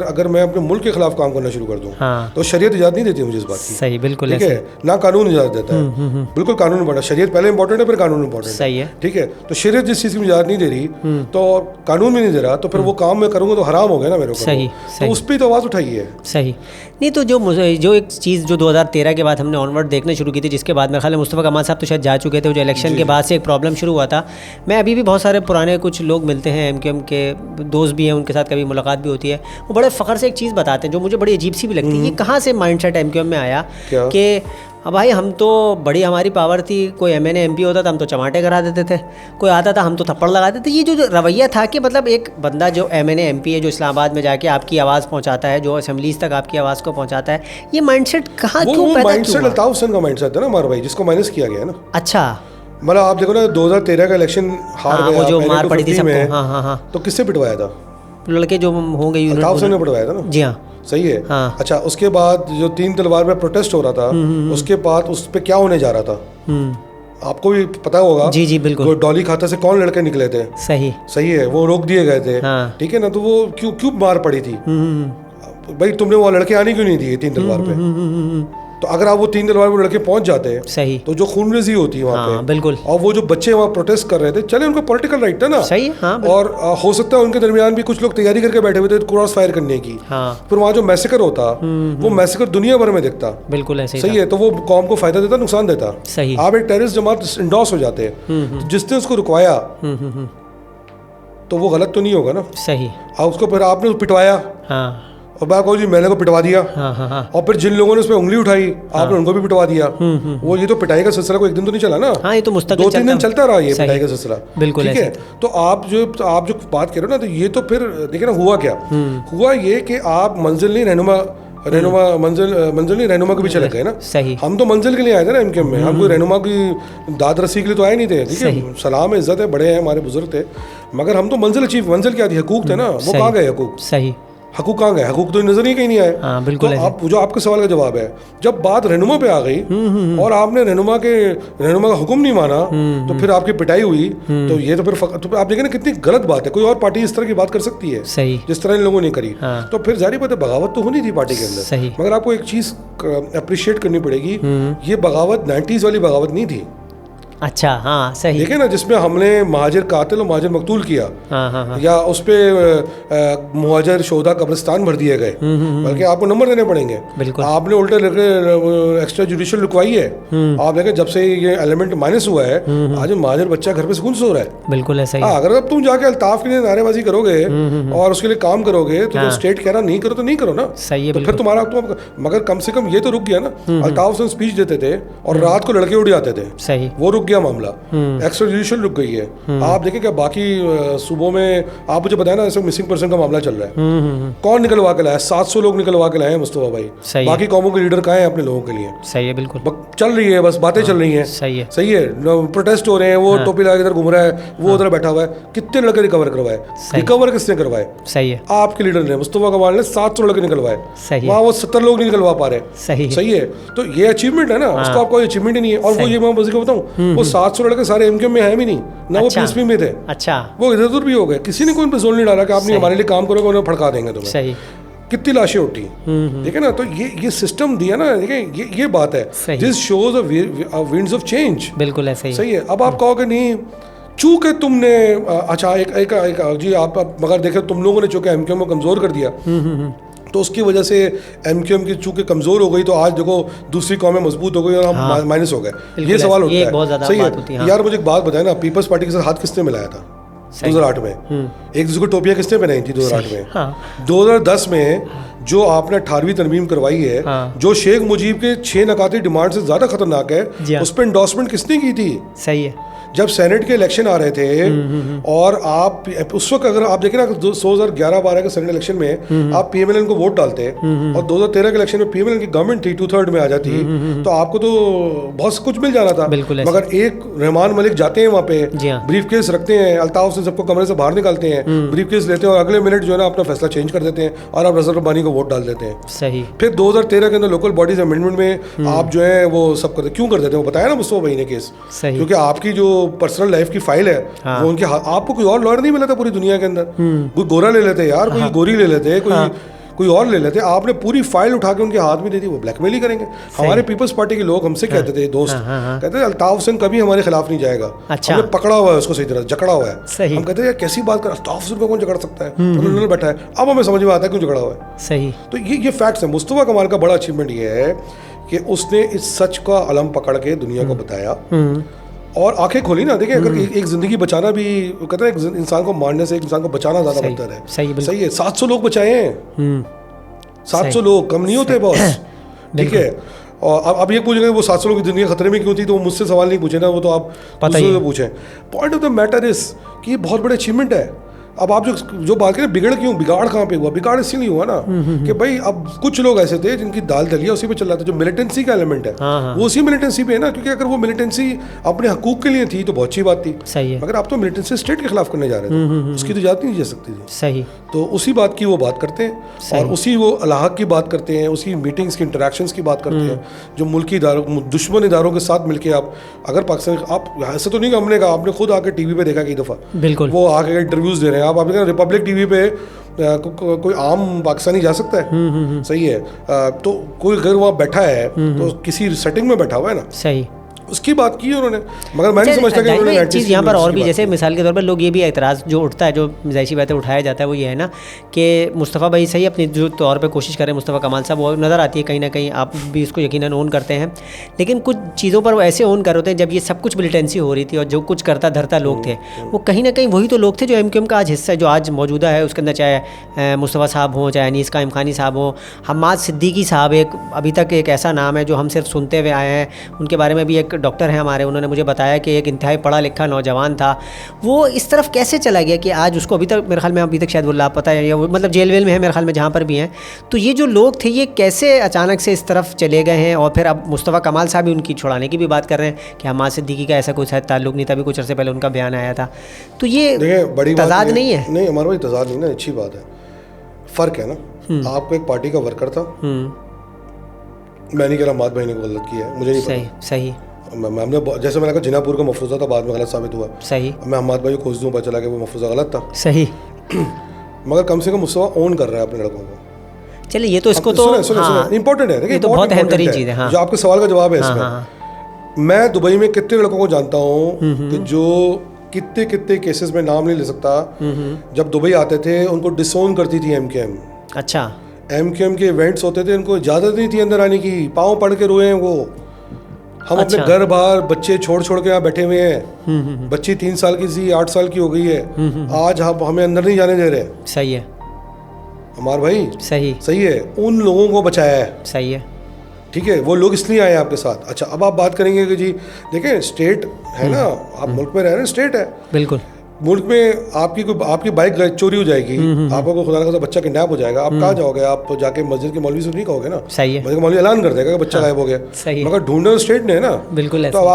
अगर मैं अपने मुल्क के खिलाफ काम करना शुरू कर दूं तो शरीयत इजाज़त नहीं देती मुझे इस बात की। सही, बिल्कुल, ठीक है ना, कानून इजाज़त देता है, बिल्कुल कानून इंपॉर्टेंट, शरीयत पहले इंपॉर्टेंट है फिर कानून इंपॉर्टेंट है, सही है, ठीक है। तो शरीयत जिस चीज़ की इजाज़त नहीं दे रही तो कानून भी नहीं दे रहा, तो फिर वो काम मैं करूँगा तो हराम हो गया ना मेरे को। सही, तो उस पर तो आवाज़ उठाई है। सही नहीं, तो जो एक चीज़ जो 2013 के बाद हमने ऑनवर्ड देखने शुरू की थी, जिसके बाद मेरे ख्याल में मुस्तफा कमाल साहब तो शायद जा चुके थे, जो इलेक्शन के बाद से एक प्रॉब्लम शुरू हुआ था। मैं अभी भी बहुत सारे पुराने कुछ लोग मिलते हैं, MQM के दोस्त भी हैं, उनके साथ कभी मुलाकात भी होती है, वो बड़े फ़ख्र से एक चीज़ बताते हैं जो मुझे बड़ी अजीब सी भी लगती है। ये कहाँ से माइंडसेट MQM में आया कि अब भाई हम तो बड़ी हमारी पावर थी, कोई MNA MP होता था हम तो चमाटे करा देते थे, कोई आता था हम तो थप्पड़ लगा देते थे। ये जो रवैया था कि मतलब एक बंदा जो MNA MP है, जो इस्लामाबाद में जाके आपकी आवाज़ पहुंचाता है, जो असेंबलीज तक आपकी आवाज़ को पहुंचाता है, ये माइंडसेट कहाँ क्यों पैदा माइंडसेट अल्ताफ हुसैन का माइंडसेट है ना हमारा भाई, जिसको माइनस किया गया ना। अच्छा, मतलब आप देखो ना 2013 का इलेक्शन हार गया, वो जो मार पड़ी थी सबको, तो किससे पिटवाया था? लड़के जो होंगे अल्ताफ हुसैन ने पिटवाया था ना। जी हाँ, सही है। अच्छा, उसके बाद जो 3 तलवार पे प्रोटेस्ट हो रहा था, उसके बाद उस पे क्या होने जा रहा था आपको भी पता होगा। जी जी बिल्कुल। वो डॉली खाता से कौन लड़के निकले थे? सही है, वो रोक दिए गए थे, ठीक है ना। तो वो क्यों मार पड़ी थी भाई? तुमने वो लड़के आने क्यों नहीं दिए 3 तलवार पे? तो अगर आप वो 3 तलवार पे लड़के पहुंच जाते हैं, सही, तो जो खूनरेजी होती है वहाँ पे, बिल्कुल। और वो जो बच्चे वहाँ प्रोटेस्ट कर रहे थे, चले उनको पॉलिटिकल राइट था ना, सही, और हो सकता है उनके दरमियान भी कुछ लोग तैयारी करके बैठे हुए थे क्रॉस फायर करने की, फिर वहाँ जो मैसेकर होता, वो मैसेकर दुनिया भर में दिखता, बिल्कुल ऐसे सही है। तो वो कौम को फायदा देता, नुकसान देता, सही। आप एक टेररिस्ट जमात इंडोर्स हो जाते हैं, जिसने उसको रुकवाया तो वो गलत तो नहीं होगा ना, सही। उसको फिर आपने पिटवाया, और बात कहो जी मैंने को पिटवा दिया, और फिर जिन लोगों ने उस पर उंगली उठाई आपने उनको भी पिटवा दिया। वो ये तो पिटाई का सिलसिला कोई एक दिन तो नहीं चला ना, ये तो 2-3 दिन चलता रहा ये पिटाई का सिलसिला, बिल्कुल, ठीक है। तो आप जो बात कर रहे हो ना, तो ये तो फिर देखिए ना हुआ क्या हुआ, ये कि आप मंजिल नहीं रहनुमा के पीछे लग गए ना, सही। हम तो मंजिल के लिए आए थे ना MQM में, हम कोई रहनुमा की दाद रसी के लिए तो आए नहीं थे, ठीक है। सलाम है, इज्जत है, बड़े हैं हमारे बुजुर्ग थे, मगर हम तो मंजिल क्या थी? हकूक थे ना, वो कहाँ गए हकूक? सही, हकूक कहाँ गए? हकूक तो नजर ही कहीं नहीं आए। बिल्कुल। तो आप जो आपके सवाल का जवाब है, जब बात रहनुमा पे आ गई और आपने रहनुमा का हुक्म नहीं माना, तो फिर आपकी पिटाई हुई, तो ये तो फिर आप देखें ना कितनी गलत बात है। कोई और पार्टी इस तरह की बात कर सकती है, सही, जिस तरह इन लोगों ने करी, तो फिर जारी बात है बगावत तो होनी थी पार्टी के अंदर, सही। मगर आपको एक चीज अप्रिशिएट करनी पड़ेगी, ये बगावत 90s वाली बगावत नहीं थी। अच्छा, हाँ, सही। देखे ना, जिसमें हमने महाजिर कातिल और महाजिर मकतूल किया, या उस पे मुहाजिर शोधा कब्रिस्तान भर दिए गए, बल्कि आपको नंबर देने पड़ेंगे, बिल्कुल। आपने उल्टे एक्स्ट्रा जुडिशियल रुकवाई है, आप देखें जब से ये एलिमेंट माइनस हुआ है, आज महाजिर बच्चा घर पे सुकून सो रहा है, बिल्कुल ऐसा ही। अगर अब तुम जाके अल्ताफ के लिए नारेबाजी करोगे और उसके लिए काम करोगे, तो स्टेट कह रहा नहीं करो तो नहीं करो ना, सही है। फिर तुम्हारा मगर कम से कम ये तो रुक गया ना। अल्ताफ से स्पीच देते थे और रात को लड़के उड़ जाते थे, सही, वो रुक गया मामला, एक्स्ट्रा जुडिशियल रुक गई है। आप देखें क्या बाकी सूबों में, आप मुझे बताया ना, ऐसे मिसिंग पर्सन का मामला चल रहा है, कौन निकलवा के लाया? 700 लोग निकलवा के लाए हैं मुस्तफा भाई। बाकी कौमों के लीडर कहाँ हैं अपने लोगों के लिए? सही है, बिल्कुल। चल रही है, बस बातें चल रही हैं, सही है, सही है। प्रोटेस्ट हो रहे हैं, वो टोपी लगा इधर घूम रहा है, वो उधर बैठा हुआ है। कितने लड़के रिकवर करवाए? रिकवर किसने करवाए? सही है, आपके लीडर ने, मुस्तफा कमाल ने 700 लड़के निकलवाए, वहाँ वो 70 लोग नहीं निकलवा पा रहे, सही है। तो ये अचीवमेंट है ना, उसको आपको अचीवमेंट ही नहीं है। और वो ये मैं बताऊँ, वो 700 लड़के सारे MQM में है भी नहीं ना, वो PSP में थे, अच्छा, वो इधर उधर भी हो गए। किसी ने कोई पे जोर नहीं डाला कि आपने हमारे लिए काम करोगे, उन्हें फड़का देंगे तुम्हें, सही। कितनी लाशें उठी, ठीक है ना। तो ये सिस्टम दिया ना, देखिए ये बात है, this shows a winds of change, बिल्कुल ऐसे ही, सही है। अब आप कहोगे नहीं चूंकि तुमने अच्छा एक जी आप मगर देखे तुम लोगों ने चूंकि MQM को कमजोर कर दिया, तो उसकी वजह से MQM की चूंकि कमजोर हो गई, तो आज देखो दूसरी कौमें मजबूत हो गई और हम माइनस हो गए। ये सवाल होता है, सही है। यार मुझे एक बात बताए ना, पीपल्स पार्टी के साथ हाथ किसने मिलाया था? 2008 में। एक दूसरे को टोपियाँ किसने बनाई थी 2008 में? 2010 में जो आपने 18वीं तरमीम करवाई है, जो शेख मुजीब के 6 नकाती डिमांड से ज़्यादा खतरनाक है, उस पर इंडोर्समेंट किसने की थी? सही है। जब सेनेट के इलेक्शन आ रहे थे और आप उस वक्त अगर आप देखें ना 2011-12 के सेनेट इलेक्शन में आप पीएमएलएन को वोट डालते और 2013 के इलेक्शन में पीएमएलएन की गवर्नमेंट थी 2/3 में आ जाती, तो आपको तो बहुत कुछ मिल जाना था। मगर एक रहमान मलिक जाते हैं वहाँ पे, ब्रीफ केस रखते हैं, अल्ताफ से सबको कमरे से बाहर निकालते हैं, ब्रीफ केस लेते हैं और अगले मिनट जो है ना अपना फैसला चेंज कर देते हैं और आप रज़ा रब्बानी को वोट डाल देते हैं। सही। फिर 2013 के अंदर लोकल बॉडीज अमेंडमेंट में आप जो है वो सब करते, क्यों कर देते हैं वो बताया ना मुस्तफा भाई ने केस, क्योंकि आपकी जो पर्सनल लाइफ की फाइल है वो उनके आपको कोई और लॉयर नहीं मिला था पूरी दुनिया के अंदर। कोई गोरा ले लेते यार, कोई गोरी ले लेते, कोई और ले लेते, आपने पूरी फाइल उठा के उनके हाथ में दे दी, वो ब्लैकमेल ही करेंगे। हमारे पीपल्स पार्टी के लोग हमसे कहते थे, दोस्त कहते थे अल्ताफ हुसैन कभी हमारे खिलाफ नहीं जाएगा। हमने पकड़ा हुआ है उसको, सही तरह जकड़ा हुआ है। हम कहते हैं यार कैसी बात कर, अल्ताफ हुसैन को कौन जकड़ सकता है, उन्होंने बैठा है। अब हमें समझ में आता है क्यों जकड़ा हुआ है। सही। तो ये फैक्ट्स है। मुस्तफा कमाल का बड़ा अचीवमेंट ये है कि उसने इस सच का अलम पकड़ के दुनिया को बताया और आंखें खोली ना। देखिए अगर एक जिंदगी बचाना भी, कहते हैं इंसान को मारने से एक इंसान को बचाना ज्यादा बेहतर है। सही है। 700 लोग बचाए हैं, 700 लोग कम नहीं होते बॉस, ठीक है। और अब ये पूछेंगे वो 700 लोग की जिंदगी खतरे में क्यों थी, तो वो मुझसे सवाल नहीं पूछे ना, वो तो आप दूसरों से पूछें। Point of the matter is कि ये बहुत बड़े अचीवमेंट है। अब आप जो बात करें बिगड़ क्यों, बिगाड़ कहाँ पे हुआ? बिगाड़ इसीलिए हुआ ना कि भाई अब कुछ लोग ऐसे थे जिनकी दाल दलिया उसी पे चल रहा था। जो मिलिटेंसी का एलिमेंट है वो उसी मिलिटेंसी पे है ना, क्योंकि अगर वो मिलिटेंसी अपने हकूक के लिए थी तो बहुत अच्छी बात थी। सही है। मगर आप तो मिलिटेंसी स्टेट के खिलाफ करने जा रहे थे, उसकी तो इजाजत नहीं दे सकती थी। सही। तो उसी बात की वो बात करते हैं और उसी वो अलाहक की बात करते हैं, उसी मीटिंग्स की इंटरेक्शंस की बात करते हैं, जो मुल्की इदारों दुश्मन इदारों के साथ मिलकर आप अगर पाकिस्तान, आप ऐसे तो नहीं हमने कहा, आपने खुद आकर टीवी पे देखा कई दफ़ा, बिल्कुल वो आके इंटरव्यूज दे रहे हैं। आप आपने रिपब्लिक टीवी पे कोई आम पाकिस्तानी जा सकता है? सही है। तो कोई अगर वहाँ बैठा है तो किसी सेटिंग में बैठा हुआ है ना। सही। उसकी बात की उन्होंने, मगर मैं नहीं समझता कि उन्होंने एक चीज़ यहाँ पर और भी, जैसे मिसाल के तौर पर लोग ये भी एतराज़ जो उठता है, जो ज़ाहिर बात है उठाया जाता है, वो ये है ना कि मुस्तफ़ा भाई सही अपनी जो तौर पे कोशिश करें, मुस्तफ़ा कमाल साहब वो नज़र आती है कहीं ना कहीं, आप भी इसको यकीनन ओन करते हैं, लेकिन कुछ चीज़ों पर वो ऐसे ओन कर होते हैं जब ये सब कुछ मिलिटेंसी हो रही थी और जो कुछ करता धरता लोग थे वो कहीं ना कहीं वही तो लोग थे जो MQM का आज हिस्सा है, जो आज मौजूदा है। उसके अंदर चाहे मुस्तफ़ा साहब हों, चाहे अनीस कायम खानी साहब हों, हम्माद सिद्दीकी साहब, एक अभी तक एक ऐसा नाम है जो हम सिर्फ सुनते हुए आए हैं। उनके बारे में भी एक डॉक्टर हैं हमारे, उन्होंने मुझे बताया कि एक इंतहाई पढ़ा लिखा नौजवान था, वो इस तरफ कैसे चला गया कि आज उसको अभी तक मेरे ख्याल में अभी तक शायद वो लापता है या वो मतलब जेल वेल में है मेरे ख्याल में, जहाँ पर भी हैं। तो ये जो लोग थे ये कैसे अचानक से इस तरफ चले गए हैं? और फिर अब मुस्तफ़ा कमाल साहब भी उनकी छुड़ाने की भी बात कर रहे हैं कि हम्माद सिद्दीकी का ऐसा कोई शायद ताल्लुक नहीं था, अभी कुछ अर्से पहले उनका बयान आया था। तो ये बड़ी तजाद नहीं है? नहीं हमारा भाई तजाद नहीं ना, अच्छी बात है। फ़र्क है ना, आपको एक पार्टी का वर्कर था, मैं नहीं कह रहा हम्माद भाई ने गलत किया है, मुझे नहीं पता। सही। हमने जैसे मैंने कहा जिनापुर का मफरूज़ा था, बाद में गलत साबित हुआ। सही। मैं हम्माद भाई को खोज दूँ, पता चला कि वो मफरूज़ा गलत था। सही। मगर कम से कम मुस्तफ़ा ओन कर रहा है अपने लड़कों को। चलिए ये तो इसको तो इम्पोर्टेंट है, देखिए तो बहुत अहम तरीन चीज़ है। जो आपके सवाल का जवाब है इसमें, मैं दुबई में कितने लड़कों को जानता हूँ कि जो कितने केसेस में नाम नहीं ले सकता, जब दुबई आते थे उनको डिसोन करती थी MQM। अच्छा। MQM के इवेंट्स होते थे, उनको इजाज़त नहीं थी अंदर आने की, पाँव पड़ के रोए हैं वो। हम अपने घर बाहर बच्चे छोड़ के यहाँ बैठे हुए हैं, बच्ची 3 साल की थी, 8 साल की हो गई है, आज हमें अंदर नहीं जाने दे रहे। सही है हमार भाई। सही है। उन लोगों को बचाया है। सही है। ठीक है, वो लोग इसलिए आए आपके साथ। अच्छा, अब आप बात करेंगे कि जी देखें स्टेट है ना, आप मुल्क में रह रहे हैं, स्टेट है। बिल्कुल। मुल्क में आपकी बाइक चोरी हो जाएगी, आपको खुदा ना खास्ता बच्चा किडनैप हो जाएगा, आप कहाँ जाओगे? आप जाके मस्जिद के मौलवी से नहीं कहोगे ना। सही है। मस्जिद का मौलवी ऐलान कर देगा कि बच्चा गायब हो गया। सही। मगर ढूंढना स्टेट ने है ना। बिल्कुल। तो अब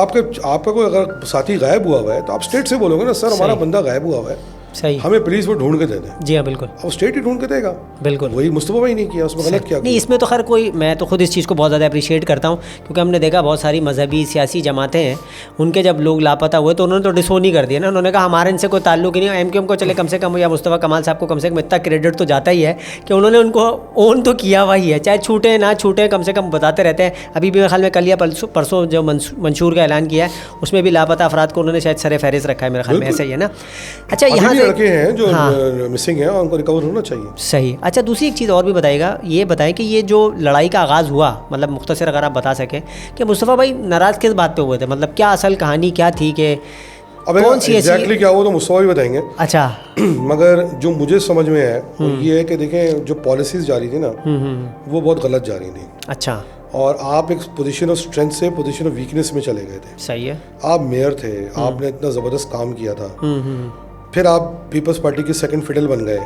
आपका कोई अगर साथी गायब हुआ है तो आप स्टेट से बोलोगे ना, सर हमारा बंदा गायब हुआ है, सही, हमें पुलिस वो ढूंढ के दे दे। जी हाँ बिल्कुल। अब स्टेट ही ढूंढ के देगा। बिल्कुल। वही मुस्तफा भाई नहीं किया, उसमें गलत क्या? नहीं, इसमें तो खैर कोई, मैं तो खुद इस चीज़ को बहुत ज़्यादा अप्रिशिएट करता हूँ, क्योंकि हमने देखा बहुत सारी मजहबी सियासी जमातें हैं, उनके जब लोग लापता हुए तो उन्होंने तो डिसोन ही कर दिया ना। उन्होंने कहा हमारे इनसे कोई ताल्लुक ही नहीं। MQM को चले कम से कम, या मुस्तफ़ा कमाल साहब को कम से कम इतना क्रेडिट तो जाता ही है कि उन्होंने उनको ओन तो किया हुआ ही है, चाहे छूटे ना छूटे, कम से कम बताते रहते हैं। अभी भी मेरे ख्याल में कल या परसों जो मंशूर का ऐलान किया है उसमें भी लापता अफराद को उन्होंने शायद सर फहरिस्त रखा है, मेरे ख्याल में ऐसा ही है ना। अच्छा, यहाँ लड़के हैं जो मिसिंग है, उनको रिकवर होना चाहिए। सही। अच्छा, दूसरी एक चीज़ और भी बताइएगा, ये बताएं कि ये जो लड़ाई का आगाज़ हुआ, मतलब मुख्तसर अगर आप बता सकें कि मुस्तफ़ा भाई नाराज़ किस बात पे हुए थे, मतलब क्या असल कहानी क्या थी? कि अब कौन सी एग्जैक्टली क्या हो तो मुस्तफा भी बताएंगे। अच्छा मगर जो मुझे समझ में है वो ये है कि देखें जो पॉलिसीज जा रही थी ना वो बहुत गलत जा रही थी। अच्छा। और आप एक पोजीशन ऑफ स्ट्रेंथ से पोजीशन ऑफ वीकनेस में चले गए थे। सही है। आप मेयर थे, आपने इतना ज़बरदस्त काम किया था, फिर आप पीपल्स पार्टी के सेकंड फिडल बन गए,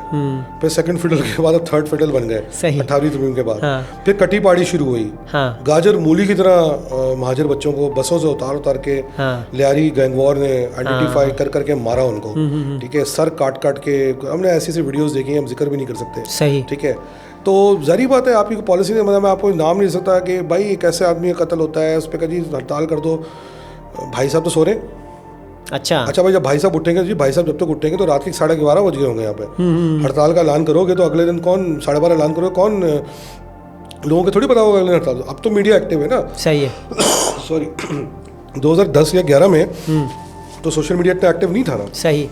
फिर सेकंड फिडल के बाद आप थर्ड फिडल बन गए 18वीं तरमीम के बाद। हाँ। फिर कटी पाड़ी शुरू हुई। हाँ। गाजर मूली की तरह महाजर बच्चों को बसों से उतार के लियारी गैंगवॉर ने आइडेंटिफाई कर करके मारा उनको। ठीक है, सर काट के हमने ऐसी ऐसी वीडियोस देखी, हम जिक्र भी नहीं कर सकते। सही। ठीक है, तो जारी बात है आपकी पॉलिसी ने, मतलब मैं आपको नाम नहीं सकता कि भाई एक ऐसे आदमी का कत्ल होता है उस पर कभी हड़ताल कर दो। भाई साहब तो सो रहे। अच्छा भाई, जब भाई साहब उठेंगे जी, भाई साहब जब तक उठेंगे तो रात के 11:30 बज गए होंगे यहाँ पे। हड़ताल का ऐलान करोगे तो अगले दिन कौन 12:30 ऐलान करोगे, कौन लोगों को थोड़ी पता होगा अगले हड़ताल। अब तो मीडिया एक्टिव है ना। सही है। सॉरी 2010 या 11 में तो सोशल मीडिया इतना एक्टिव नहीं था ना। सही।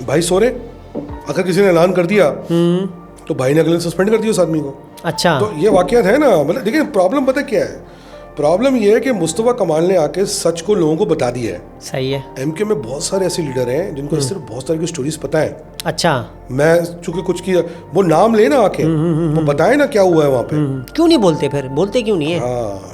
भाई सो रहे, अगर किसी ने ऐलान कर दिया तो भाई ने अगले दिन सस्पेंड कर दिया उस आदमी को। अच्छा। तो ये वाकयात है ना। मतलब देखिए प्रॉब्लम पता क्या है, प्रॉब्लम ये है कि मुस्तफा कमाल ने आके सच को लोगों को बता दिया है। सही है। एमके में बहुत सारे ऐसे लीडर हैं जिनको सिर्फ बहुत सारी स्टोरीज पता है। अच्छा। मैं चूंकि कुछ की वो नाम लेना आके वो बताए ना क्या हुआ है वहाँ पे। क्यों नहीं बोलते, फिर बोलते क्यों नहीं है? हाँ,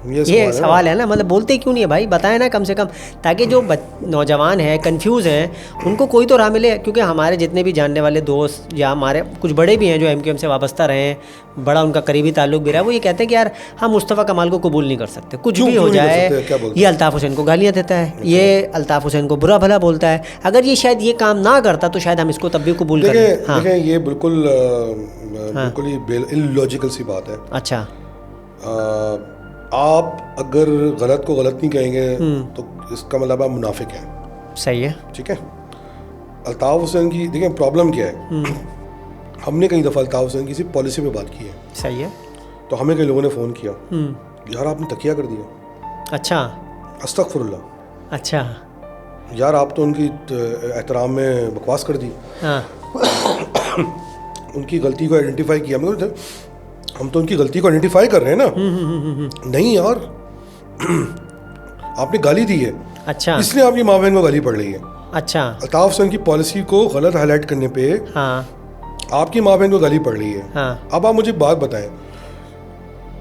ये सवाल है ना, मतलब बोलते क्यों नहीं है भाई, बताए ना कम से कम, ताकि जो नौजवान हैं कंफ्यूज हैं उनको कोई तो राह मिले। क्योंकि हमारे जितने भी जानने वाले दोस्त या हमारे कुछ बड़े भी हैं जो एमक्यूएम से वाबस्ता रहे हैं, बड़ा उनका करीबी ताल्लुक भी रहा है, वो ये कहते हैं कि यार हम मुस्तफ़ा कमाल को कबूल नहीं कर सकते, कुछ भी हो जाए। ये अल्ताफ़ हुसैन को गालियाँ देता है, ये अल्ताफ़ हुसैन को बुरा भला बोलता है, अगर ये शायद ये काम ना करता तो शायद हम इसको तब भी कबूल करें। हाँ। ये बिल्कुल ही इलॉजिकल सी बात है। अच्छा। आप अगर गलत को गलत नहीं कहेंगे तो इसका मतलब आप मुनाफिक हैं। सही है। ठीक है। अल्ताफ़ हुसैन की देखिए प्रॉब्लम क्या है, हमने कई दफ़ा अल्ताफ़ हुसैन की सिर्फ पॉलिसी पे बात की है। सही है। तो हमें कई लोगों ने फ़ोन किया, यार आपने तकिया कर दिया। अच्छा। अस्तगफुरुल्लाह। अच्छा। यार आप तो उनकी एहतराम में बकवास कर दी। हाँ। उनकी गलती को आइडेंटिफाई किया, मतलब हम तो उनकी गलती को आइडेंटिफाई कर रहे हैं ना। नहीं यार आपने गाली दी है। अच्छा। इसलिए आपकी माँ बहन को गाली पड़ रही है। अच्छा। अल्ताफ़ हुसैन की पॉलिसी को गलत हाईलाइट करने पे आपकी माँ बहन को गाली पड़ रही है। अब आप मुझे बात बताएं,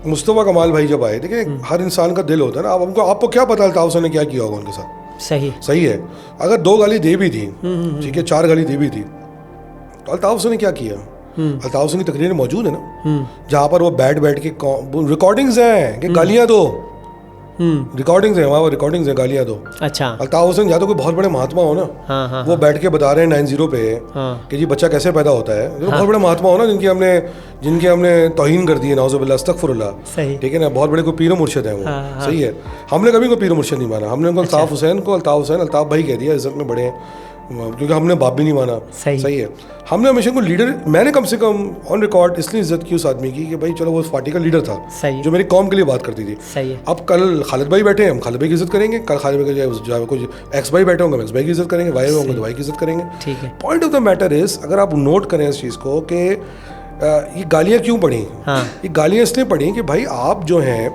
मुस्तफ़ा कमाल भाई जब आए, देखिए हर इंसान का दिल होता है ना, आपको क्या पता अल्ताफ़ हुसैन ने क्या किया होगा उनके साथ। सही। सही है। अगर 2 गाली दे भी थी, ठीक है, 4 गाली दे भी थी, तो अल्ताफ़ हुसैन ने क्या किया? अल्ताफ़ हुसैन की तकरीरें मौजूद है ना, जहाँ पर वो बैठ के रिकॉर्डिंग्स हैं कि गालियाँ दो, रिकॉर्डिंग्स हैं वहाँ, रिकॉर्डिंग्स हैं गालियाँ दो। अच्छा। अल्ताफ़ हुसैन या तो कोई बहुत बड़े महात्मा हो ना, हाँ, वो बैठ के बता रहे हैं 90 पे कि जी बच्चा कैसे पैदा होता है, तो बहुत बड़े महात्मा हो ना जिनकी हमने तौहीन कर दी है, नाउज़ुबिल्लाह अस्तगफुरुल्लाह। ठीक है ना, बहुत बड़े कोई पीर मुर्शिद है वो। सही है। हमने कभी कोई पीर मुर्शिद नहीं माना, हमने उनको अल्ताफ़ हुसैन को अल्ताफ़ भाई कह दिया, इज्जत में बड़े हैं, क्योंकि हमने बाप भी नहीं माना। सही है। हमने हमेशा को लीडर, मैंने कम से कम ऑन रिकॉर्ड इसलिए इज्जत की उस आदमी की कि भाई चलो वो उस पार्टी का लीडर था जो मेरी कौम के लिए बात करती थी। सही है। अब कल खालिद भाई बैठे हैं, हम खालिद भाई की इज्जत करेंगे, कल खालिद भाई के कुछ एक्स भाई बैठे होंगे, एक्स भाई की इज्जत करेंगे, वाई होंगे तो वाई की इज्जत करेंगे। ठीक है। Point of the matter is, अगर आप नोट करें इस चीज़ को कि ये गालियाँ क्यों पड़ी। हाँ। ये गालियाँ इसलिए पड़ी कि भाई आप जो हैं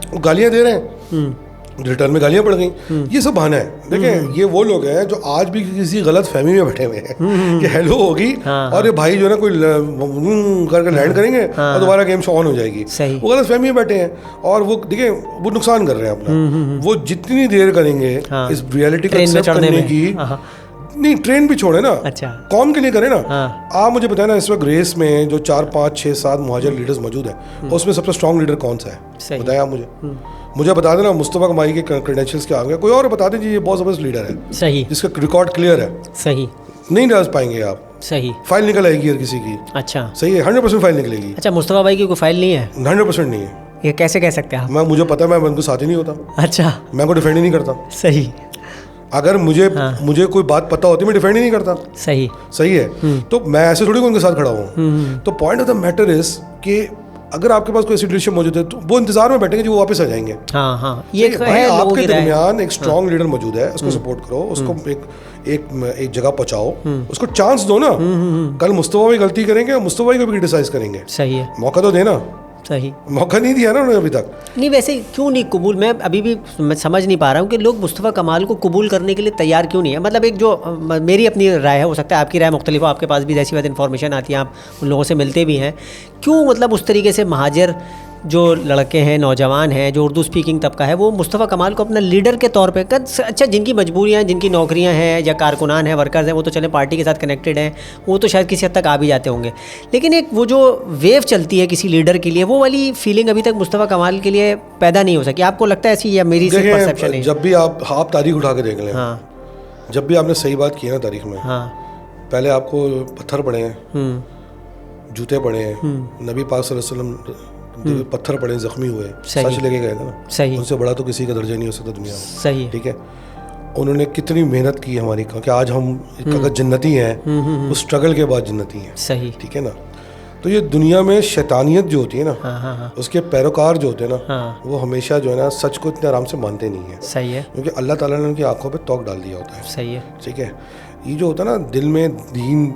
वो गालियाँ दे रहे हैं, रिटर्न में गालियाँ पड़ गई। ये सब बहाना है। देखें ये वो लोग हैं जो आज भी किसी गलत फहमी में बैठे हुए हैं कि हेलो होगी और ये भाई जो है ना कोई करके लैंड करेंगे और दोबारा गेम शो ऑन हो जाएगी। वो गलत फहमी में बैठे हैं और वो देखिए वो नुकसान कर रहे हैं अपना। वो जितनी देर करेंगे इस रियलिटी को एक्सेप्ट करने की, नहीं ट्रेन भी छोड़े ना, अच्छा कौम के लिए करे ना। आप मुझे बताया ना इस वक्त रेस में जो 4, 5, 6, 7 मुहाजिर लीडर्स मौजूद हैं, उसमें सबसे स्ट्रॉन्ग लीडर कौन सा है बताएं आप मुझे बता देना। मुस्तफ़ा कमाई के क्रेडेंशियल्स क्या होंगे, कोई और बता दें जी ये बहुत ज़बरदस्त लीडर है। सही। जिसका रिकॉर्ड क्लियर है। सही। नहीं डाल पाएंगे आप। सही। फाइल निकल आएगी हर किसी की। अच्छा। सही है, 100% फाइल निकलेगी। अच्छा, मुस्तफ़ा भाई की कोई फाइल नहीं है? 100% नहीं है। ये कैसे कह सकते हैं आप? मुझे पता है, मैं उनको साथ ही नहीं होता। अच्छा। मैं को डिफेंड ही नहीं करता। सही। अगर मुझे कोई बात पता होती मैं डिफेंड ही नहीं करता। सही। सही है। तो मैं ऐसे थोड़ी उनके साथ खड़ा हूँ। तो point of the matter is कि अगर आपके पास कोई ऐसी लीडरशिप मौजूद है तो वो इंतजार में बैठेंगे जो वो वापस आ जाएंगे। हाँ हाँ, ये भाई आपके दरमियान एक स्ट्रॉन्ग लीडर मौजूद है, उसको सपोर्ट करो, उसको एक जगह पहुंचाओ, उसको चांस दो ना। कल मुस्तफा भी गलती करेंगे, मुस्तफा को भी क्रिटिसाइज करेंगे। सही है। मौका तो देना। सही मौका नहीं दिया ना उन्होंने अभी तक। नहीं वैसे क्यों नहीं कबूल, मैं अभी भी मैं समझ नहीं पा रहा हूँ कि लोग मुस्तफ़ा कमाल को कबूल करने के लिए तैयार क्यों नहीं है। मतलब एक जो मेरी अपनी राय है, हो सकता है आपकी राय मुख्तलिफ हो, आपके पास भी जैसी बात इन्फॉर्मेशन आती है, आप उन लोगों से मिलते भी हैं, क्यों मतलब उस तरीके से महाजर जो लड़के हैं, नौजवान हैं, जो उर्दू स्पीकिंग तबका है, वो मुस्तफ़ा कमाल को अपना लीडर के तौर पे अच्छा जिनकी मजबूरियाँ, जिनकी नौकरियाँ हैं या कारकुनान हैं, वर्कर्स हैं, वो तो चले पार्टी के साथ कनेक्टेड हैं, वो तो शायद किसी हद तक आ भी जाते होंगे, लेकिन एक वो जो वेव चलती है किसी लीडर के लिए, वो वाली फीलिंग अभी तक मुस्तफ़ा कमाल के लिए पैदा नहीं हो सकी। आपको लगता है ऐसी, या मेरी सिर्फ परसेप्शन है? जब भी आप तारीख उठा के देख लें, हाँ, जब भी आपने सही बात की है ना तारीख में, हाँ, पहले आपको पत्थर पड़े हैं, जूते पड़े हैं, नबी पाक सल्लल्लाहु अलैहि वसल्लम पत्थर पड़े, जख्मी हुए, सच लेके गए थे ना, सही, उनसे बड़ा तो किसी का दर्जा नहीं हो सकता दुनिया में, सही, ठीक है। उन्होंने कितनी मेहनत की हमारी, कि आज हम अगर जन्नती हैं, उस स्ट्रगल के बाद जन्नती हैं, सही, ठीक है ना। तो ये दुनिया में शैतानियत जो होती है ना, हाँ, उसके पैरोकार जो होते हैं ना, हाँ, वो हमेशा जो है ना सच को इतने आराम से मानते नहीं है, सही है, क्योंकि अल्लाह ताला ने उनकी आंखों पे तौक डाल दिया होता है, सही है, ठीक है। ये जो होता है ना दिल में दीन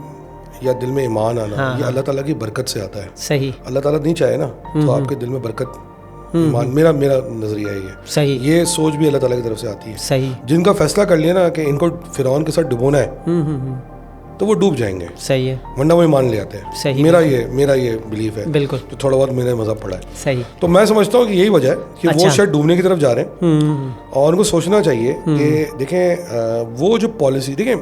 या दिल में ईमान आना, हाँ, ये अल्लाह ताला की बरकत से आता है, सही। अल्लाह ताला नहीं चाहे ना तो आपके दिल में बरकत, मेरा नजरिया है ये, सही, ये सोच भी अल्लाह ताला की तरफ से आती है, सही। जिनका फैसला कर लिया ना कि इनको फिरौन के साथ डुबोना है, तो वो डूब जाएंगे, सही है, वरना वो ईमान ले आते हैं, सही। मेरा ये बिलीफ है, बिल्कुल, तो थोड़ा बहुत मैंने मज़हब पढ़ा है, सही। तो मैं समझता हूँ कि यही वजह है कि वो शायद डूबने की तरफ जा रहे हैं, और उनको सोचना चाहिए कि देखें वो जो पॉलिसी, देखें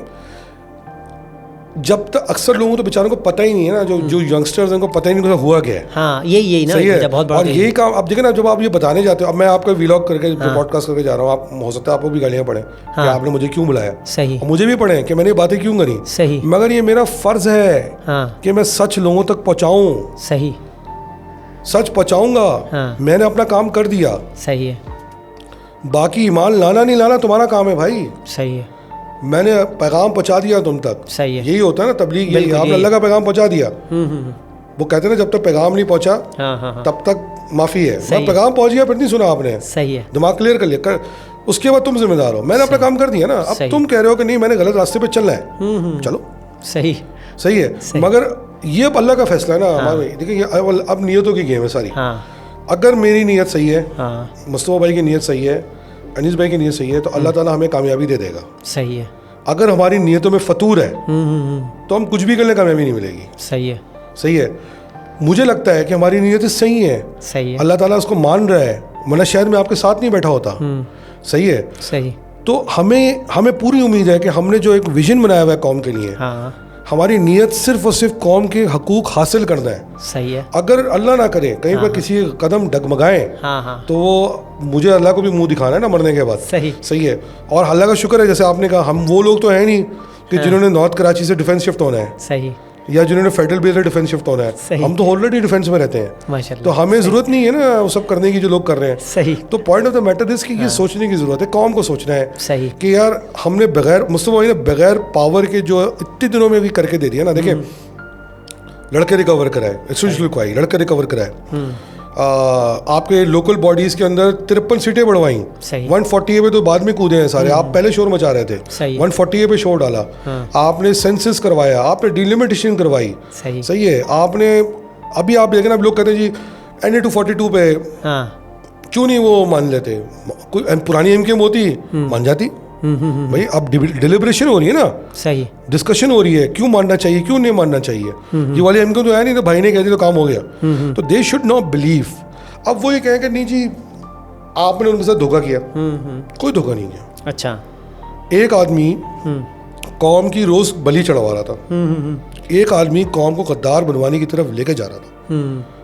जब तक अक्सर लोगों को तो बेचारों को पता ही नहीं है ना, जो यंगस्टर्स हैं उनको पता ही नहीं हुआ क्या है, हाँ, यही ना, सही है, बहुत बड़ा। और यही काम आप देखें ना, जब आप ये बताने जाते हो, अब मैं आपका व्लॉग करके पॉडकास्ट करके जा रहा हूँ, आप हो सकता है आपको भी गालियाँ पड़े, हाँ, कि आपने मुझे क्यों बुलाया, सही, और मुझे भी पड़े कि मैंने बातें क्यों करी, सही, मगर ये मेरा फर्ज है, हाँ, कि मैं सच लोगों तक पहुँचाऊँ, सही, सच पहुँचाऊँगा, हाँ, मैंने अपना काम कर दिया, सही है, बाकी ईमान लाना नहीं लाना तुम्हारा काम है भाई, सही है, मैंने पैगाम पहुंचा दिया तुम तक, सही है, यही होता है ना तबलीग, यही आपने अल्लाह का पैगाम पहुंचा दिया। वो कहते हैं ना जब तक पैगाम नहीं पहुंचा, हाँ, तब तक माफ़ी है, मैं पैगाम पहुंच गया फिर नहीं सुना आपने, सही है, दिमाग क्लियर कर लिया, उसके बाद तुम जिम्मेदार हो, मैंने अपना काम कर दिया ना, अब तुम कह रहे हो कि नहीं मैंने गलत रास्ते पे चलना है, चलो, सही है, मगर ये अब अल्लाह का फैसला है ना, देखिए अब नियतों की गेम है सारी, अगर मेरी नीयत सही है, मुस्तफा भाई की नीयत सही है, अनीस भाई की नीयत सही है, तो अल्लाह ताला हमें कामयाबी दे देगा, सही है। अगर हमारी नीयतों में फतूर है तो हम कुछ भी करने कामयाबी नहीं मिलेगी, सही है। मुझे लगता है कि हमारी नीयतें सही है, सही है, अल्लाह ताला उसको मान रहा है, वरना शायद मैं आपके साथ नहीं बैठा होता, सही है, सही। तो हमें पूरी उम्मीद है कि हमने जो एक विजन बनाया हुआ है कौम के लिए, हाँ, हमारी नीयत सिर्फ और सिर्फ कौम के हकूक हासिल करना है, सही है। अगर अल्लाह ना करे कहीं पर किसी कदम डगमगाए, तो वो मुझे अल्लाह को भी मुंह दिखाना है ना मरने के बाद, सही है। और अल्लाह का शुक्र है, जैसे आपने कहा, हम वो लोग तो हैं नहीं कि जिन्होंने नॉर्थ कराची से डिफेंस शिफ्ट होना है, सही, या जिन्होंने फेडरल बेस से डिफेंस शिफ्ट होना है, हम तो ऑलरेडी डिफेंस में रहते हैं, तो हमें जरूरत नहीं है ना वो सब करने की जो लोग कर रहे हैं, सही। तो point of the matter is कि ये सोचने की जरूरत है, कौम को सोचना है, सही, कि यार हमने बगैर मुस्तफा भाई ने बगैर पावर के जो इतने दिनों में भी करके दे दिया ना, देखिए लड़के रिकवर कराए, लड़के रिकवर कराए, आपके लोकल बॉडीज के अंदर 53 सीटें बढ़वाई, 140 पे तो बाद में कूदे हैं सारे, आप पहले शोर मचा रहे थे, 140 पे शोर डाला, आपने सेंसस करवाया, आपने डिलिमिटेशन करवाई, सही है, आपने अभी आप देखें अब लोग कहते हैं जी NA 242 पे क्यों नहीं वो मान लेते, कोई पुरानी MKM होती मान जाती, भाई अब डिलिब्रेशन हो रही है ना, सही, डिस्कशन हो रही है, क्यों मानना चाहिए क्यों नहीं मानना चाहिए, ये वाली MKM तो है नहीं, तो भाई ने कह दिया तो काम हो गया, तो दे शुड नॉट बिलीव। अब वो ये कहें कि नहीं जी आपने उनके साथ धोखा किया, कोई धोखा नहीं किया, अच्छा, एक आदमी कौम की रोज बलि चढ़वा रहा था, एक आदमी कौम को गद्दार बनवाने की तरफ लेके जा रहा था,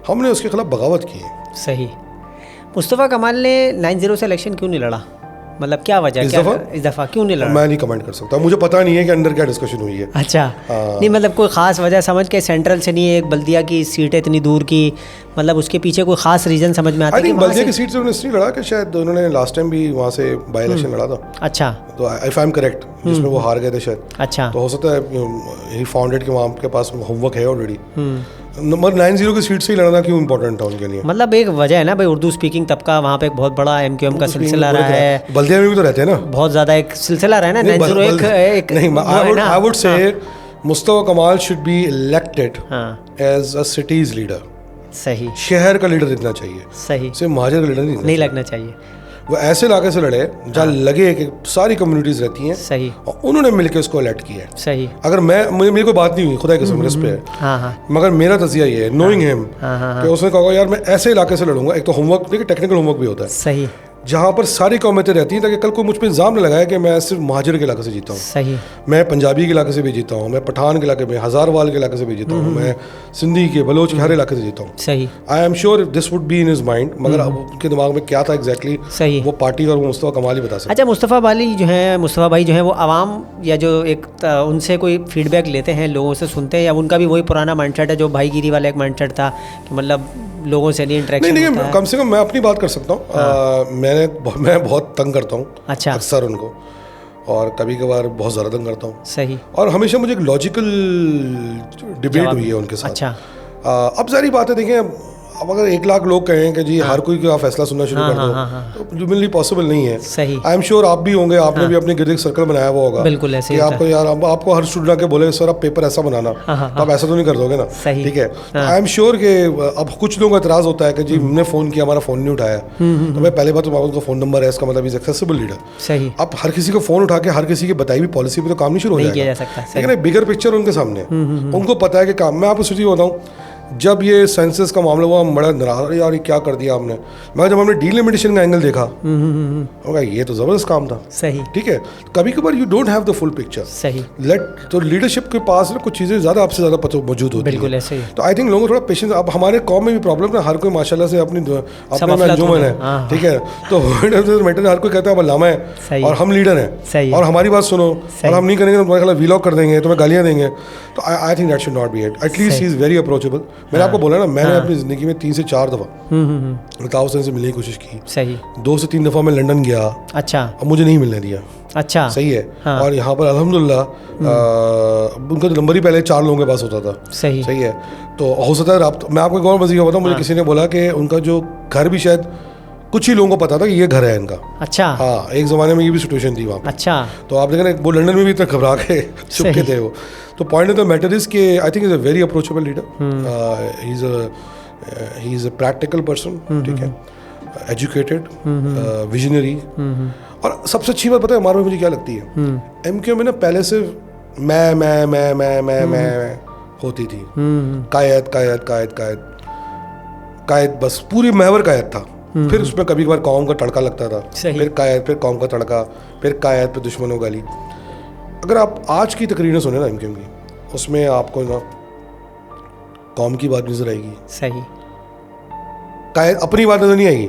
हमने उसके खिलाफ बगावत की है, सही। मुस्तफ़ा कमाल ने 9-0 से इलेक्शन क्यों नहीं लड़ा, मतलब क्या वजह इस दफ़ा क्यों नहीं लड़ा? मैं नहीं कमेंट कर सकता, मुझे पता नहीं है कि अंदर क्या डिस्कशन हुई है, अच्छा, नहीं मतलब कोई ख़ास वजह समझ के, सेंट्रल से नहीं है, एक बल्दिया की सीट है इतनी दूर की, मतलब उसके पीछे कोई ख़ास रीज़न समझ में आता है? बल्दिया की सीट से उन्होंने इसलिए लड़ा कि शायद उन्होंने लास्ट टाइम भी वहाँ से बाई इलेक्शन लड़ा था, अच्छा, तो इफ़ आई एम करेक्ट, जिसमें वो हार गए थे शायद, अच्छा, तो हो सकता है ही फाउंडेड कि वहाँ के पास होमवर्क है ऑलरेडी, नंबर 9-0 की सीट से ही लड़ना क्यों इंपॉर्टेंट था उनके लिए? मतलब एक वजह है ना भाई, उर्दू स्पीकिंग तबका वहाँ पे एक बहुत बड़ा MKM का सिलसिला रहा है, बल्दिया में भी तो रहते हैं ना, बहुत ज़्यादा एक सिलसिला रहा है ना, 9-0 एक नहीं, आई वुड से Mustafa Kamal should be elected as a city's leader, सही, शहर का लीडर दिखना चाहिए, सही, सिर्फ महाजर का लीडर नहीं लगना चाहिए। वो ऐसे इलाके से लड़े जहाँ लगे कि सारी कम्युनिटीज रहती हैं, सही, और उन्होंने मिलकर उसको इलेक्ट किया है। सही। अगर मेरी कोई बात नहीं हुई, खुदा की कसम रिस्क पे है, मगर मेरा तज़िया ये है, नोइंग हिम, कि उसने कहा यार मैं ऐसे इलाके से लड़ूंगा। एक तो होमवर्क, देखिए टेक्निकल होमवर्क भी होता है, सही, जहाँ पर सारी कौमें रहती हैं, ताकि कल कोई मुझ पर इल्ज़ाम न लगाए कि मैं सिर्फ महाजर के इलाके से जीता हूँ। सही, मैं पंजाबी के इलाके से भी जीता हूँ, मैं पठान के इलाके में, हज़ारवाल के इलाके से भी जीता हूँ, मैं सिंधी के, बलोच के हर इलाके से जीता हूँ। सही। I am sure this would be in his mind, मगर अब उनके दिमाग में क्या था एग्जैक्टली, सही, वो पार्टी और वो मुस्तफ़ा कमाल ही बता सकते। अच्छा, मुस्तफ़ा भाई जो है वो आवाम या जो एक उनसे कोई फीडबैक लेते हैं, लोगों से सुनते हैं, या उनका भी वही पुराना माइंडसेट है जो भाईगिरी वाला एक माइंडसेट था कि मतलब लोगों से नहीं इंटरेक्शन? नहीं, कम से कम मैं अपनी बात कर सकता हूँ। मैं बहुत तंग करता हूँ, अच्छा, अक्सर उनको, और कभी कभार बहुत ज़्यादा तंग करता हूँ। सही। और हमेशा मुझे एक लॉजिकल डिबेट हुई है उनके साथ। अच्छा। अब सारी बातें देखें, अब अगर 1 लाख लोग कहें कि जी हर कोई का फैसला सुनना शुरू कर दो, तो ह्यूमनली पॉसिबल नहीं है। सही। आई एम श्योर आप भी होंगे, आपने भी अपने गिर्द एक सर्कल बनाया हुआ होगा, बिल्कुल ऐसे कि आपको यार आपको हर स्टूडेंट आके बोले सर आप पेपर ऐसा बनाना, तो आप ऐसा तो नहीं कर दोगे ना। ठीक है। आई एम श्योर कि अब कुछ लोगों का एतराज़ होता है कि जी हमने फ़ोन किया, हमारा फ़ोन नहीं उठाया, तो मैं पहले बात तो उनका फ़ोन नंबर है, इसका मतलब इज एक्सेसिबल लीडर। सही। अब हर किसी को फ़ोन उठा के हर किसी की बताई हुई पॉलिसी पे तो काम नहीं शुरू हो जाएगा, लेकिन बिगर पिक्चर उनके सामने, उनको पता है कि काम। मैं आपको सीधी बताऊँ, जब ये सेंसस का मामला हुआ, हम बड़ा नाराज, यार ये क्या कर दिया हमने। मगर जब हमने डीलिमिटेशन का एंगल देखा, होगा ये तो ज़बरदस्त काम था। सही। ठीक है। कभी कभार you don't have the full picture. सही। तो लीडरशिप के पास ना कुछ चीज़ें ज़्यादा आपसे ज़्यादा पता मौजूद होती है। बिल्कुल ऐसे ही। तो आई थिंक लोगों को थोड़ा पेशेंस। अब हमारे कौम में भी प्रॉब्लम ना, हर कोई माशाल्लाह से अपने में अंजुमन है, ठीक है, तो मैटर हर कोई कहता है अल्लामा है और हम लीडर हैं और हमारी बात सुनो, और हम नहीं करेंगे तो तुम्हारे खिलाफ वीलॉग कर देंगे, तुम्हें गालियाँ देंगे। तो I think that should not be it. At least he is very approachable. मैंने आपको बोला ना, मैंने अपनी ज़िंदगी में 3 से 4 दफ़ा अमिताभ बच्चन से मिलने की कोशिश की। सही। 2 से 3 दफ़ा मैं लंदन गया। अच्छा। अब मुझे नहीं मिलने दिया। अच्छा। सही है। हाँ। और यहाँ पर अल्हम्दुलिल्लाह उनका तो नंबर ही पहले 4 लोगों के पास होता था। सही। सही है। तो हो सकता है मैं आपको एक और मज़ीद बताऊँ, मुझे किसी ने बोला कि उनका जो घर भी शायद कुछ ही लोगों को पता था कि ये घर है इनका। अच्छा। हाँ, एक ज़माने में ये भी सिचुएशन थी वहाँ पर। अच्छा। तो आप देखें ना, वो लंदन में भी इतना घबरा के चुपके थे वो। तो point of the matter is कि I think is a very approachable leader. He is a practical person, ठीक है, एजुकेटेड, विजनरी। और सबसे अच्छी बात पता है हमारे में मुझे क्या लगती है, MQM में ना पहले से मैं होती थी। कायद कायद कायद कायद कायद, बस पूरी महवर कायद था। फिर उसमें कभी कभार कौम का तड़का लगता था, फिर कायद, फिर कौम का तड़का, फिर कायद, फिर दुश्मनों गाली। अगर आप आज की तकरीरें सुने ना MQM की, उसमें आपको ना कौम की बात नजर आएगी। सही। कायद अपनी बात नजर नहीं आएगी,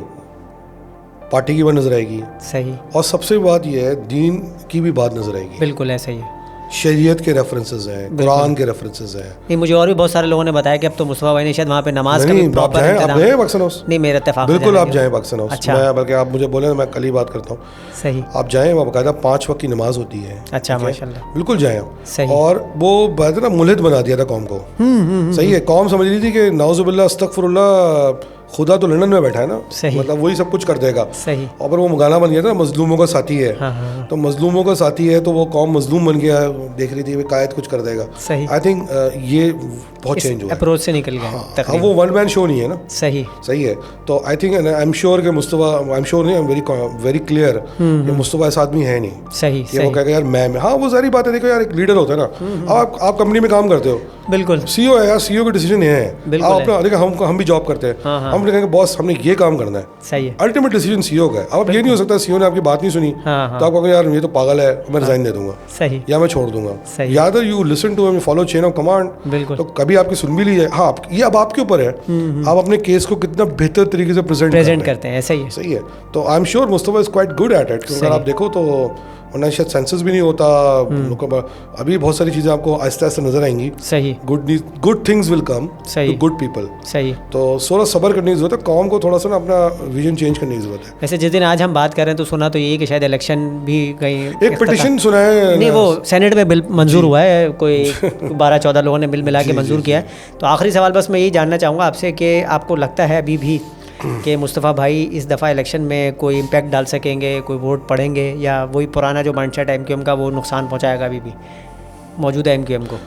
पार्टी की बात नजर आएगी। सही। और सबसे बात यह है, दीन की भी बात नजर आएगी। बिल्कुल ऐसा ही है। शरीयत के रेफरेंसेस हैं, कुरान के रेफरेंसेस हैं। नहीं, मुझे और भी बहुत सारे लोगों ने बताया कि अब तो मुस्तफा भाई ने शायद वहाँ पे नमाज का भी प्रॉपर इंतजाम। आप गए पाकिस्तान हाउस? नहीं, मेरा इत्तेफाक बिल्कुल आप जाएं पाकिस्तान हाउस। अच्छा। मैं बल्कि आप मुझे बोले, मैं कल ही बात करता हूँ। सही। आप जाएं, वहाँ बाकायदा 5 वक्त की नमाज होती है। अच्छा, माशाल्लाह। बिल्कुल जाएं आप। सही। और वो बात ना मुल्हिद बना दिया था कौम को। सही है। कौम समझ रही थी कि नाउजुबिल्लाह अस्तगफिरुल्लाह, खुदा तो लंदन में बैठा है ना, सही, मतलब वही सब कुछ कर देगा। सही। और फिर वो गाना बन गया था, मजलूमों का साथी है। हाँ। तो मजलूमों का साथी है, तो वो कौम मजलूम बन गया, देख रही थी कायद कुछ कर देगा। सही। आई थिंक ये बहुत चेंज हुआ, अप्रोच से निकल गया। हाँ, वो वन मैन शो नहीं है ना। सही। सही है। तो I think I am sure कि मुस्तफा, आई एम श्योर नहीं, आई एम वेरी क्लियर कि मुस्तफा ऐसा आदमी है नहीं। सही। कि वो कहेगा यार मैं हाँ, वो सारी बात है। देखो यार, एक लीडर होता है ना, आप कंपनी में काम करते हो, बिल्कुल CEO है यार, CEO के डिसीजन है। आप अपना देखो, हम भी जॉब करते हैं, हम कहेंगे बॉस हमने ये काम करना है। सही है। अल्टीमेट डिसीजन CEO का है। अब ये नहीं हो सकता CEO ने आपकी बात नहीं सुनी तो आप कहोगे यार ये तो पागल है, मैं रिजाइन दे दूंगा। सही। या मैं छोड़ दूंगा। या तो you listen to him, follow chain of command. बिल्कुल। तो कभी आपकी सुन भी ली है। हाँ, ये अब आपके ऊपर है, आप अपने केस को कितना बेहतर तरीके से प्रेजेंट करते हैं। सही है। सही है। तो I am sure Mustafa is quite good at it. अगर आप देखो तो वरना शायद सेंसस भी नहीं होता। अभी बहुत सारी चीज़ें आपको आहिस्ता आहिस्ता नजर आएंगी। सही। Good things will come to good people. सही। तो थोड़ा सब्र करने की जरूरत है, कौम को थोड़ा सा ना अपना विजन चेंज करने की जरूरत है। वैसे जिस दिन आज हम बात कर रहे हैं तो सुना तो ये कि शायद इलेक्शन भी कहीं एक पिटिशन सुना है। नहीं, वो सेनेट में बिल मंजूर हुआ है, कोई 12-14 लोगों ने बिल मिला के मंजूर किया है। तो आखिरी सवाल बस मैं यही जानना चाहूँगा आपसे कि आपको लगता है अभी भी कि मुस्तफ़ा भाई इस दफ़ा इलेक्शन में कोई इम्पैक्ट डाल सकेंगे, कोई वोट पड़ेंगे, या वही पुराना जो माइंडसेट है MQM का वो नुकसान पहुंचाएगा अभी भी मौजूदा MQM को?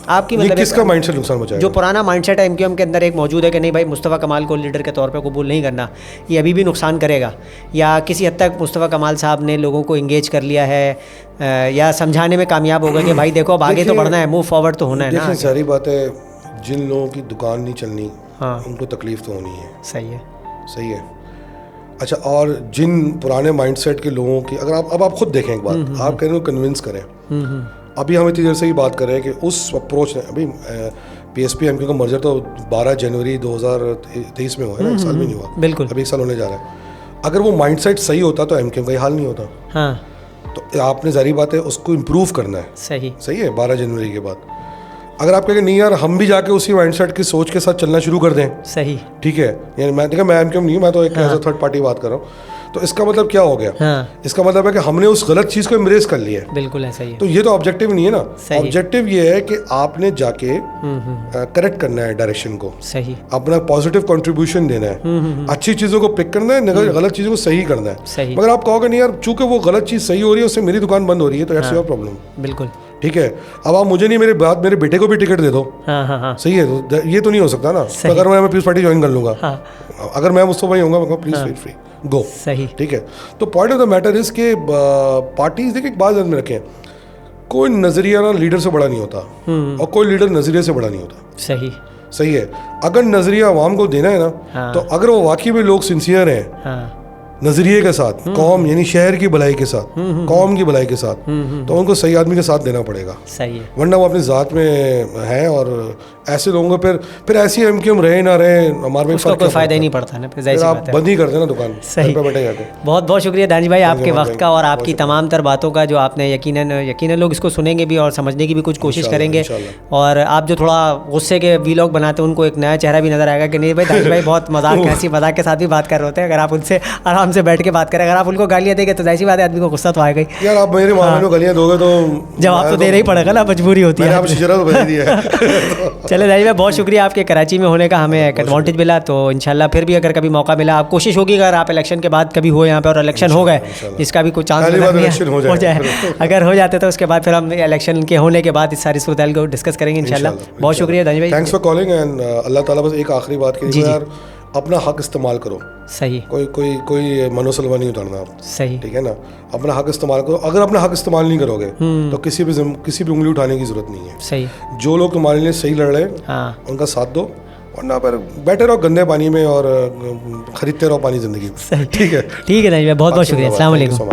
आपकी मतलब किसका माइंडसेट नुकसान पहुंचाएगा? जो पुराना माइंडसेट है एमक्यूएम के अंदर एक मौजूद है कि नहीं भाई मुस्तफ़ा कमाल को लीडर के तौर पे कबूल नहीं करना, ये अभी भी नुकसान करेगा, या किसी हद तक मुस्तफ़ा कमाल साहब ने लोगों को इंगेज कर लिया है या समझाने में कामयाब हो गए कि भाई देखो अब आगे तो बढ़ना है, मूव फॉरवर्ड तो होना है ना। सारी बात है, जिन लोगों की दुकान नहीं चलनी, हाँ, उनको तकलीफ तो होनी है। सही है, सही है। अच्छा, और जिन पुराने माइंडसेट के लोगों की अगर आप खुद देखें एक बात, आप कह रहे हो कन्विंस करें, अभी हम इतनी देर से ही बात कर रहे हैं कि उस अप्रोच ने, अभी PSP MQ का मर्जर तो 12 जनवरी 2023 में हुआ है ना, एक साल भी नहीं हुआ, बिल्कुल अभी 1 साल होने जा रहा है। अगर वो माइंडसेट सही होता तो MQ का ये हाल नहीं होता। हाँ, तो आपने जारी बात है उसको इम्प्रूव करना है। सही है। 12 जनवरी के बाद अगर आप कहेंगे नहीं यार हम भी जाके उसी माइंडसेट की सोच के साथ चलना शुरू कर दें, सही, ठीक है, यानी मैं MQ नहीं, मैं तो एक थर्ड पार्टी बात कर रहा हूँ, तो इसका मतलब क्या हो गया? हाँ। इसका मतलब है कि हमने उस गलत चीज को एम्ब्रेस कर लिया है। बिल्कुल ऐसा ही है। तो ये तो ऑब्जेक्टिव नहीं है ना। ऑब्जेक्टिव ये है कि आपने जाके करेक्ट करना है डायरेक्शन को, सही, अपना पॉजिटिव कंट्रीब्यूशन देना है, अच्छी चीजों को पिक करना है, गलत चीजों को सही करना है, सही। मगर आप कहोगे नहीं यार चूंकि वो गलत चीज सही हो रही है उससे मेरी दुकान बंद हो रही है, तो दैट्स योर प्रॉब्लम। बिल्कुल ठीक है। अब आप मुझे नहीं, मेरे बेटे को भी टिकट दे दो, सही है, तो ये तो नहीं हो सकता ना। तो अगर मैं पीस पार्टी ज्वाइन कर लूंगा, अगर मैं मुझसे वही होऊंगा, प्लीज फील फ्री गो, सही, ठीक है। तो point of the matter is के पार्टीज, देखिए एक बात ध्यान में रखें, कोई नजरिया ना लीडर से बड़ा नहीं होता और कोई लीडर नजरिए से बड़ा नहीं होता। सही है। अगर नजरिया आवाम को देना है ना, तो अगर वो वाकई में लोग सिंसियर हैं नजरिए के साथ, कौम यानी शहर की भलाई के साथ, कौम की भलाई के साथ, तो उनको सही आदमी के साथ देना पड़ेगा। सही है। वरना वो अपनी जात में है और ऐसे लोगों को फिर ऐसी MQ रहे ना रहे, हमारे में कोई फायदा ही नहीं पड़ता ना, फिर आप बंद ही कर देना दुकान। सही, बैठे जाके। बहुत बहुत शुक्रिया दानिश भाई आपके वक्त का और आपकी तमाम तर बातों का, जो आपने यकीनन लोग इसको सुनेंगे भी और समझने की भी कुछ कोशिश करेंगे। और आप जो थोड़ा गुस्से के व्लॉग बनाते हैं उनको एक नया चेहरा भी नजर आएगा कि नहीं भाई दानिश भाई बहुत मजाक हंसी मजाक के साथ भी बात कर रहे होते हैं। अगर आप उनसे आराम से बैठ के बात करें, अगर आप उनको गालियाँ देंगे तो ऐसी बात है आदमी को गुस्सा तो आएगा ही। यार आप मेरे मामले में गालियाँ दोगे तो जवाब तो देना ही पड़ेगा ना, मजबूरी होती है। चले दानिश भाई बहुत शुक्रिया आपके कराची में होने का, हमें एक एडवांटेज मिला। तो इंशाल्लाह फिर भी अगर कभी मौका मिला, आप कोशिश होगी अगर आप इलेक्शन के बाद कभी हो यहाँ पे और इलेक्शन हो गए, जिसका भी कुछ चांस हो जाए, अगर हो जाते तो उसके बाद फिर हम इलेक्शन के होने के बाद इस सारी सूरत को डिस्कस करेंगे इंशाल्लाह। बहुत शुक्रिया दानिश भाई, थैंक्स फॉर कॉलिंग एंड अल्लाह ताला बस एक आखिरी बात की यार, अपना हक इस्तेमाल करो। सही, कोई मनोसलवा नहीं उतारना आप। सही, ठीक है ना, अपना हक इस्तेमाल करो। अगर अपना हक इस्तेमाल नहीं करोगे तो किसी भी उंगली उठाने की जरूरत नहीं है। सही, जो लोग तुम्हारे लिए सही लड़ रहे हैं उनका साथ दो, वरना पर बैठे रहो गंदे पानी में और खरीदते रहो पानी जिंदगी में। ठीक है, ठीक है दानिश भाई, बहुत बहुत शुक्रिया। अस्सलाम वालेकुम।